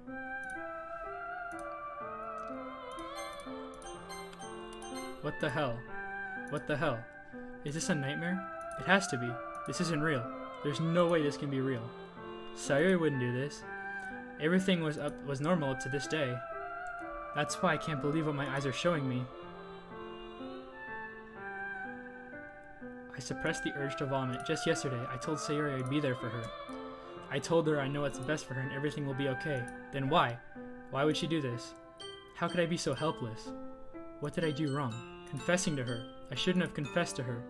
What the hell? What the hell? Is this a nightmare? It has to be. This isn't real. There's no way this can be real. Sayori wouldn't do this. Everything was normal up to this day. That's why I can't believe what my eyes are showing me. I suppressed the urge to vomit. Just yesterday, I told Sayori I'd be there for her. I told her I know what's best for her and everything will be okay. Then why? Why would she do this? How could I be so helpless? What did I do wrong? Confessing to her. I shouldn't have confessed to her.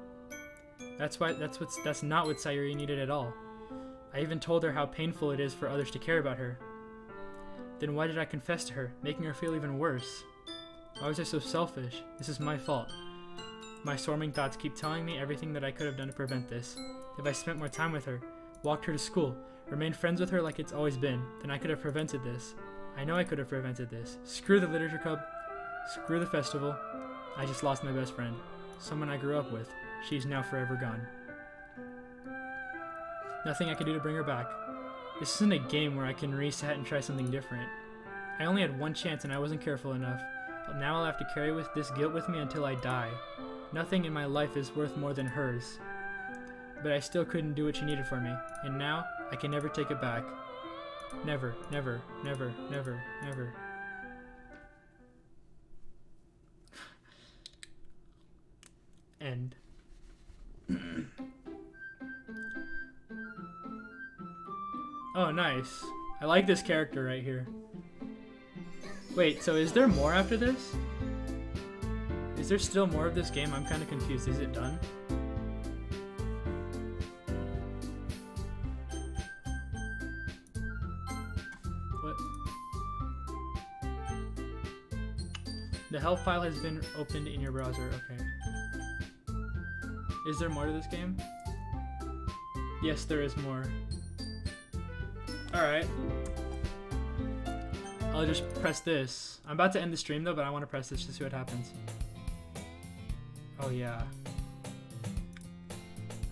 That's not what Sayori needed at all. I even told her how painful it is for others to care about her. Then why did I confess to her, making her feel even worse? Why was I so selfish? This is my fault. My storming thoughts keep telling me everything that I could have done to prevent this. If I spent more time with her, walked her to school, remained friends with her like it's always been, then I could have prevented this. I know I could have prevented this. Screw the literature club. Screw the festival. I just lost my best friend. Someone I grew up with. She's now forever gone. Nothing I can do to bring her back. This isn't a game where I can reset and try something different. I only had one chance and I wasn't careful enough. Now I'll have to carry this guilt with me until I die. Nothing in my life is worth more than hers. But I still couldn't do what she needed for me. And now, I can never take it back. Never, never, never, never, never. End. Oh, nice. I like this character right here. Wait, so is there more after this? Is there still more of this game? I'm kind of confused. Is it done? What? The help file has been opened in your browser. Okay. Is there more to this game? Yes, there is more. Alright. I'll just press this. I'm about to end the stream though, but I want to press this to see what happens. Oh yeah.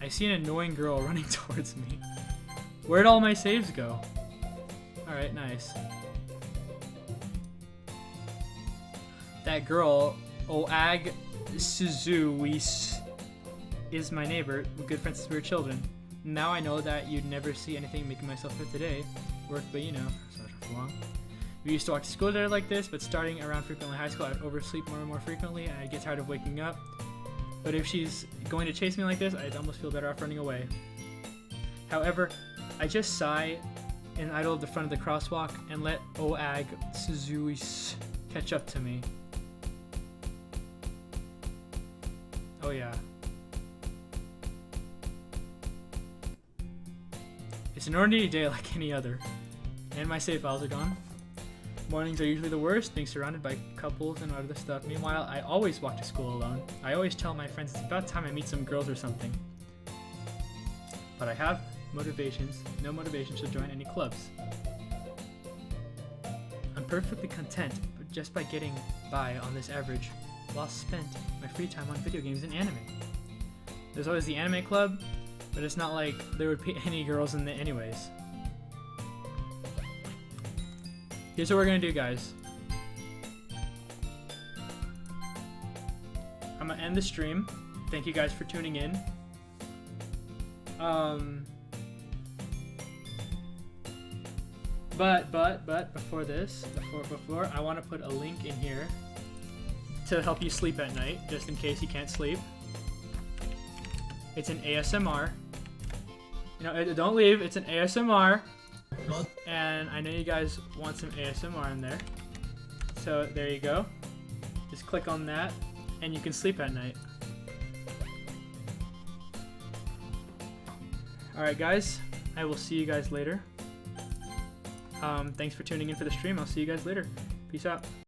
I see an annoying girl running towards me. Where'd all my saves go? Alright, nice. That girl, Oag Suzuis, is my neighbor. We're good friends since we were children. Now I know that you'd never see anything making myself fit today. Work, but you know, so long. We used to walk to school together like this, but starting around frequently high school, I'd oversleep more and more frequently, and I'd get tired of waking up. But if she's going to chase me like this, I'd almost feel better off running away. However, I just sigh and idle at the front of the crosswalk and let Oag Suzuis catch up to me. Oh yeah. It's an ordinary day like any other, and my save files are gone. Mornings are usually the worst, being surrounded by couples and other stuff. Meanwhile, I always walk to school alone. I always tell my friends it's about time I meet some girls or something. But I have no motivations to join any clubs. I'm perfectly content just by getting by on this average, while spent my free time on video games and anime. There's always the anime club, but it's not like there would be any girls in there anyways. Here's what we're gonna do, guys. I'm gonna end the stream. Thank you guys for tuning in. But before this, before I want to put a link in here to help you sleep at night, just in case you can't sleep. It's an ASMR. You know, don't leave. It's an ASMR. And I know you guys want some ASMR in there. So there you go. Just click on that. and you can sleep at night. Alright guys, I will see you guys later. Thanks for tuning in for the stream. I'll see you guys later. Peace out.